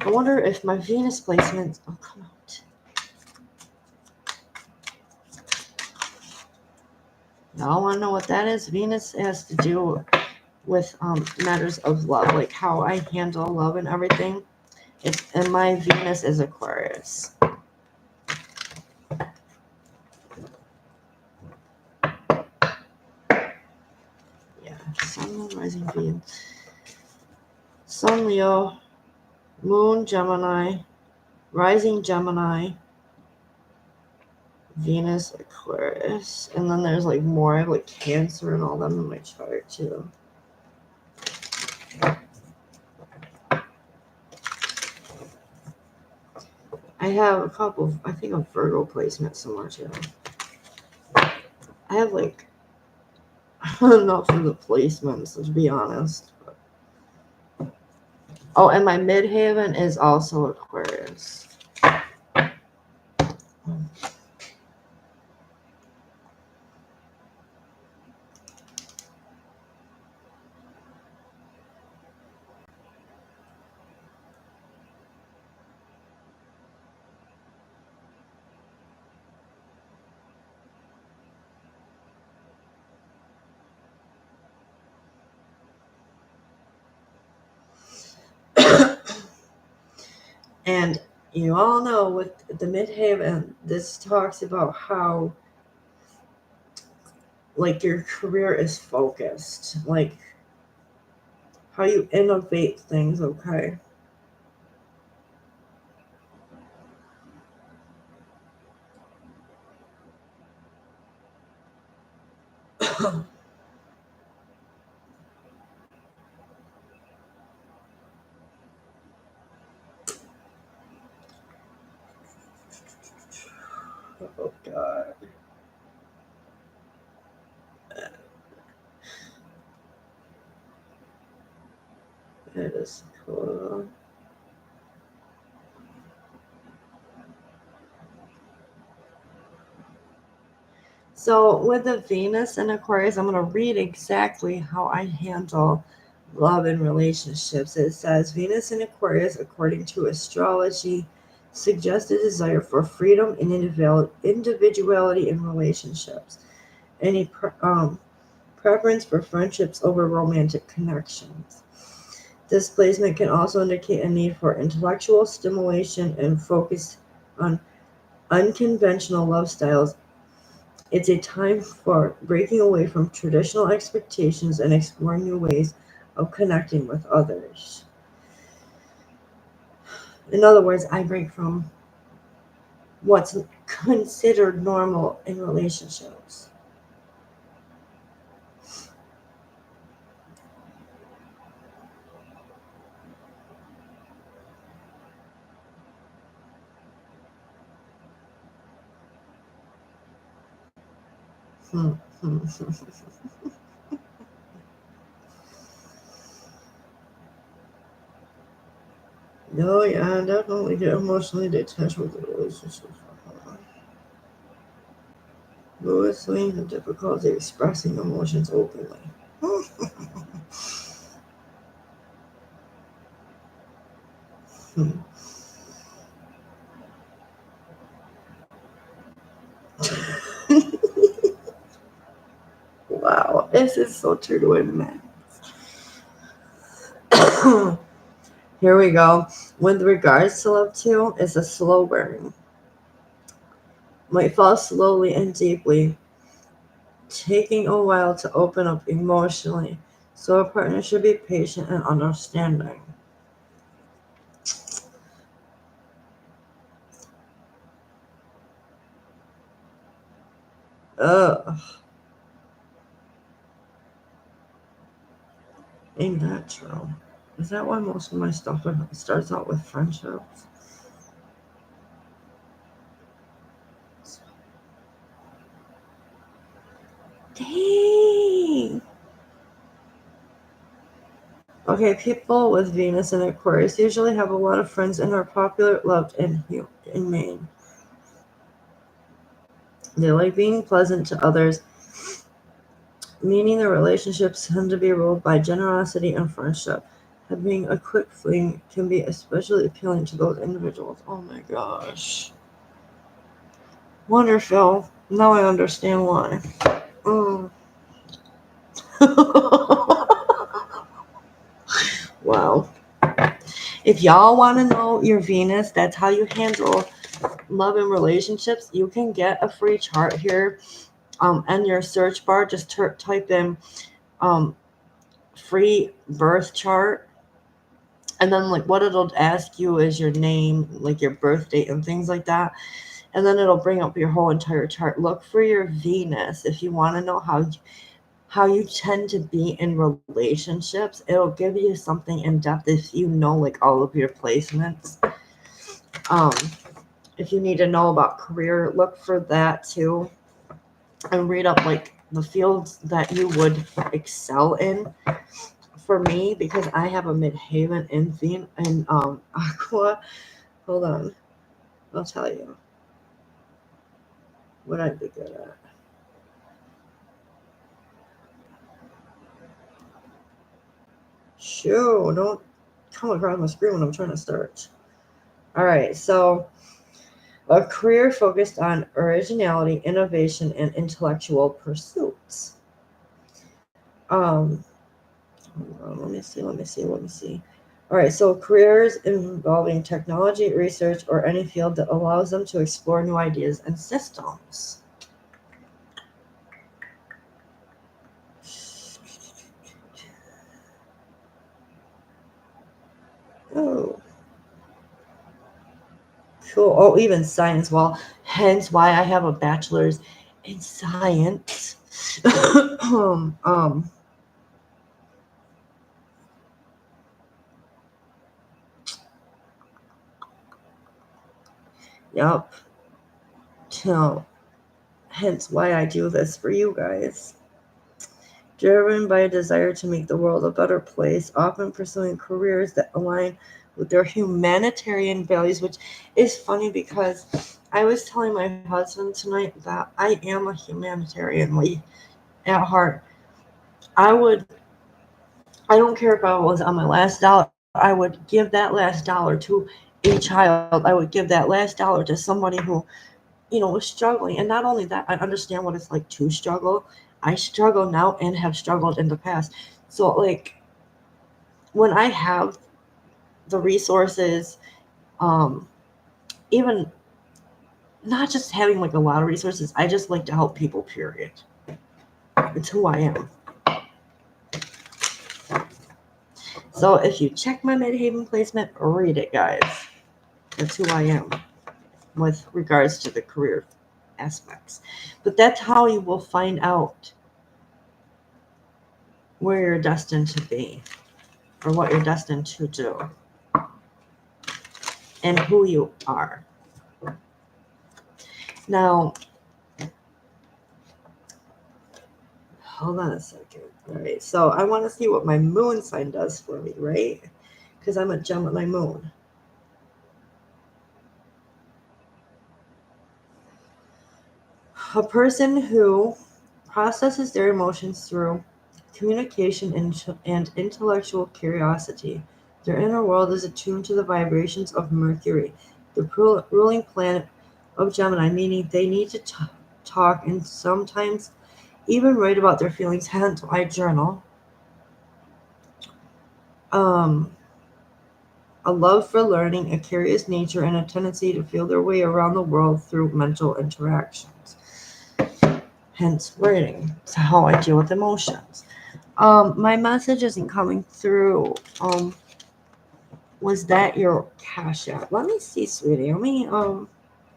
wonder if my Venus placements will come out. Now I want to know what that is. Venus has to do with matters of love, like how I handle love and everything. And my Venus is Aquarius. Yeah, Sun, Moon, Rising, Venus. Sun, Leo, Moon, Gemini, Rising, Gemini, Venus, Aquarius. And then there's like more, I have like Cancer and all them in my chart too. I have a couple, I think a Virgo placement somewhere too. I have like enough of the placements, to be honest. Oh, and my midhaven is also Aquarius. And you all know with the midhaven, this talks about how like your career is focused, like how you innovate things, okay? Oh God. That is cool. So with the Venus and Aquarius, I'm going to read exactly how I handle love and relationships. It says Venus in Aquarius, according to astrology, suggests a desire for freedom and individuality in relationships. Any preference for friendships over romantic connections. This placement can also indicate a need for intellectual stimulation and focus on unconventional love styles. It's a time for breaking away from traditional expectations and exploring new ways of connecting with others. In other words, I break from what's considered normal in relationships. No, yeah, I definitely get emotionally detached with the relationship. Lewis Swing had difficulty expressing emotions openly. Wow, this is so true to admit. Here we go. With regards to love too, it's a slow burn. Might fall slowly and deeply, taking a while to open up emotionally. So a partner should be patient and understanding. Ugh. Ain't that true? Is that why most of my stuff starts out with friendships? Dang. Okay, people with Venus and Aquarius usually have a lot of friends and are popular, loved, and humane. They like being pleasant to others, meaning their relationships tend to be ruled by generosity and friendship. Having a quick fling can be especially appealing to those individuals. Oh my gosh. Wonderful. Now I understand why. Mm. Wow. If y'all want to know your Venus, that's how you handle love and relationships, you can get a free chart here. In your search bar, just type in free birth chart, and then like what it'll ask you is your name, like your birth date and things like that, and then it'll bring up your whole entire chart. Look for your Venus if you want to know how you tend to be in relationships. It'll give you something in depth if you know like all of your placements. If you need to know about career, look for that too, and read up like the fields that you would excel in. For me, because I have a midhaven in Aqua. Hold on, I'll tell you what I'd be good at. Shoo, don't come across my screen when I'm trying to search. All right, so a career focused on originality, innovation, and intellectual pursuits. Um, let me see. All right, so careers involving technology, research, or any field that allows them to explore new ideas and systems. Oh, cool. Oh, even science. Well, hence why I have a bachelor's in science. um, yep. So, hence why I do this for you guys. Driven by a desire to make the world a better place, often pursuing careers that align with their humanitarian values, which is funny because I was telling my husband tonight that I am a humanitarian at heart. I don't care if I was on my last dollar, I would give that last dollar to a child. I would give that last dollar to somebody who, was struggling. And not only that, I understand what it's like to struggle. I struggle now and have struggled in the past. So, like, when I have the resources, um, even not just having like a lot of resources, I just like to help people, period. It's who I am. So, if you check my Midhaven placement, read it, guys. That's who I am with regards to the career aspects. But that's how you will find out where you're destined to be or what you're destined to do and who you are. Now, hold on a second. All right, so I want to see what my moon sign does for me, right? Because I'm a gem at my moon. A person who processes their emotions through communication and intellectual curiosity. Their inner world is attuned to the vibrations of Mercury, the ruling planet of Gemini, meaning they need to talk and sometimes even write about their feelings, hence I journal. A love for learning, a curious nature, and a tendency to feel their way around the world through mental interactions. Hence writing. It's how I deal with emotions. My message isn't coming through. Was that your Cash App? Let me see, sweetie. Let me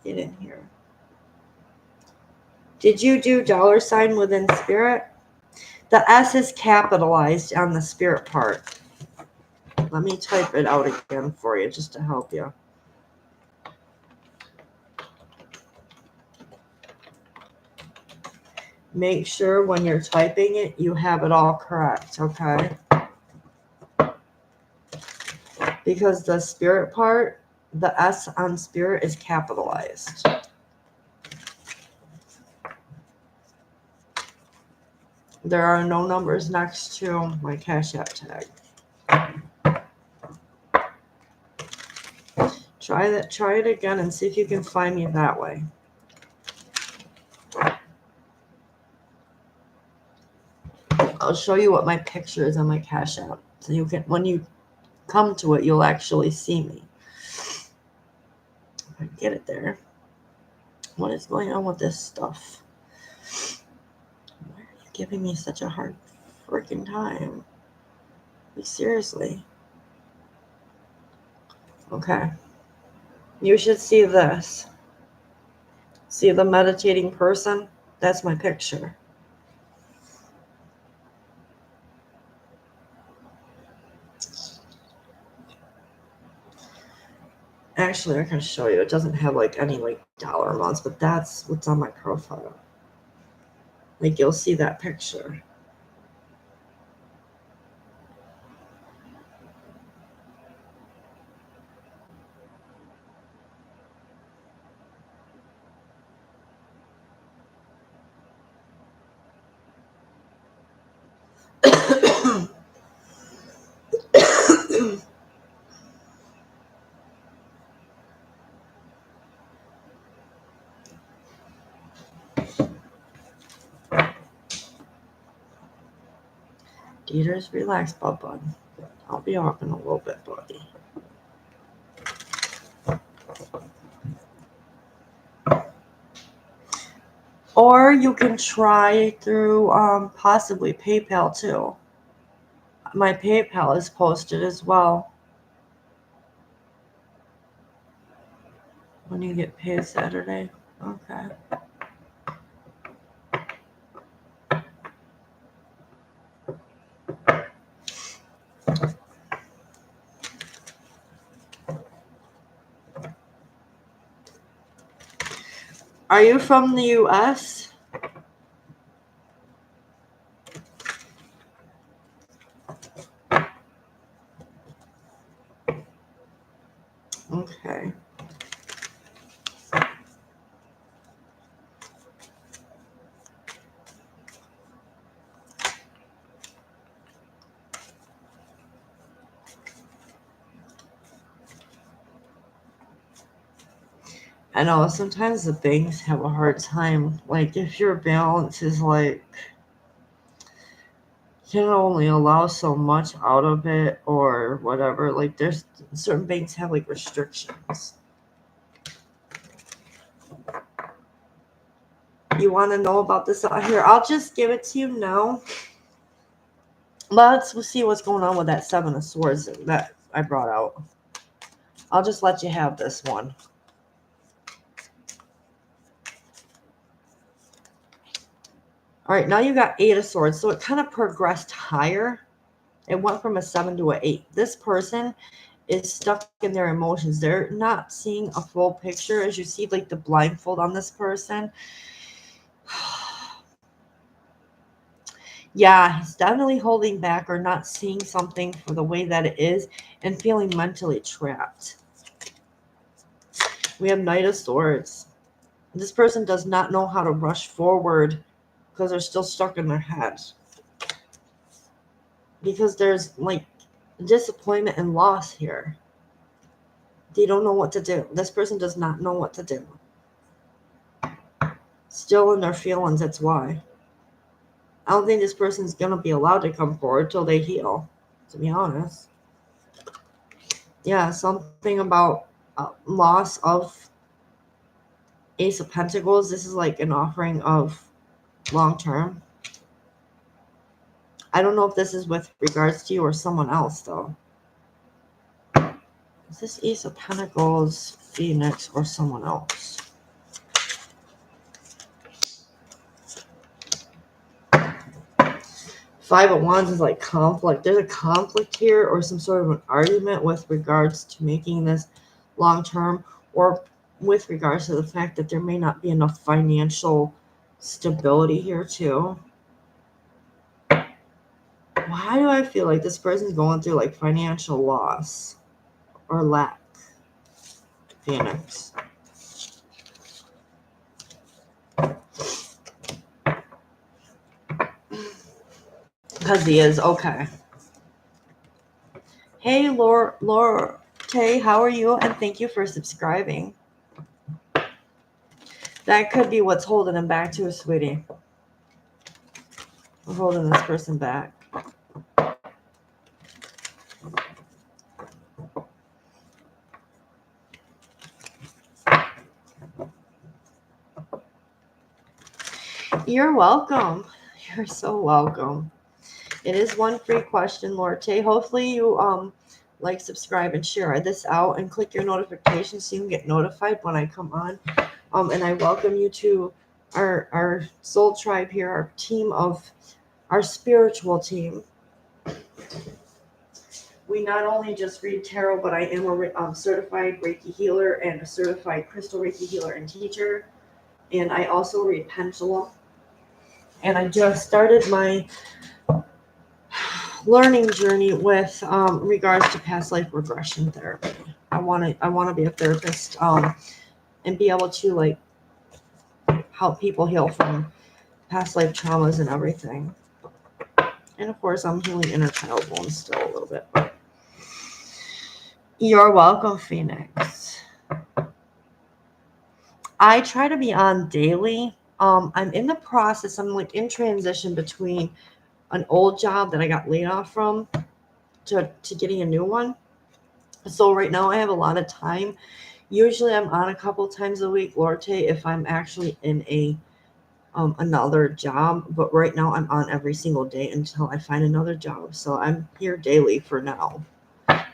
get in here. Did you do $ within spirit? The S is capitalized on the spirit part. Let me type it out again for you just to help you. Make sure when you're typing it, you have it all correct, okay? Because the spirit part, the S on spirit is capitalized. There are no numbers next to my Cash App tag. Try it again and see if you can find me that way. I'll show you what my picture is on my Cash App. So you can, when you come to it, you'll actually see me. If I get it there. What is going on with this stuff? Why are you giving me such a hard freaking time? Like, seriously. Okay. You should see this. See the meditating person? That's my picture. Actually, I can show you. It doesn't have like any like dollar amounts, but that's what's on my profile. Like, you'll see that picture. Dieter's relax, bud. I'll be off in a little bit, buddy. Or you can try through possibly PayPal too. My PayPal is posted as well. When you get paid Saturday. Okay. Are you from the US? Okay. I know sometimes the banks have a hard time. Like, if your balance is like, you can only allow so much out of it or whatever. Like, there's certain banks have like restrictions. You want to know about this out here? I'll just give it to you now. Let's see what's going on with that Seven of Swords that I brought out. I'll just let you have this one. All right, now you got Eight of Swords. So it kind of progressed higher. It went from a 7 to an 8. This person is stuck in their emotions. They're not seeing a full picture. As you see, like the blindfold on this person. Yeah, he's definitely holding back or not seeing something for the way that it is and feeling mentally trapped. We have Knight of Swords. This person does not know how to rush forward because they're still stuck in their head. Because there's like disappointment and loss here. They don't know what to do. This person does not know what to do. Still in their feelings, that's why. I don't think this person's going to be allowed to come forward till they heal, to be honest. Yeah, something about loss of Ace of Pentacles. This is like an offering of long term. I don't know if this is with regards to you or someone else, though. Is this Ace of Pentacles, Phoenix, or someone else? Five of Wands is like conflict. There's a conflict here or some sort of an argument with regards to making this long term, or with regards to the fact that there may not be enough financial stability here too. Why do I feel like this person's going through like financial loss or lack? Phoenix. Because he is. Okay. Hey, Laura Tay, how are you? And thank you for subscribing. That could be what's holding him back too, sweetie. We're holding this person back. You're welcome. You're so welcome. It is one free question, Lord Tay. Hopefully you like, subscribe, and share this out, and click your notifications so you can get notified when I come on. And I welcome you to our soul tribe here, our team of our spiritual team. We not only just read tarot, but I am a certified Reiki healer and a certified crystal Reiki healer and teacher. And I also read pendulum. And I just started my learning journey with regards to past life regression therapy. I want to be a therapist and be able to like help people heal from past life traumas and everything. And of course, I'm healing inner child wounds still a little bit. But you're welcome, Phoenix. I try to be on daily. I'm in the process. I'm like in transition between an old job that I got laid off from to getting a new one. So right now I have a lot of time. Usually I'm on a couple times a week, Lorte, if I'm actually in a another job. But right now I'm on every single day until I find another job. So I'm here daily for now.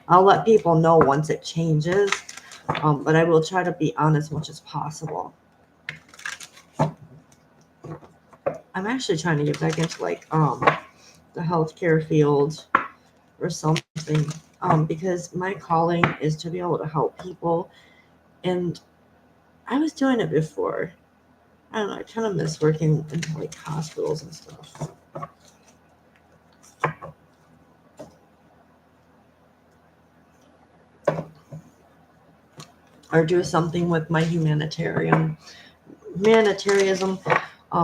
I'll let people know once it changes. But I will try to be on as much as possible. I'm actually trying to get back into like the healthcare field or something, because my calling is to be able to help people, and I was doing it before. I don't know, I kind of miss working in like hospitals and stuff. Or do something with my humanitarianism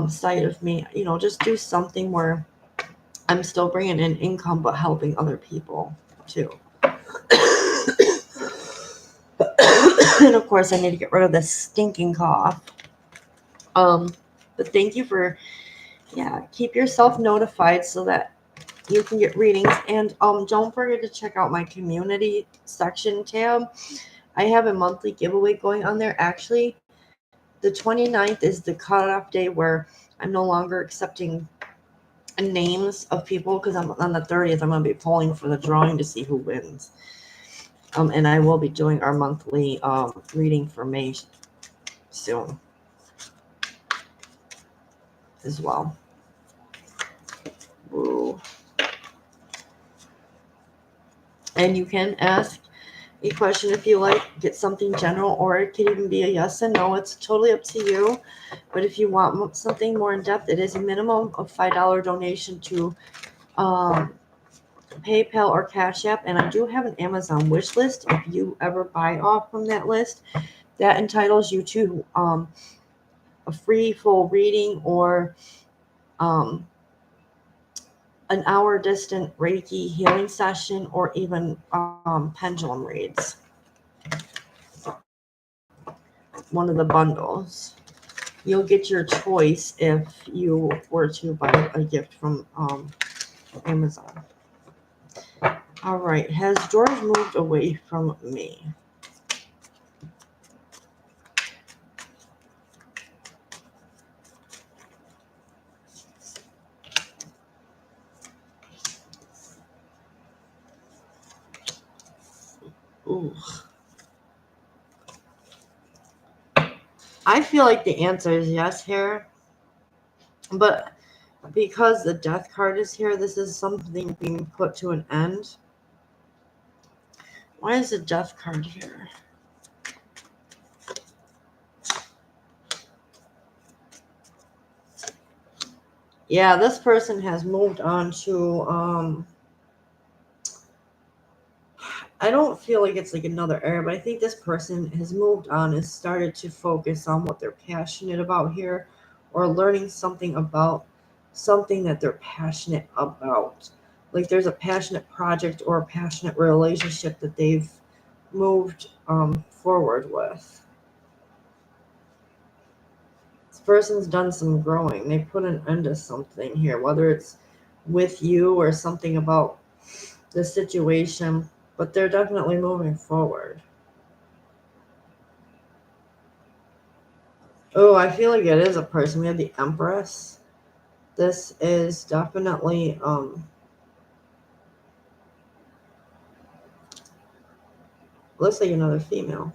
side of me, just do something where I'm still bringing in income but helping other people too. And of course I need to get rid of this stinking cough. But thank you for keep yourself notified so that you can get readings. And don't forget to check out my community section tab. I have a monthly giveaway going on there. Actually, the 29th is the cutoff day where I'm no longer accepting names of people, because I'm on the 30th. I'm going to be pulling for the drawing to see who wins. And I will be doing our monthly reading for May soon as well. Ooh. And you can ask a question if you like, get something general, or it could even be a yes and no. It's totally up to you. But if you want something more in depth, it is a minimum of $5 donation to PayPal or Cash App. And I do have an Amazon wish list. If you ever buy off from that list, that entitles you to a free full reading, or an hour distant Reiki healing session, or even pendulum reads. One of the bundles. You'll get your choice if you were to buy a gift from Amazon. All right. Has George moved away from me? Ooh. I feel like the answer is yes here. But because the death card is here, this is something being put to an end. Why is the death card here? Yeah, this person has moved on to, I don't feel like it's like another area, but I think this person has moved on and started to focus on what they're passionate about here, or learning something about something that they're passionate about. Like there's a passionate project or a passionate relationship that they've moved forward with. This person's done some growing. They put an end to something here, whether it's with you or something about the situation, but they're definitely moving forward. Oh, I feel like it is a person. We have the Empress. This is definitely looks like another female.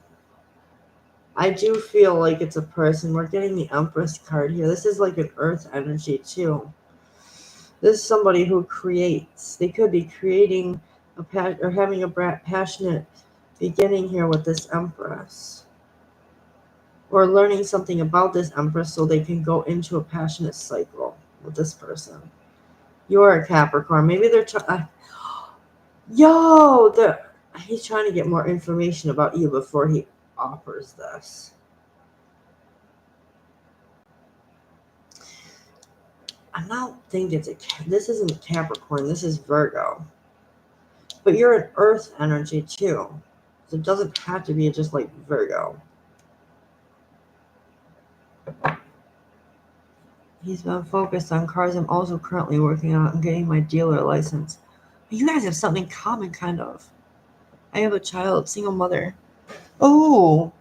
I do feel like it's a person. We're getting the Empress card here. This is like an earth energy too. This is somebody who creates. They could be creating or having a passionate beginning here with this Empress, or learning something about this Empress so they can go into a passionate cycle with this person. You're a Capricorn. Maybe they're he's trying to get more information about you before he offers this. I don't think this isn't Capricorn. This is Virgo. But you're an earth energy too. So it doesn't have to be just like Virgo. He's been focused on cars. I'm also currently working on getting my dealer license. You guys have something in common, kind of. I have a child, single mother. Oh,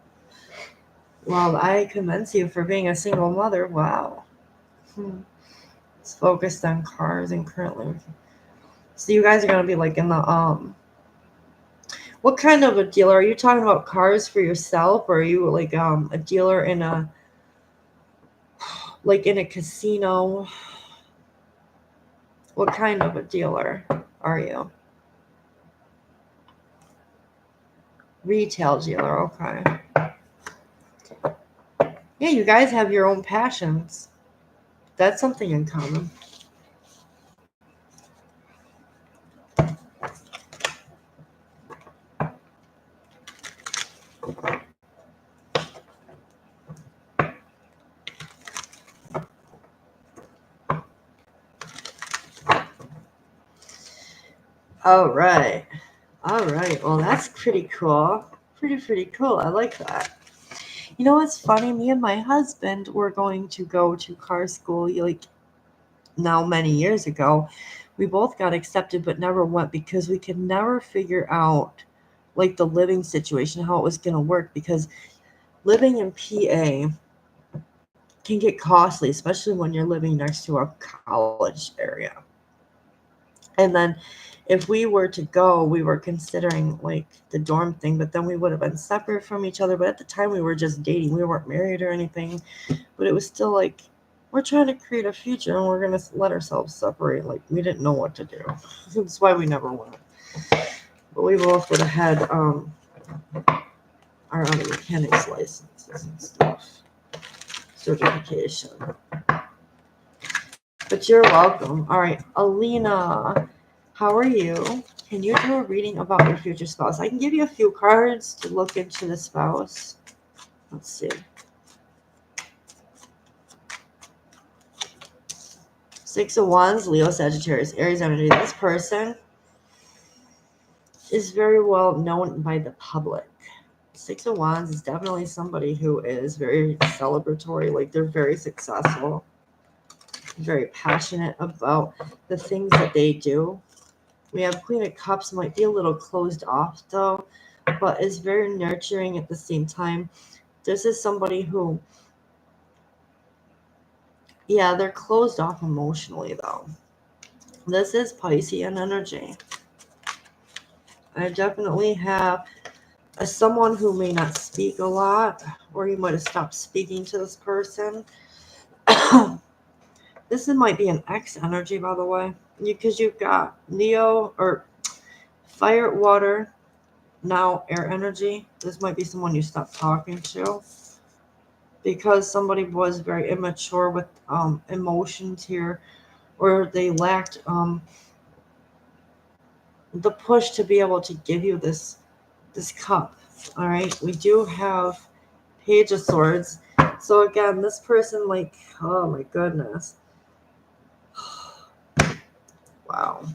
well, I commend you for being a single mother. Wow. It's focused on cars and currently working. So you guys are gonna be like in the what kind of a dealer? Are you talking about cars for yourself, or are you like a dealer in a casino? What kind of a dealer are you? Retail dealer, okay. Yeah, you guys have your own passions. That's something in common. All right. Well, that's pretty cool. Pretty cool. I like that. You know what's funny? Me and my husband were going to go to car school like now many years ago. We both got accepted but never went because we could never figure out like the living situation, how it was going to work, because living in PA can get costly, especially when you're living next to a college area. And then if we were to go, we were considering like the dorm thing, but then we would have been separate from each other. But at the time we were just dating. We weren't married or anything, but it was still like, we're trying to create a future and we're going to let ourselves separate. Like we didn't know what to do. That's why we never went. But we both would have had our other mechanics licenses and stuff, certification. But you're welcome. All right, Alina, how are you? Can you do a reading about your future spouse? I can give you a few cards to look into the spouse. Let's see. Six of Wands, Leo, Sagittarius, Aries energy. This person is very well known by the public. Six of Wands is definitely somebody who is very celebratory, like they're very successful, very passionate about the things that they do. We have Queen of Cups, might be a little closed off though, but is very nurturing at the same time. This is somebody who, yeah, they're closed off emotionally though. This is Piscean energy. I definitely have someone who may not speak a lot, or you might have stopped speaking to this person. This This might be an X energy, by the way, because you've got Leo or fire, water, now air energy. This might be someone you stopped talking to because somebody was very immature with emotions here, or they lacked the push to be able to give you this cup. All right, we do have Page of Swords. So again, this person, like, oh my goodness, wow.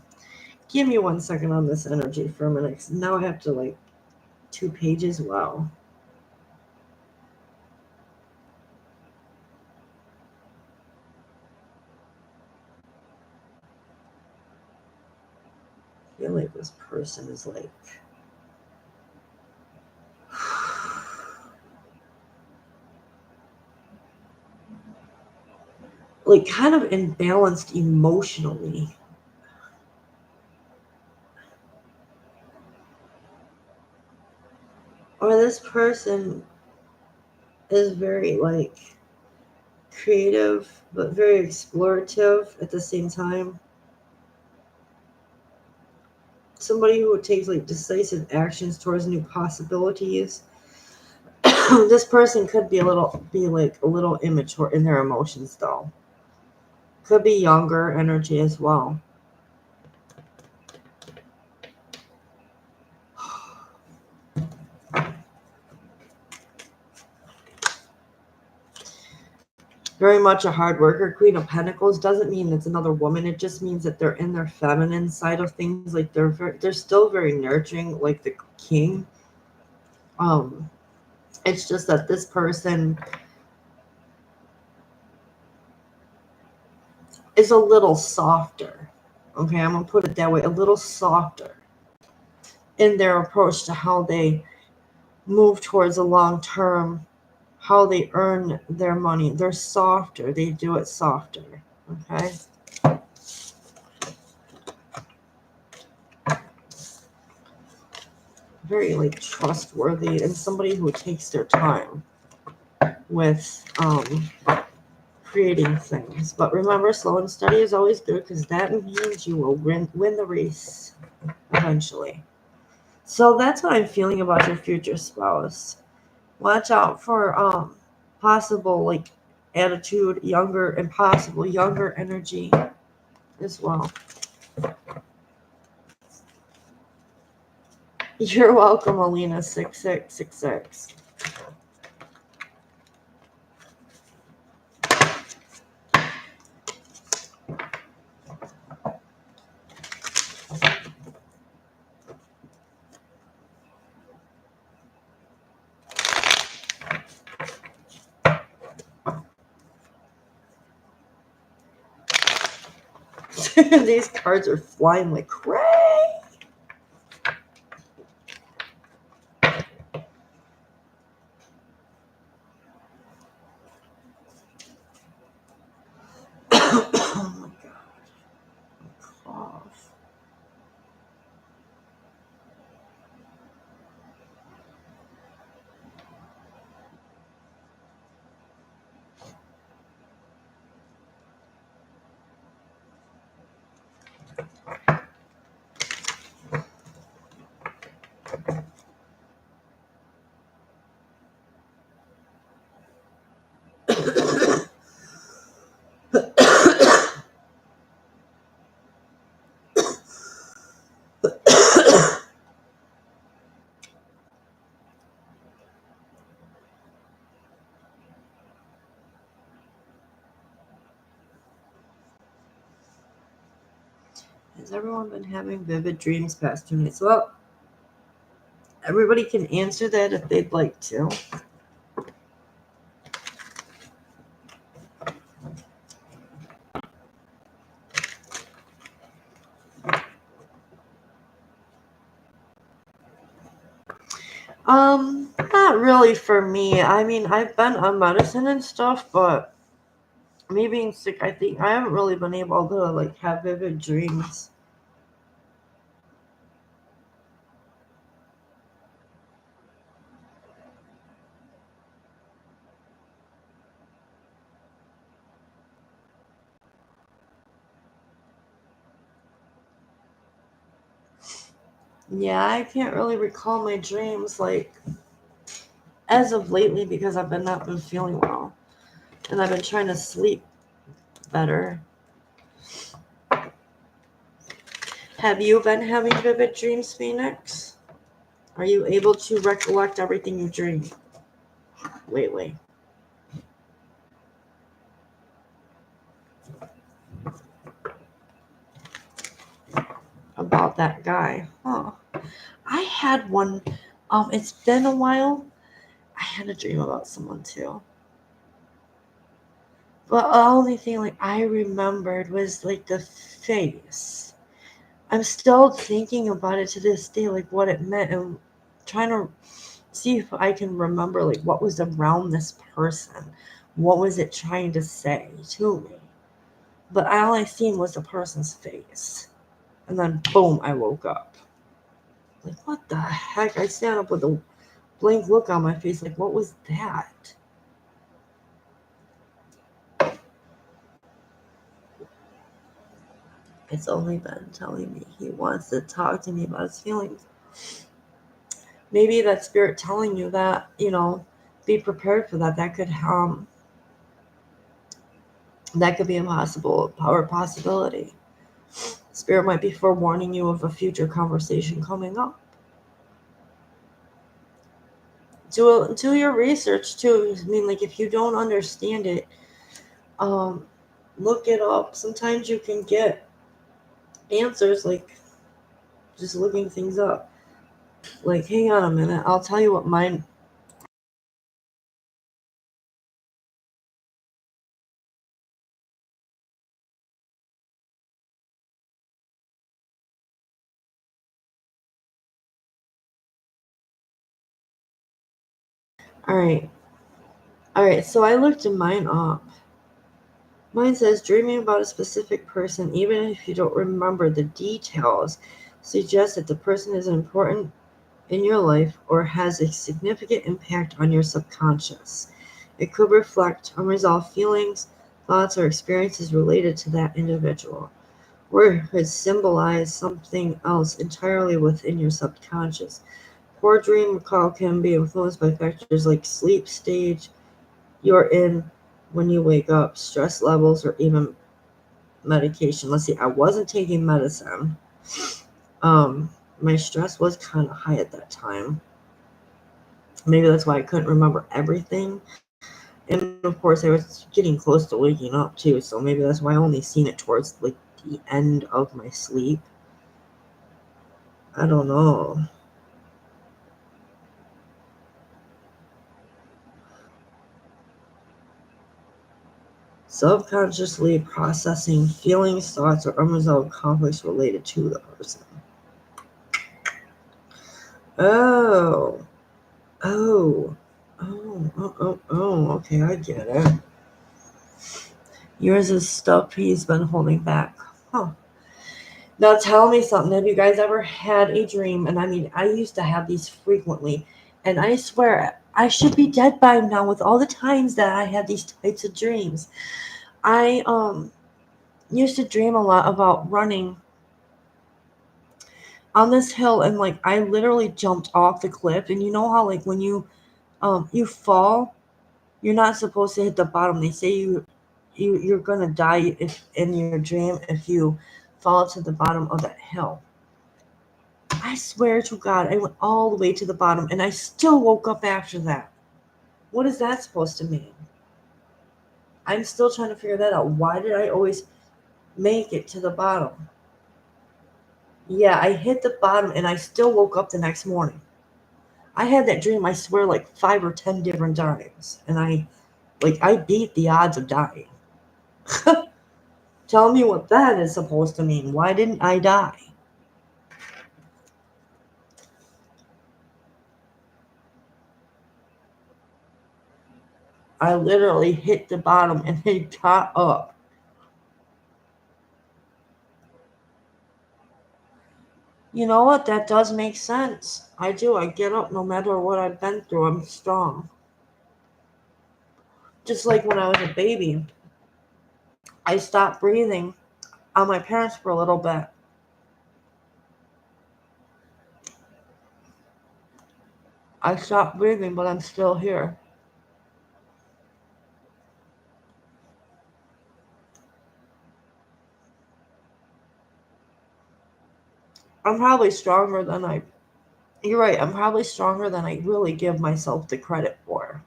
Give me 1 second on this energy for a minute. Now I have to, like, 2 pages. Wow. I feel like this person is like kind of imbalanced emotionally. Or this person is very, like, creative but very explorative at the same time. Somebody who takes, like, decisive actions towards new possibilities. This person could be a little immature in their emotions, though. Could be younger energy as well. Very much a hard worker. Queen of Pentacles doesn't mean it's another woman. It just means that they're in their feminine side of things. Like, they're still very nurturing, like the king. It's just that this person is a little softer. Okay, I'm gonna put it that way, a little softer in their approach to how they move towards a long term, how they earn their money. They're softer. They do it softer. Okay. Very, like, trustworthy and somebody who takes their time with creating things. But remember, slow and steady is always good because that means you will win the race eventually. So that's what I'm feeling about your future spouse. Watch out for possible, like, attitude, younger and possible younger energy as well. You're welcome, Alina 6666. These cards are flying like crazy. Oh my god. Cough. Has everyone been having vivid dreams past 2 nights? Well, everybody can answer that if they'd like to. Not really for me. I mean, I've been on medicine and stuff, but me being sick, I think I haven't really been able to, like, have vivid dreams. Yeah, I can't really recall my dreams like as of lately because I've not been feeling well. And I've been trying to sleep better. Have you been having vivid dreams, Phoenix? Are you able to recollect everything you dream? Lately? About that guy. Huh. I had one, it's been a while. I had a dream about someone too. But the only thing like I remembered was like the face. I'm still thinking about it to this day, like what it meant, and trying to see if I can remember like what was around this person. What was it trying to say to me? But all I seen was the person's face. And then boom, I woke up. Like, what the heck? I stand up with a blank look on my face. Like, what was that? It's only Ben telling me he wants to talk to me about his feelings. Maybe that spirit telling you that, be prepared for that. That could be a possibility. Spirit might be forewarning you of a future conversation coming up. Do your research too. I mean, like if you don't understand it, um, look it up. Sometimes you can get answers like just looking things up. Like, hang on a minute, I'll tell you what mine. All right, all right. So I looked mine up. Mine says dreaming about a specific person, even if you don't remember the details, suggests that the person is important in your life or has a significant impact on your subconscious. It could reflect unresolved feelings, thoughts, or experiences related to that individual, or it could symbolize something else entirely within your subconscious. Poor dream recall can be influenced by factors like sleep stage you're in when you wake up, stress levels, or even medication. Let's see, I wasn't taking medicine. My stress was kind of high at that time. Maybe that's why I couldn't remember everything. And of course, I was getting close to waking up too, so maybe that's why I only seen it towards like the end of my sleep. I don't know. Subconsciously processing feelings, thoughts, or unresolved conflicts related to the person. Oh, oh, okay, I get it. Yours is stuff he's been holding back. Huh. Now tell me something. Have you guys ever had a dream? And I mean, I used to have these frequently. And I swear, I should be dead by now with all the times that I had these types of dreams. I used to dream a lot about running on this hill and like I literally jumped off the cliff. And you know how like when you fall, you're not supposed to hit the bottom. They say you're gonna die if in your dream if you fall to the bottom of that hill. I swear to God, I went all the way to the bottom and I still woke up after that. What is that supposed to mean? I'm still trying to figure that out. Why did I always make it to the bottom? Yeah, I hit the bottom and I still woke up the next morning. I had that dream, I swear, like 5 or 10 different times. And I beat the odds of dying. Tell me what that is supposed to mean. Why didn't I die? I literally hit the bottom and I got up. You know what? That does make sense. I do. I get up no matter what I've been through. I'm strong. Just like when I was a baby, I stopped breathing on my parents for a little bit. I stopped breathing, but I'm still here. I'm probably stronger than I. You're right. I'm probably stronger than I really give myself the credit for.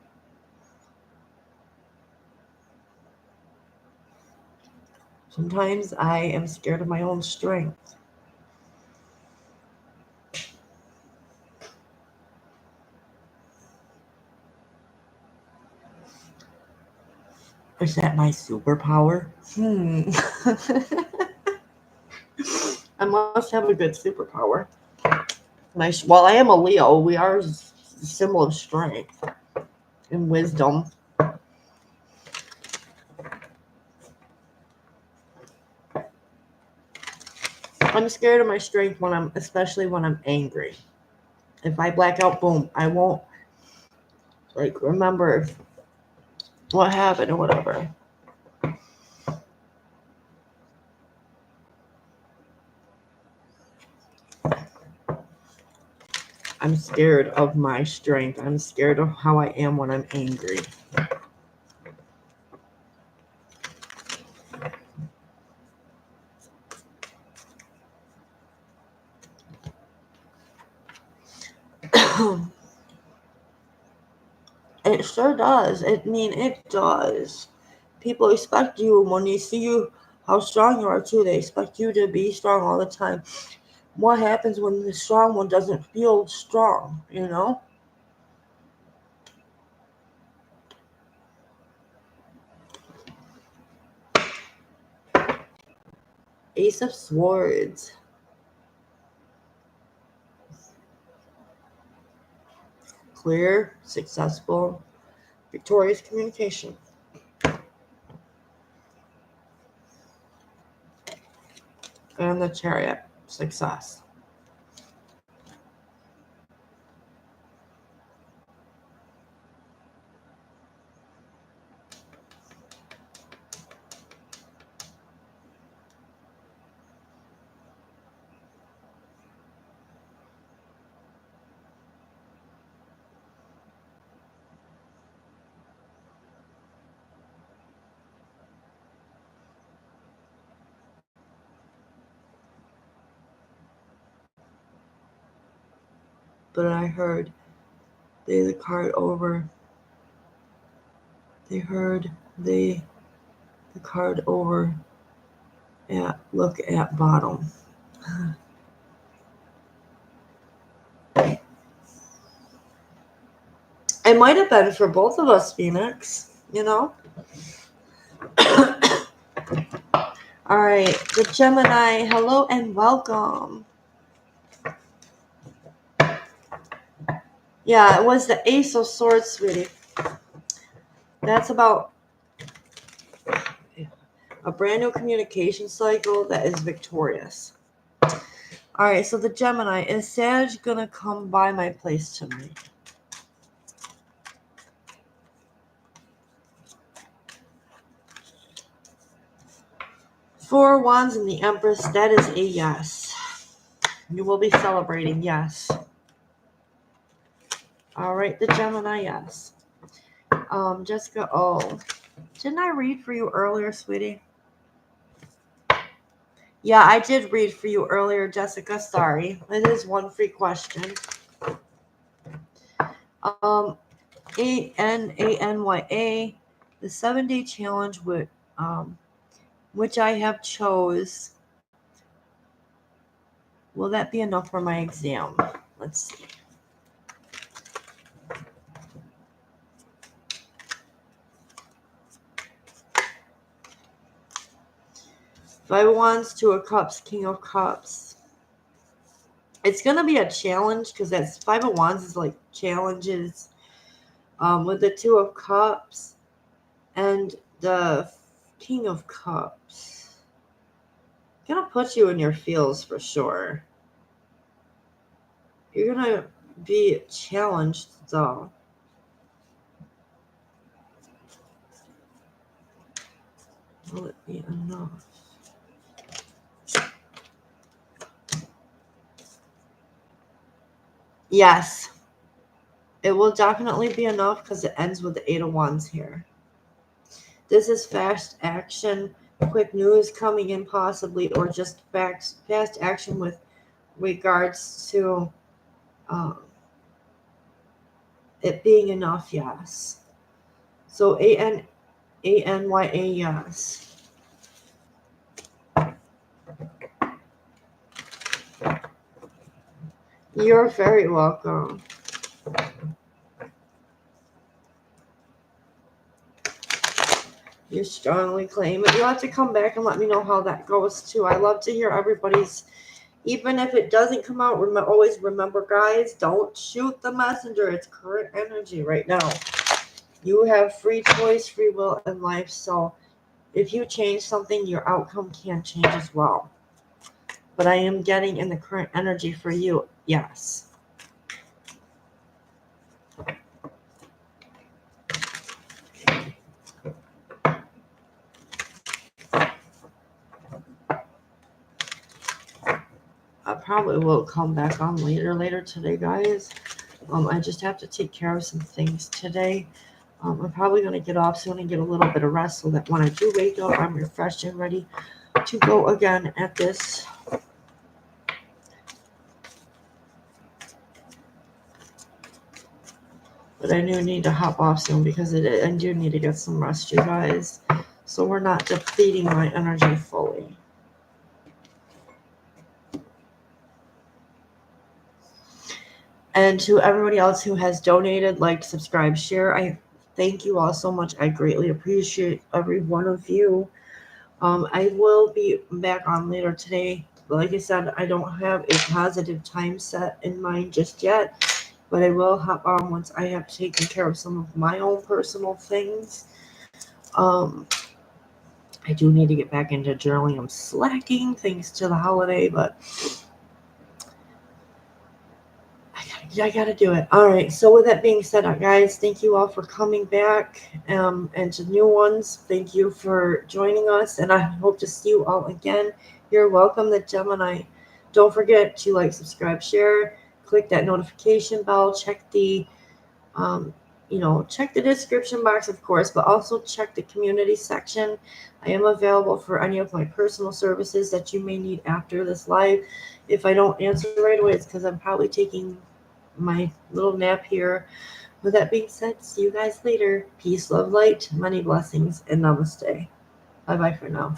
Sometimes I am scared of my own strength. Is that my superpower? I must have a good superpower. Well, I am a Leo. We are a symbol of strength and wisdom. I'm scared of my strength especially when I'm angry. If I black out, boom, I won't remember what happened or whatever. I'm scared of my strength. I'm scared of how I am when I'm angry. It sure does. It does. People expect you when they see you how strong you are too. They expect you to be strong all the time. What happens when the strong one doesn't feel strong, you know? Ace of Swords. Clear, successful, victorious communication. And the Chariot. Success. But I heard the card over. They heard the card over at look at bottom. It might have been for both of us, Phoenix, you know? All right, the Gemini, hello and welcome. Yeah, it was the Ace of Swords, sweetie. That's about a brand new communication cycle that is victorious. All right, so the Gemini, is Sag gonna come by my place tonight? Four Wands and the Empress, that is a yes. You will be celebrating, yes. All right, the Gemini, yes. Jessica, didn't I read for you earlier, sweetie? Yeah, I did read for you earlier, Jessica. Sorry. It is one free question. ANANYA, the 7-day challenge with which I have chose. Will that be enough for my exam? Let's see. Five of Wands, Two of Cups, King of Cups. It's gonna be a challenge because that's Five of Wands is like challenges. With the Two of Cups and the King of Cups, gonna put you in your feels for sure. You're gonna be challenged though. Will it be enough? Yes. It will definitely be enough because it ends with the 8 of Wands here. This is fast action, quick news coming in possibly, or just fast action with regards to it being enough, yes. So A-N-A-N-Y-A, yes. You're very welcome. You strongly claim it. You'll have to come back and let me know how that goes too. I love to hear everybody's, even if it doesn't come out, always remember, guys, don't shoot the messenger. It's current energy right now. You have free choice, free will in life. So if you change something, your outcome can change as well. But I am getting in the current energy for you, yes. I probably will come back on later today, guys. I just have to take care of some things today. I'm probably going to get off soon and get a little bit of rest so that when I do wake up, I'm refreshed and ready to go again at this. But I do need to hop off soon because I do need to get some rest, you guys. So we're not depleting my energy fully. And to everybody else who has donated, liked, subscribed, share, I thank you all so much. I greatly appreciate every one of you. I will be back on later today. Like I said, I don't have a positive time set in mind just yet, but I will hop on once I have taken care of some of my own personal things. I do need to get back into journaling. I'm slacking thanks to the holiday, but I gotta do it. All right. So with that being said, guys, thank you all for coming back. And to new ones, thank you for joining us. And I hope to see you all again. You're welcome, the Gemini. Don't forget to like, subscribe, share, click that notification bell, check the check the description box, of course, but also check the community section. I am available for any of my personal services that you may need after this live. If I don't answer right away, it's because I'm probably taking my little nap here. With that being said, see you guys later. Peace, love, light, many blessings, and namaste. Bye-bye for now.